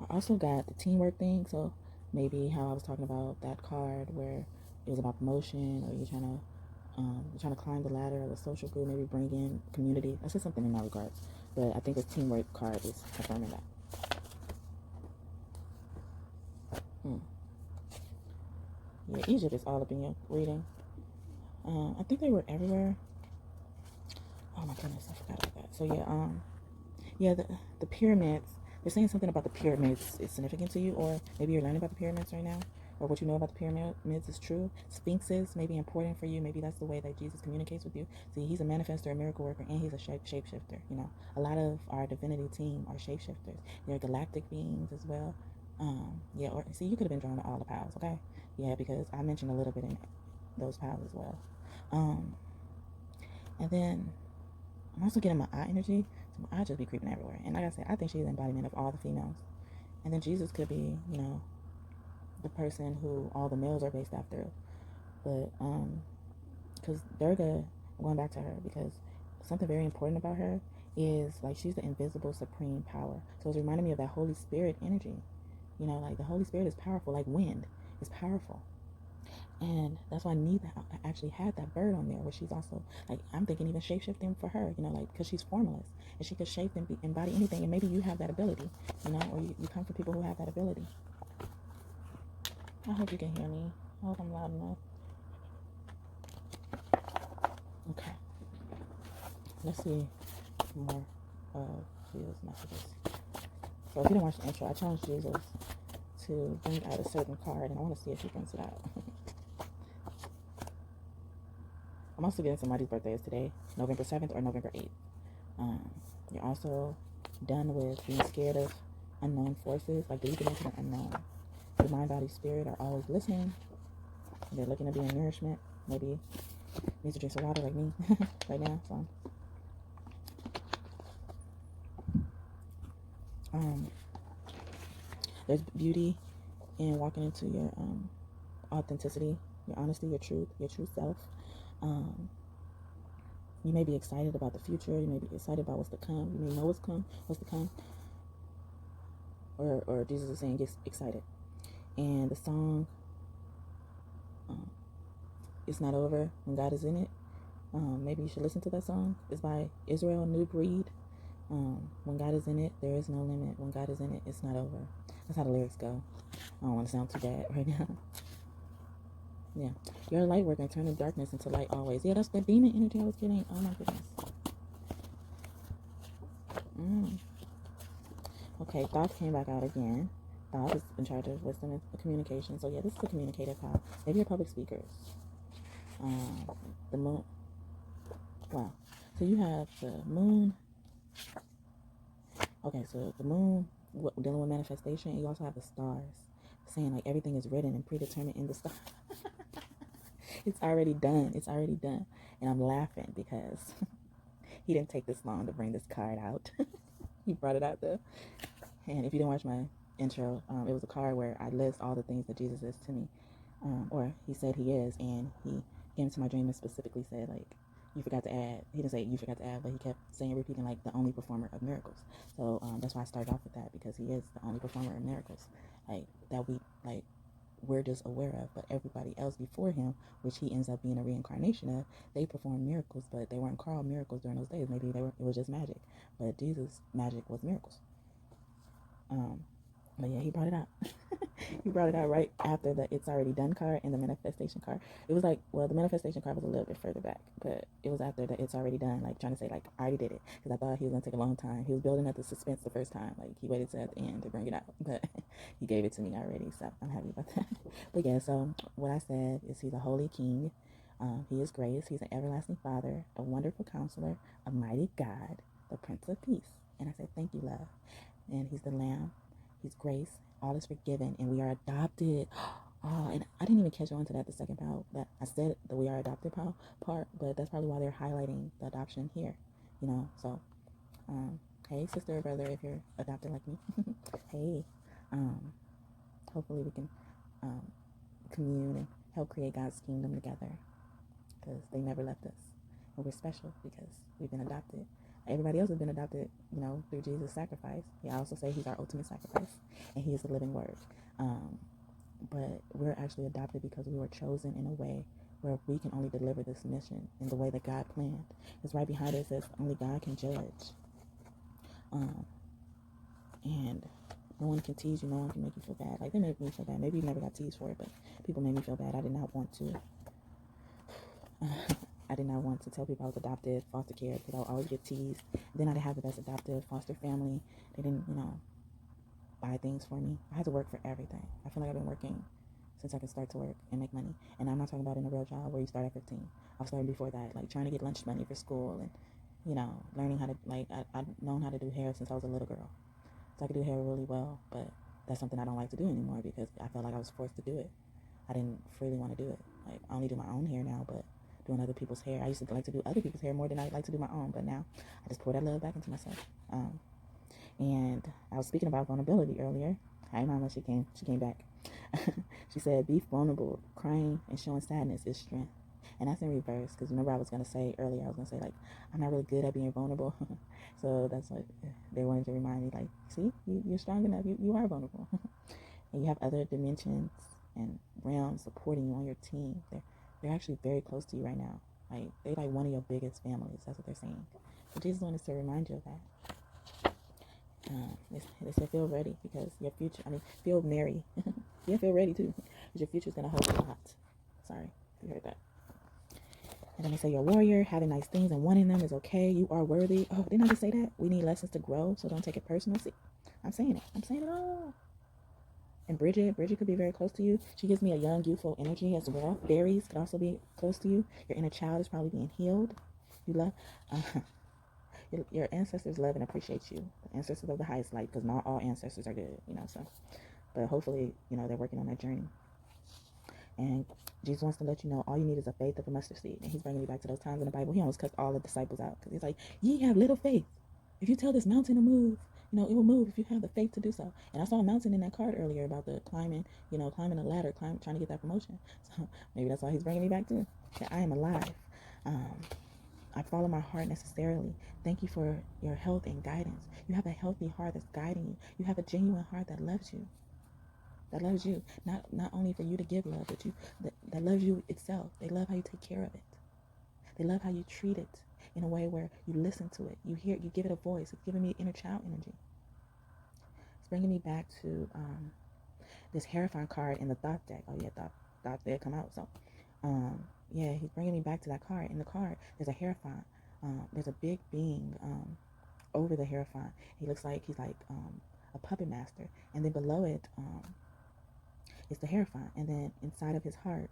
I also got the teamwork thing. So maybe how I was talking about that card where it was about promotion, or you're trying to climb the ladder of a social group, maybe bring in community. I said something in that regards, but I think this teamwork card is confirming that. Yeah, Egypt is all up in your reading. I think they were everywhere. Oh my goodness, I forgot about that. So yeah, the pyramids. They're saying something about the pyramids is significant to you, or maybe you're learning about the pyramids right now, or what you know about the pyramids is true. Sphinxes may be important for you. Maybe that's the way that Jesus communicates with you. See, he's a manifestor, a miracle worker, and he's a shapeshifter. You know, a lot of our divinity team are shapeshifters. They're galactic beings as well. Yeah, or see, you could have been drawn to all the powers, okay? Yeah, because I mentioned a little bit in those powers as well. And then I'm also getting my eye energy, so my eye just be creeping everywhere. And like I said, I think she's the embodiment of all the females. And then Jesus could be, you know, the person who all the males are based after. But because Durga, I'm going back to her because something very important about her is like she's the invisible supreme power. So it's reminding me of that Holy Spirit energy. You know, like the Holy Spirit is powerful, like wind is powerful. And that's why I need that. I actually had that bird on there where she's also like, I'm thinking even shape shifting for her, you know, like because she's formless and she could shape and embody anything. And maybe you have that ability, you know, or you come from people who have that ability. I hope you can hear me. I hope I'm loud enough. Okay. Let's see more of Jesus' messages. So if you didn't watch the intro, I challenged Jesus to bring out a certain card, and I want to see if he brings it out. I'm also getting somebody's birthday is today, November 7th or November 8th. You're also done with being scared of unknown forces, like leaping into the unknown. Your mind, body, spirit are always listening. They're looking to be in nourishment. Maybe needs to drink some water like me right now. So, there's beauty in walking into your authenticity, your honesty, your true self. You may be excited about the future. You may be excited about what's to come. You may know what's to come. Or Jesus is saying, get excited. And the song, It's Not Over When God Is In It. Maybe you should listen to that song. It's by Israel New Breed. When God is in it, there is no limit. When God is in it, it's not over. That's how the lyrics go. I don't want to sound too bad right now. Yeah. You're a light worker. Turn the darkness into light always. Yeah, that's that demon energy I was getting. Oh my goodness. Okay, thoughts came back out again. Thought is in charge of wisdom and communication. So yeah, this is a communicative power. Maybe you're public speakers. The moon. Wow. So you have the moon. Okay, so the moon dealing with manifestation, and you also have the stars saying like everything is written and predetermined in the stars. It's already done. It's already done. And I'm laughing because he didn't take this long to bring this card out. He brought it out though. And if you didn't watch my intro, it was a card where I list all the things that Jesus is to me, or he said he is, and he came into my dream and specifically said like, you forgot to add. He didn't say you forgot to add, but he kept saying, repeating like the only performer of miracles. So that's why I started off with that, because he is the only performer of miracles, like that we're just aware of. But everybody else before him, which he ends up being a reincarnation of, they performed miracles, but they weren't called miracles during those days. Maybe it was just magic, but Jesus' magic was miracles. But yeah, he brought it out. He brought it out right after the It's Already Done card and the manifestation card. It was like, well, the manifestation card was a little bit further back, but it was after the It's Already Done, like trying to say like, I already did it, because I thought he was going to take a long time. He was building up the suspense the first time. Like he waited till at the end to bring it out, but he gave it to me already, so I'm happy about that. But yeah, so what I said is he's a holy king. He is grace. He's an everlasting father, a wonderful counselor, a mighty God, the Prince of Peace. And I said, thank you, love. And he's the Lamb. He's grace. All is forgiven, and we are adopted. Oh, and I didn't even catch on to that the second part. That I said the we are adopted part, but that's probably why they're highlighting the adoption here. You know, so hey, sister or brother, if you're adopted like me, hey, hopefully we can commune and help create God's kingdom together, because they never left us, and we're special because we've been adopted. Everybody else has been adopted, you know, through Jesus' sacrifice. I also say he's our ultimate sacrifice, and he is the living word. But we're actually adopted because we were chosen in a way where we can only deliver this mission in the way that God planned. It's right behind it says only God can judge. And No one can tease you. No one can make you feel bad. Like, they make me feel bad. Maybe you never got teased for it, but people made me feel bad. I did not want to. I did not want to tell people I was adopted, foster care, because I would always get teased. Then I didn't have the best adoptive foster family. They didn't, buy things for me. I had to work for everything. I feel like I've been working since I could start to work and make money. And I'm not talking about in a real job where you start at 15. I was starting before that, like trying to get lunch money for school and, learning how to, I've known how to do hair since I was a little girl. So I could do hair really well, but that's something I don't like to do anymore because I felt like I was forced to do it. I didn't freely want to do it. Like, I only do my own hair now, but doing other people's hair, I used to like to do other people's hair more than I like to do my own, but now I just pour that love back into myself. And I was speaking about vulnerability earlier. Hi, Mama. She came back. She said, be vulnerable. Crying and showing sadness is strength. And that's in reverse, because remember I was going to say earlier, I was going to say, like, I'm not really good at being vulnerable. So that's what they wanted to remind me, like, see, you're strong enough. You are vulnerable. And you have other dimensions and realms supporting you on your team. They're actually very close to you right now. Like, they're like one of your biggest families. That's what they're saying. So Jesus wanted to remind you of that. They said feel ready because your future, feel merry. Yeah, feel ready too, because your future's going to hold a lot. Sorry if you heard that. And then they say you're a warrior, having nice things and wanting them is okay. You are worthy. Oh, didn't I just say that? We need lessons to grow, so don't take it personal. See, I'm saying it. I'm saying it all. And Bridget could be very close to you. She gives me a young, youthful energy as well. Berries could also be close to you. Your inner child is probably being healed. You love... Your ancestors love and appreciate you. The ancestors of the highest light, because not all ancestors are good, so. But hopefully, they're working on that journey. And Jesus wants to let you know all you need is a faith of a mustard seed. And he's bringing me back to those times in the Bible. He almost cussed all the disciples out because he's like, ye have little faith. If you tell this mountain to move, it will move if you have the faith to do so. And I saw a mountain in that card earlier about the climbing a ladder, trying to get that promotion. So maybe that's why he's bringing me back too. That I am alive. I follow my heart necessarily. Thank you for your health and guidance. You have a healthy heart that's guiding you. You have a genuine heart that loves you. That loves you. Not only for you to give love, but that loves you itself. They love how you take care of it. They love how you treat it in a way where you listen to it. You hear it, you give it a voice. It's giving me inner child energy. It's bringing me back to this Hierophant card in the Thought deck. Oh yeah, Thought deck come out. So yeah, he's bringing me back to that card. In the card, there's a Hierophant. There's a big being over the Hierophant. He looks like he's like a puppet master. And then below it is the Hierophant. And then inside of his heart,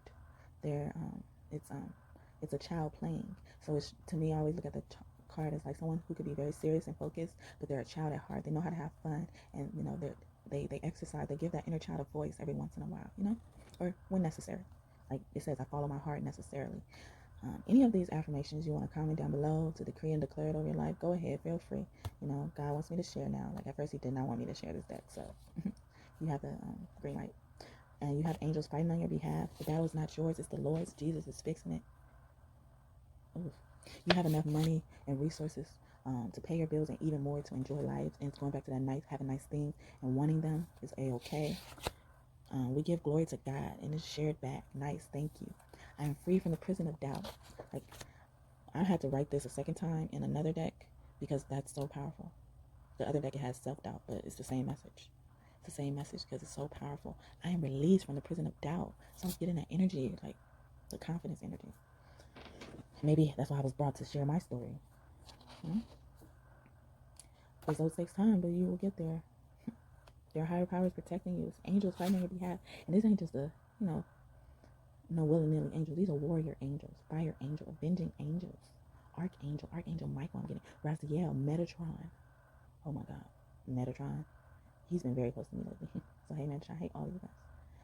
it's a child playing. So it's, to me, I always look at the card as like someone who could be very serious and focused, but they're a child at heart. They know how to have fun, and they exercise. They give that inner child a voice every once in a while, or when necessary. Like it says, I follow my heart necessarily. Any of these affirmations you want to comment down below to decree and declare it over your life, go ahead, feel free. God wants me to share now. Like at first he did not want me to share this deck, so you have the green light. And you have angels fighting on your behalf. The battle is not yours, it's the Lord's. Jesus is fixing it. Oof. You have enough money and resources to pay your bills and even more to enjoy life. And it's going back to that having nice things and wanting them is a-okay. We give glory to God and it's shared back. Nice, thank you. I am free from the prison of doubt. Like, I had to write this a second time in another deck because that's so powerful. The other deck, it has self-doubt, but it's the same message. It's the same message because it's so powerful. I am released from the prison of doubt. So I was getting that energy, like the confidence energy. Maybe that's why I was brought to share my story. Because those takes time, but you will get there. There are higher powers protecting you. It's angels fighting on your behalf. And this ain't just a, no willy-nilly angel. These are warrior angels, fire angel, avenging angels, archangel Michael. I'm getting Raziel, Metatron. Oh my God, Metatron. He's been very close to me lately. So hey, Metatron, I hate all of you guys.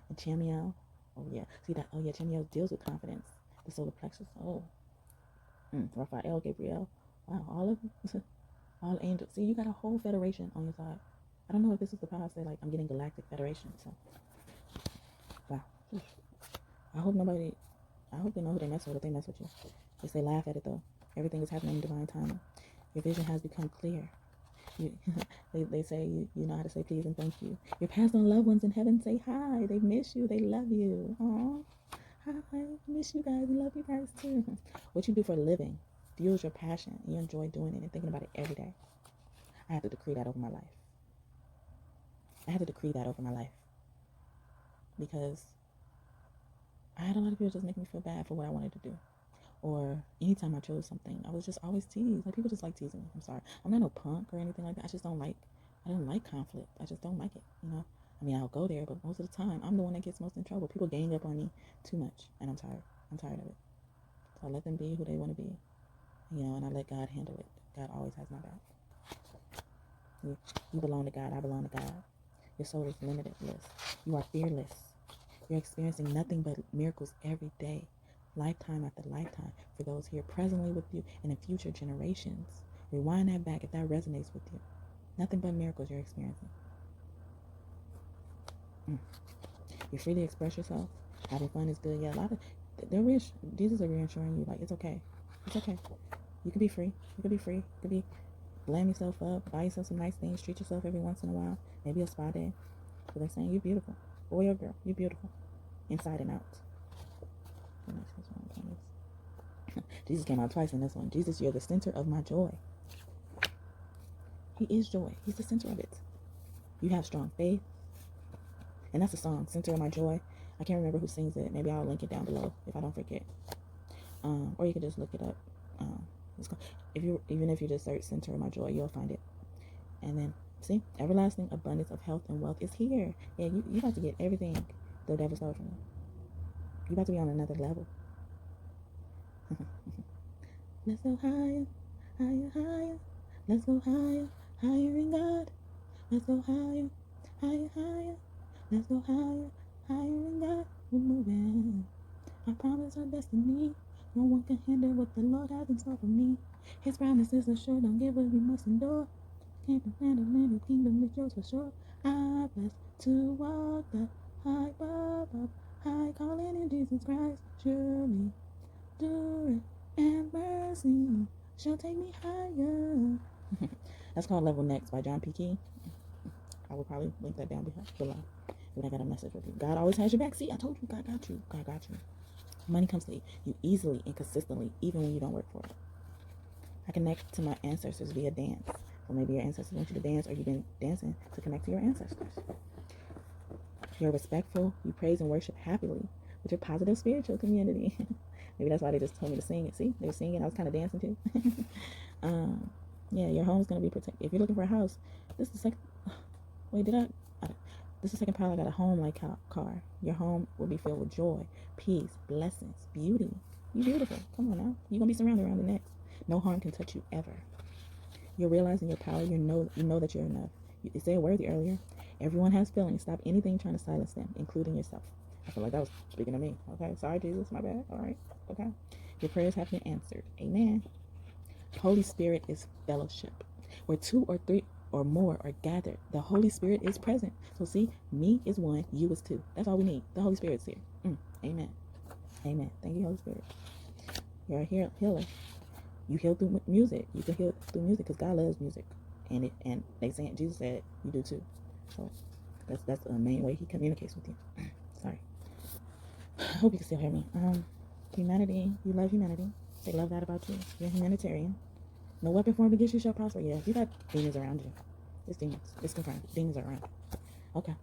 And Chamiel. Oh yeah, see that? Oh yeah, Chamiel deals with confidence. The solar plexus. Oh, Raphael, Gabriel. Wow, all of them. All angels. See, you got a whole federation on your side. I don't know if this is the power. I say like I'm getting galactic federation. So wow. I hope they know who they mess with if they mess with you. They say laugh at it though. Everything is happening in divine timing. Your vision has become clear. They say you know how to say please and thank you. Your past and loved ones in heaven say hi. They miss you. They love you. Aww. Hi. I miss you guys. I love you guys too. What you do for a living fuels your passion. You enjoy doing it and thinking about it every day. I have to decree that over my life. I had to decree that over my life, because I had a lot of people just make me feel bad for what I wanted to do. Or anytime I chose something, I was just always teased. Like, people just like teasing me. I'm sorry. I'm not no punk or anything like that. I don't like conflict. I just don't like it, you know? I mean, I'll go there, but most of the time, I'm the one that gets most in trouble. People gang up on me too much, and I'm tired. I'm tired of it. So I let them be who they want to be, you know, and I let God handle it. God always has my back. You belong to God. I belong to God. Your soul is limitless. You are fearless. You're experiencing nothing but miracles every day, lifetime after lifetime, for those here presently with you and in future generations. Rewind that back if that resonates with you. Nothing but miracles you're experiencing. You're free to express yourself. Having fun is good. Yeah, Jesus are reassuring you, like, it's okay. It's okay. You can be free. You can be free. You can be blame yourself up, buy yourself some nice things, treat yourself every once in a while. Maybe a spa day. So they're saying you're beautiful. Boy or girl, you're beautiful. Inside and out. Jesus came out twice in this one. Jesus, you're the center of my joy. He is joy. He's the center of it. You have strong faith. And that's a song, Center of My Joy. I can't remember who sings it. Maybe I'll link it down below if I don't forget. Or you can just look it up. Even if you just search Center of My Joy, you'll find it. And then, see, everlasting abundance of health and wealth is here. Yeah, you about to get everything the devil stole from you. You about to be on another level. Let's go higher, higher, higher. Let's go higher, higher in God. Let's go higher, higher, higher. Let's go higher, higher in God. We're moving. I promise our destiny. No one can hinder what the Lord has in store for me. His promises are sure. Don't give what we must endure. Can't depend on the kingdom is yours for sure. I bless to walk the high above, high calling in Jesus Christ. Surely, glory and mercy shall take me higher. That's called Level Next by John P. Key. I will probably link that down below when I got a message with you. God always has your back. See, I told you, God got you. God got you. Money comes to you easily and consistently, even when you don't work for it. I connect to my ancestors via dance. So maybe your ancestors want you to dance, or you've been dancing to connect to your ancestors. You're respectful. You praise and worship happily with your positive spiritual community. Maybe that's why they just told me to sing it. See, they were singing. I was kind of dancing too. Yeah, your home's going to be protected. If you're looking for a house, this is the second. Wait, this is the second pile. I got a home-like car. Your home will be filled with joy, peace, blessings, beauty. You beautiful. Come on now. You're going to be surrounded around the next. No harm can touch you ever. You're realizing your power. You know that you're enough. You said worthy earlier. Everyone has feelings. Stop anything trying to silence them, including yourself. I feel like that was speaking to me. Okay, sorry, Jesus. My bad. All right. Okay. Your prayers have been answered. Amen. Holy Spirit is fellowship. Where 2 or 3 or more are gathered, the Holy Spirit is present. So see, me is 1, you is 2. That's all we need. The Holy Spirit's here. Amen. Amen. Thank you, Holy Spirit. You're a healer. You heal through music. You can heal through music because God loves music, and they say Jesus said you do too. So that's the main way He communicates with you. Sorry. I hope you can still hear me. Humanity. You love humanity. They love that about you. You're a humanitarian. No weapon formed against you shall prosper. Yeah, you got demons around you. It's demons. It's confirmed. Demons are around. Okay.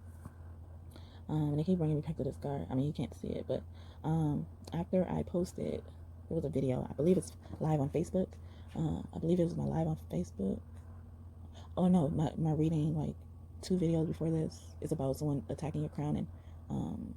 They keep bringing me back to this card. I mean, you can't see it, but after I posted, it was a video. I believe it's live on Facebook. I believe it was my live on Facebook. Oh no, my reading, like 2 videos before this, is about someone attacking your crown and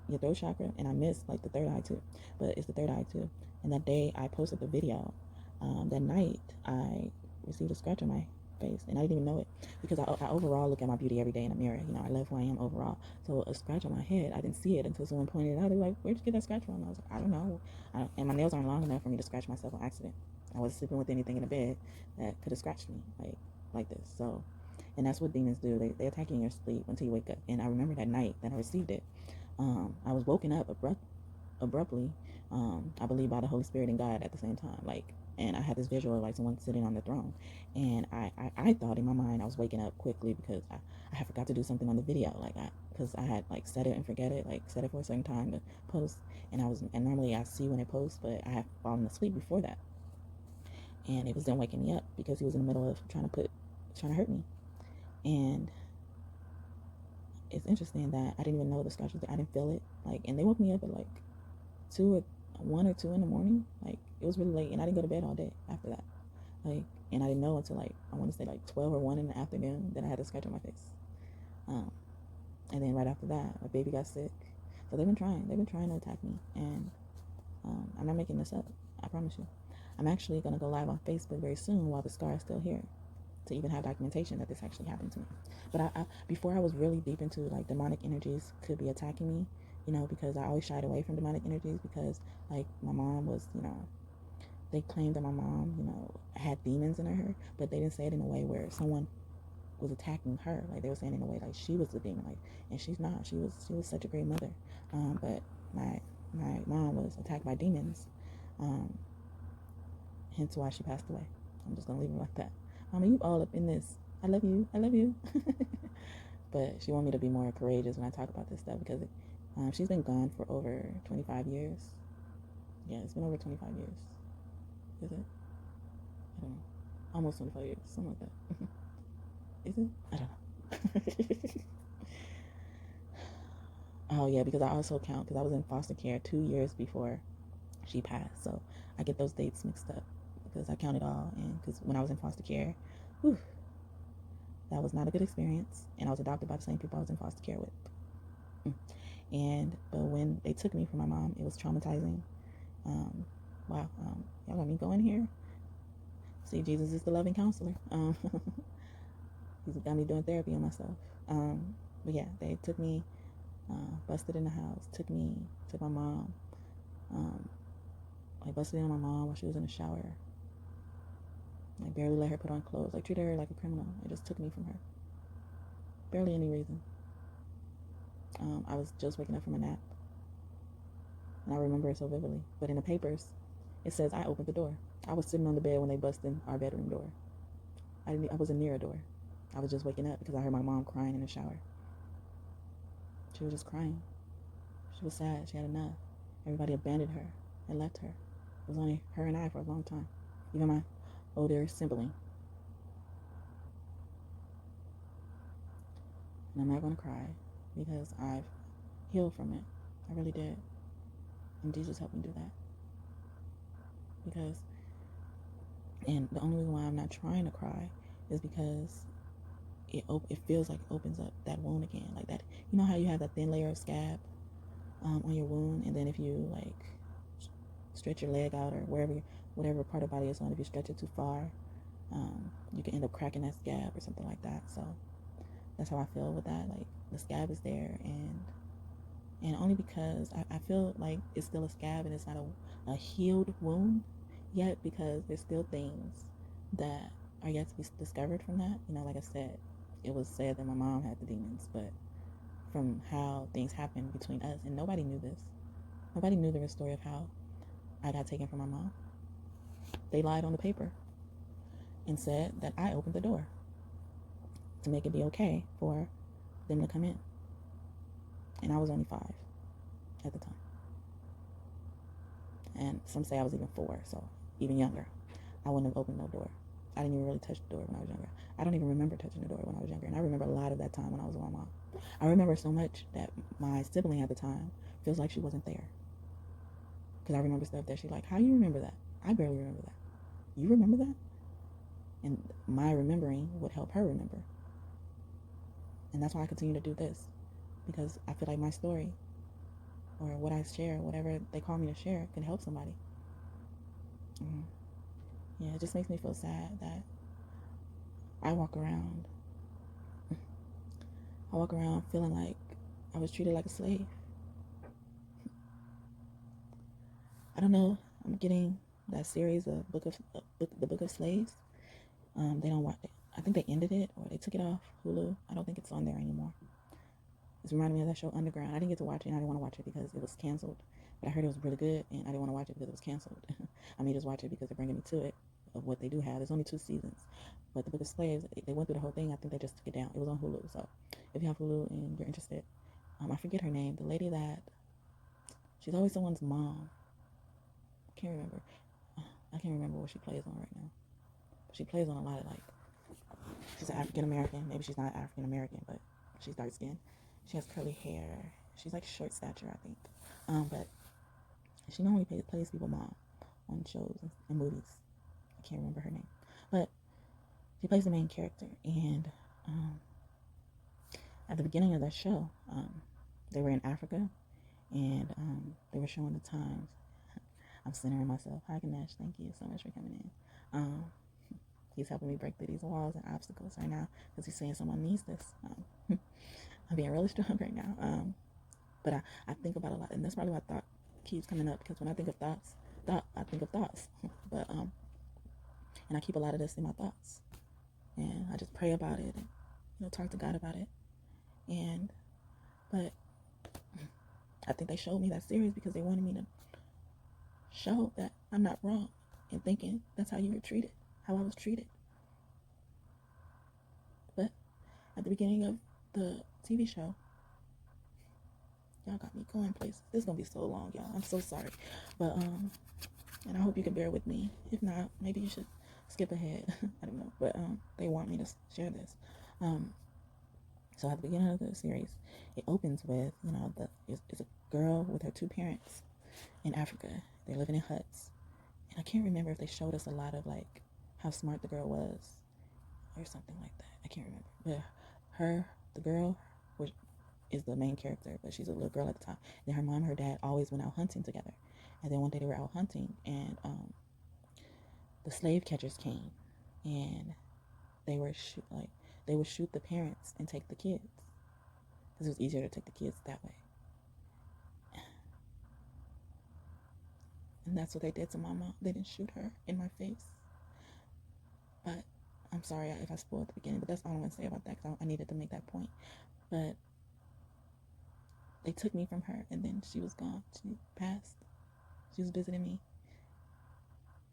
your throat chakra, and I missed like the third eye too, but it's the third eye too. And that day I posted the video. That night I received a scratch on my face, and I didn't even know it because I overall look at my beauty every day in the mirror. You know, I love who I am overall. So a scratch on my head, I didn't see it until someone pointed it out. They were like, "Where'd you get that scratch from?" I was like, "I don't know." And my nails aren't long enough for me to scratch myself on accident. I wasn't sleeping with anything in the bed that could have scratched me like this. So, and that's what demons do. They attack you in your sleep until you wake up. And I remember that night that I received it. I was woken up abruptly. I believe by the Holy Spirit and God at the same time. And I had this visual of like someone sitting on the throne, and I thought in my mind I was waking up quickly because I had forgot to do something on the video, because I had like set it and forget it, like set it for a certain time to post, and normally I see when it posts, but I had fallen asleep before that, and it was then waking me up because he was in the middle of trying to hurt me, and it's interesting that I didn't even know the scratch was there. I didn't feel it. Like, and they woke me up at like 1 or 2 in the morning. Like, it was really late, and I didn't go to bed all day after that. Like, and I didn't know until like, I want to say like 12 or 1 in the afternoon that I had a scratch on my face. And then right after that, my baby got sick. So they've been trying to attack me, and I'm not making this up. I promise you. I'm actually gonna go live on Facebook very soon while the scar is still here, to even have documentation that this actually happened to me. But I before I was really deep into like demonic energies could be attacking me, because I always shied away from demonic energies because like my mom was, they claimed that my mom, had demons in her, but they didn't say it in a way where someone was attacking her. Like they were saying in a way like she was the demon, like, and she's not. She was such a great mother. But my mom was attacked by demons. Hence why she passed away. I'm just gonna leave it like that. Mama, you all up in this. I love you. I love you. But she wanted me to be more courageous when I talk about this stuff because she's been gone for over 25 years. Yeah, it's been over 25 years. Is it? I don't know. Almost 25 years. Something like that. Is it? I don't know. Oh, yeah, because I also count, because I was in foster care 2 years before she passed. So I get those dates mixed up because I count it all. And because when I was in foster care, whew, that was not a good experience. And I was adopted by the same people I was in foster care with. But when they took me from my mom, it was traumatizing. Wow. Y'all let me go in here. See, Jesus is the loving counselor. He's got me doing therapy on myself. But yeah, they took me, busted in the house, took my mom. Like busted in on my mom while she was in the shower. Like barely let her put on clothes. Like treated her like a criminal. It just took me from her. Barely any reason. I was just waking up from a nap. And I remember it so vividly. But in the papers, it says I opened the door. I was sitting on the bed when they busted in our bedroom door. I wasn't near a door. I was just waking up because I heard my mom crying in the shower. She was just crying. She was sad. She had enough. Everybody abandoned her and left her. It was only her and I for a long time. Even my older sibling. And I'm not going to cry because I've healed from it. I really did. And Jesus helped me do that. And the only reason why I'm not trying to cry is because it feels like it opens up that wound again. Like that, you know how you have that thin layer of scab on your wound, and then if you like stretch your leg out or whatever part of the body is on, if you stretch it too far, you can end up cracking that scab or something like that. So that's how I feel with that. Like the scab is there, and only because I feel like it's still a scab and it's not a healed wound yet, because there's still things that are yet to be discovered from that. Like I said, it was said that my mom had the demons, but from how things happened between us, and nobody knew this. Nobody knew the real story of how I got taken from my mom. They lied on the paper and said that I opened the door to make it be okay for them to come in. And I was only 5 at the time. And some say I was even 4, so even younger. I wouldn't have opened no door. I didn't even really touch the door when I was younger. I don't even remember touching the door when I was younger. And I remember a lot of that time when I was with my mom. I remember so much that my sibling at the time feels like she wasn't there. Because I remember stuff that she's like, how you remember that? I barely remember that. You remember that? And my remembering would help her remember. And that's why I continue to do this. Because I feel like my story, or what I share, whatever they call me to share, can help somebody. Yeah, it just makes me feel sad that I walk around feeling like I was treated like a slave. I don't know. I'm getting that series of the Book of Slaves. They don't watch it. I think they ended it or they took it off Hulu. I don't think it's on there anymore. It's reminding me of that show Underground. I didn't get to watch it, and I didn't want to watch it because it was canceled. But I heard it was really good, and I didn't want to watch it because it was canceled. I may just watch it because they're bringing me to it, of what they do have. There's only 2 seasons. But the Book of Slaves, they went through the whole thing. I think they just took it down. It was on Hulu. So if you have Hulu and you're interested, I forget her name. The lady that, she's always someone's mom. I can't remember what she plays on right now. But she plays on a lot of, like, she's an African American. Maybe she's not African American, but she's dark skinned. She has curly hair. She's like short stature, I think. But she normally plays people mom on shows and movies. I can't remember her name, but she plays the main character. And at the beginning of that show, they were in Africa, and they were showing the times. I'm centering myself. Hi, Ganesh. Thank you so much for coming in. He's helping me break through these walls and obstacles right now because he's saying someone needs this. I'm being really strong right now. But I think about a lot, and that's probably why thought keeps coming up, because when I think of thoughts, I think of thoughts. But and I keep a lot of this in my thoughts, and I just pray about it and talk to God about it. But I think they showed me that series because they wanted me to show that I'm not wrong in thinking that's how you were treated, how I was treated. But at the beginning of the TV show, y'all got me going places. This is gonna be so long, y'all. I'm so sorry. But and I hope you can bear with me. If not, maybe you should skip ahead. I don't know. But they want me to share this. So at the beginning of the series, it opens with, it's a girl with her two parents in Africa. They're living in huts. And I can't remember if they showed us a lot of like how smart the girl was or something like that. I can't remember. But the girl is the main character, but she's a little girl at the time. And her mom and her dad always went out hunting together. And then one day they were out hunting, and the slave catchers came, and they would shoot the parents and take the kids, because it was easier to take the kids that way. And that's what they did to my mom. They didn't shoot her in my face. But I'm sorry if I spoiled the beginning, but that's all I want to say about that, because I needed to make that point. But they took me from her, and then she was gone. She passed. She was visiting me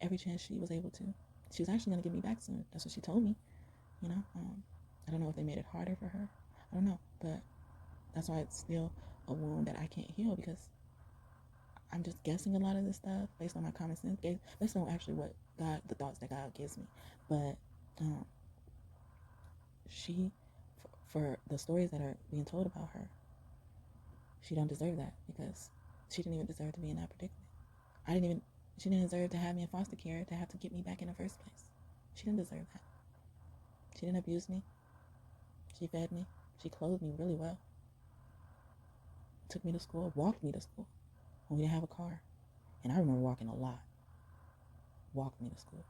every chance she was able to. She was actually going to get me back soon. That's what she told me. I don't know if they made it harder for her. I don't know, but that's why it's still a wound that I can't heal, because I'm just guessing a lot of this stuff based on my common sense, based on actually the thoughts that God gives me. But she, for the stories that are being told about her, she don't deserve that, because she didn't even deserve to be in that predicament. She didn't deserve to have me in foster care, to have to get me back in the first place. She didn't deserve that. She didn't abuse me. She fed me. She clothed me really well. Took me to school, walked me to school when we didn't have a car. And I remember walking a lot. Walked me to school.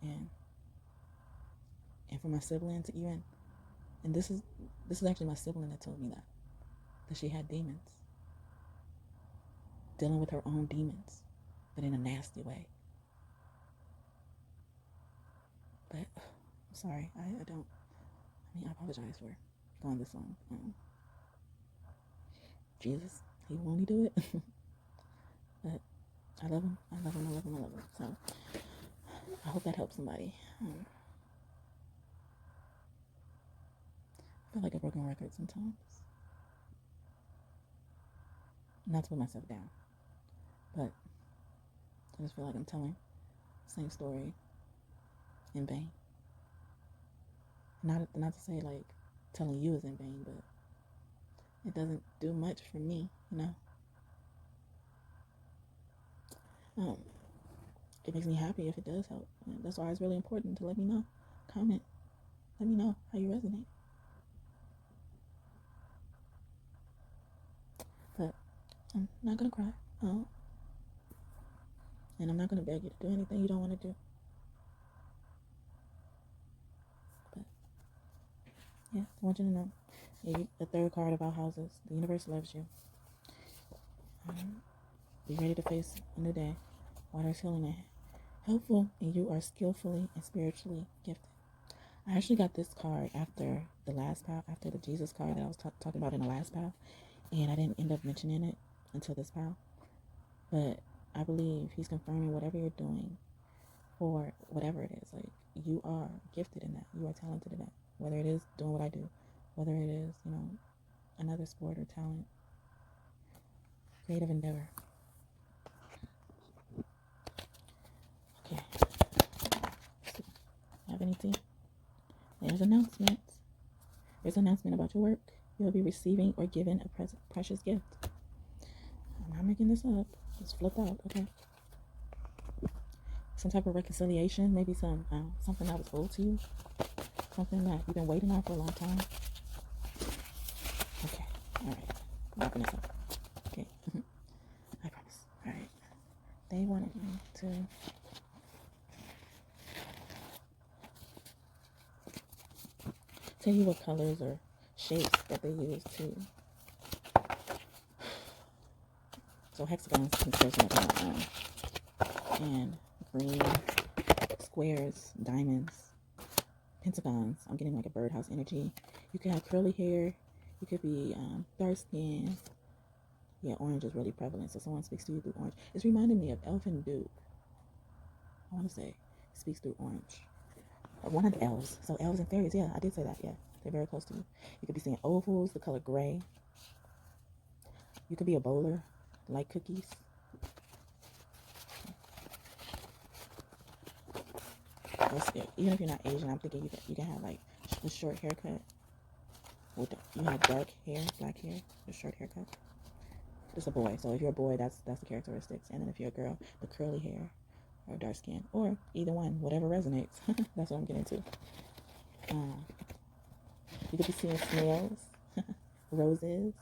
And for my sibling to even, and this is actually my sibling that told me that she had demons. Dealing with her own demons, but in a nasty way. But I'm sorry, I apologize for going this long. Jesus, he will only do it. But I love him. So I hope that helps somebody. I feel like a broken record sometimes. Not to put myself down, but I just feel like I'm telling the same story in vain. Not to say like telling you is in vain, but it doesn't do much for me, It makes me happy if it does help. And that's why it's really important to let me know. Comment. Let me know how you resonate. But I'm not gonna cry. And I'm not gonna beg you to do anything you don't want to do. But yeah, I want you to know. The third card about houses. The universe loves you. Be ready to face a new day. Water is healing and helpful, and you are skillfully and spiritually gifted. I actually got this card after the last pile, after the Jesus card that I was talking about in the last pile, and I didn't end up mentioning it until this pile. But I believe he's confirming whatever you're doing, or whatever it is, like you are gifted in that. You are talented in that. Whether it is doing what I do, whether it is, another sport or talent, creative endeavor. Okay. Have anything? There's announcements. There's an announcement about your work. You'll be receiving or given a precious gift. I'm not making this up. It's flipped out. Okay. Some type of reconciliation. Maybe something that was owed to you. Something that you've been waiting on for a long time. Okay. All right. Wrapping this up. Okay. I promise. All right. They wanted me to tell you what colors or shapes that they use to. So hexagons consider something and green squares, diamonds, pentagons. I'm getting like a birdhouse energy. You could have curly hair. You could be dark skin. Yeah, orange is really prevalent. So someone speaks to you through orange. It's reminding me of Elfin Duke. I want to say speaks through orange. One of the elves. So elves and fairies. Yeah, I did say that. Yeah, they're very close to you. You could be seeing ovals, the color gray. You could be a bowler, like cookies. Even if you're not Asian, I'm thinking you can have like a short haircut. You have dark hair, black hair, a short haircut. It's a boy, so if you're a boy, that's the characteristics. And then if you're a girl, the curly hair or dark skin, or either one, whatever resonates. That's what I'm getting to. You could be seeing snails, roses.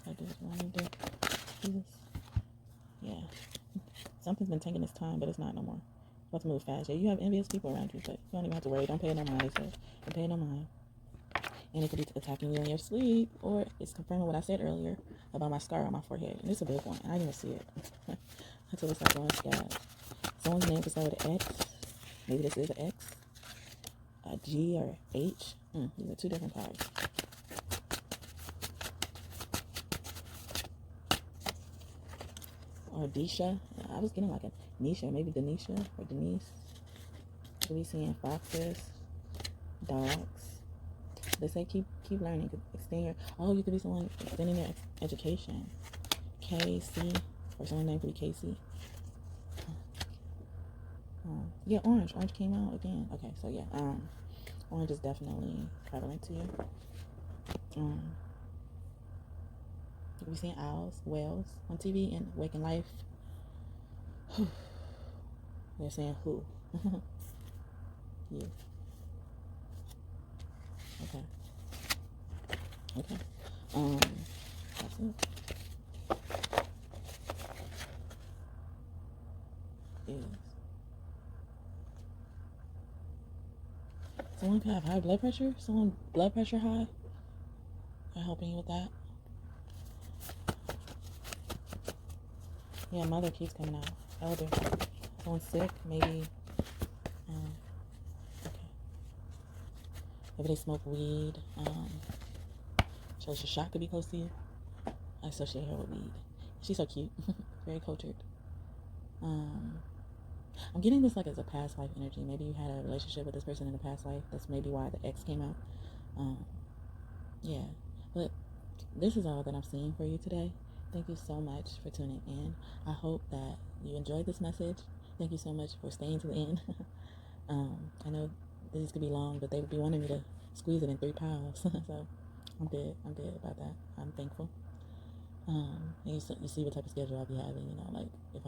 I just wanted to do this. Yeah, something's been taking its time, but it's not no more. Let's move fast. Yeah, you have envious people around you, but you don't even have to worry. Don't pay it no mind. They said, don't pay it no mind. And it could be attacking you in your sleep, or it's confirming what I said earlier about my scar on my forehead. And it's a big one. I didn't even see it until it started going scabs. Someone's name could start with an X. Maybe this is an X. A G or H. These are two different cards. Or Disha. I was getting like a Nisha, maybe Denisha or Denise. Could be seeing foxes, dogs. They say keep learning, extend your. Oh, you could be someone extending their education. KC, or someone named could be Casey. Yeah, orange. Orange came out again. Okay, so yeah, orange is definitely prevalent to you. You could be seeing owls, whales on TV and Waking Life. They're saying who? You. Okay. That's it. Is someone could have high blood pressure? Someone blood pressure high? Are helping you with that? Yeah, mother keeps coming out. Elder. Someone's sick, maybe. Okay. Maybe they smoke weed. So Shea could be close to you. I associate her with weed. She's so cute. Very cultured. I'm getting this like as a past life energy. Maybe you had a relationship with this person in a past life. That's maybe why the X came out. Yeah. But this is all that I'm seeing for you today. Thank you so much for tuning in. I hope that you enjoyed this message. Thank you so much for staying to the end. I know this could be long, but they would be wanting me to squeeze it in 3 pounds. So I'm good about that. I'm thankful. And you see what type of schedule I'll be having, like if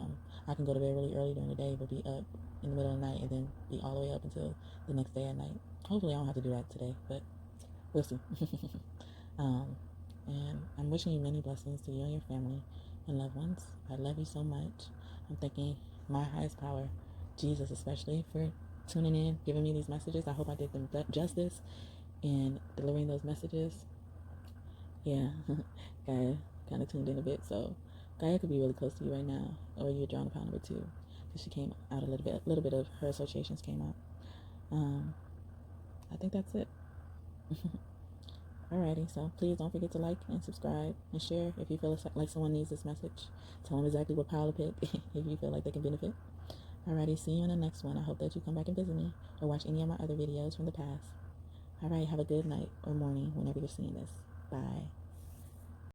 I can go to bed really early during the day, but be up in the middle of the night and then be all the way up until the next day at night. Hopefully I don't have to do that today, but we'll see. And I'm wishing you many blessings to you and your family and loved ones. I love you so much. I'm thanking my highest power, Jesus especially, for tuning in, giving me these messages. I hope I did them justice in delivering those messages. Yeah, Gaia kind of tuned in a bit, so Gaia could be really close to you right now, or you're drawing upon number 2, because she came out a little bit of her associations came out. I think that's it. Alrighty, so please don't forget to like and subscribe and share if you feel like someone needs this message. Tell them exactly what pile to pick if you feel like they can benefit. Alrighty, see you in the next one. I hope that you come back and visit me or watch any of my other videos from the past. Alright, have a good night or morning whenever you're seeing this. Bye.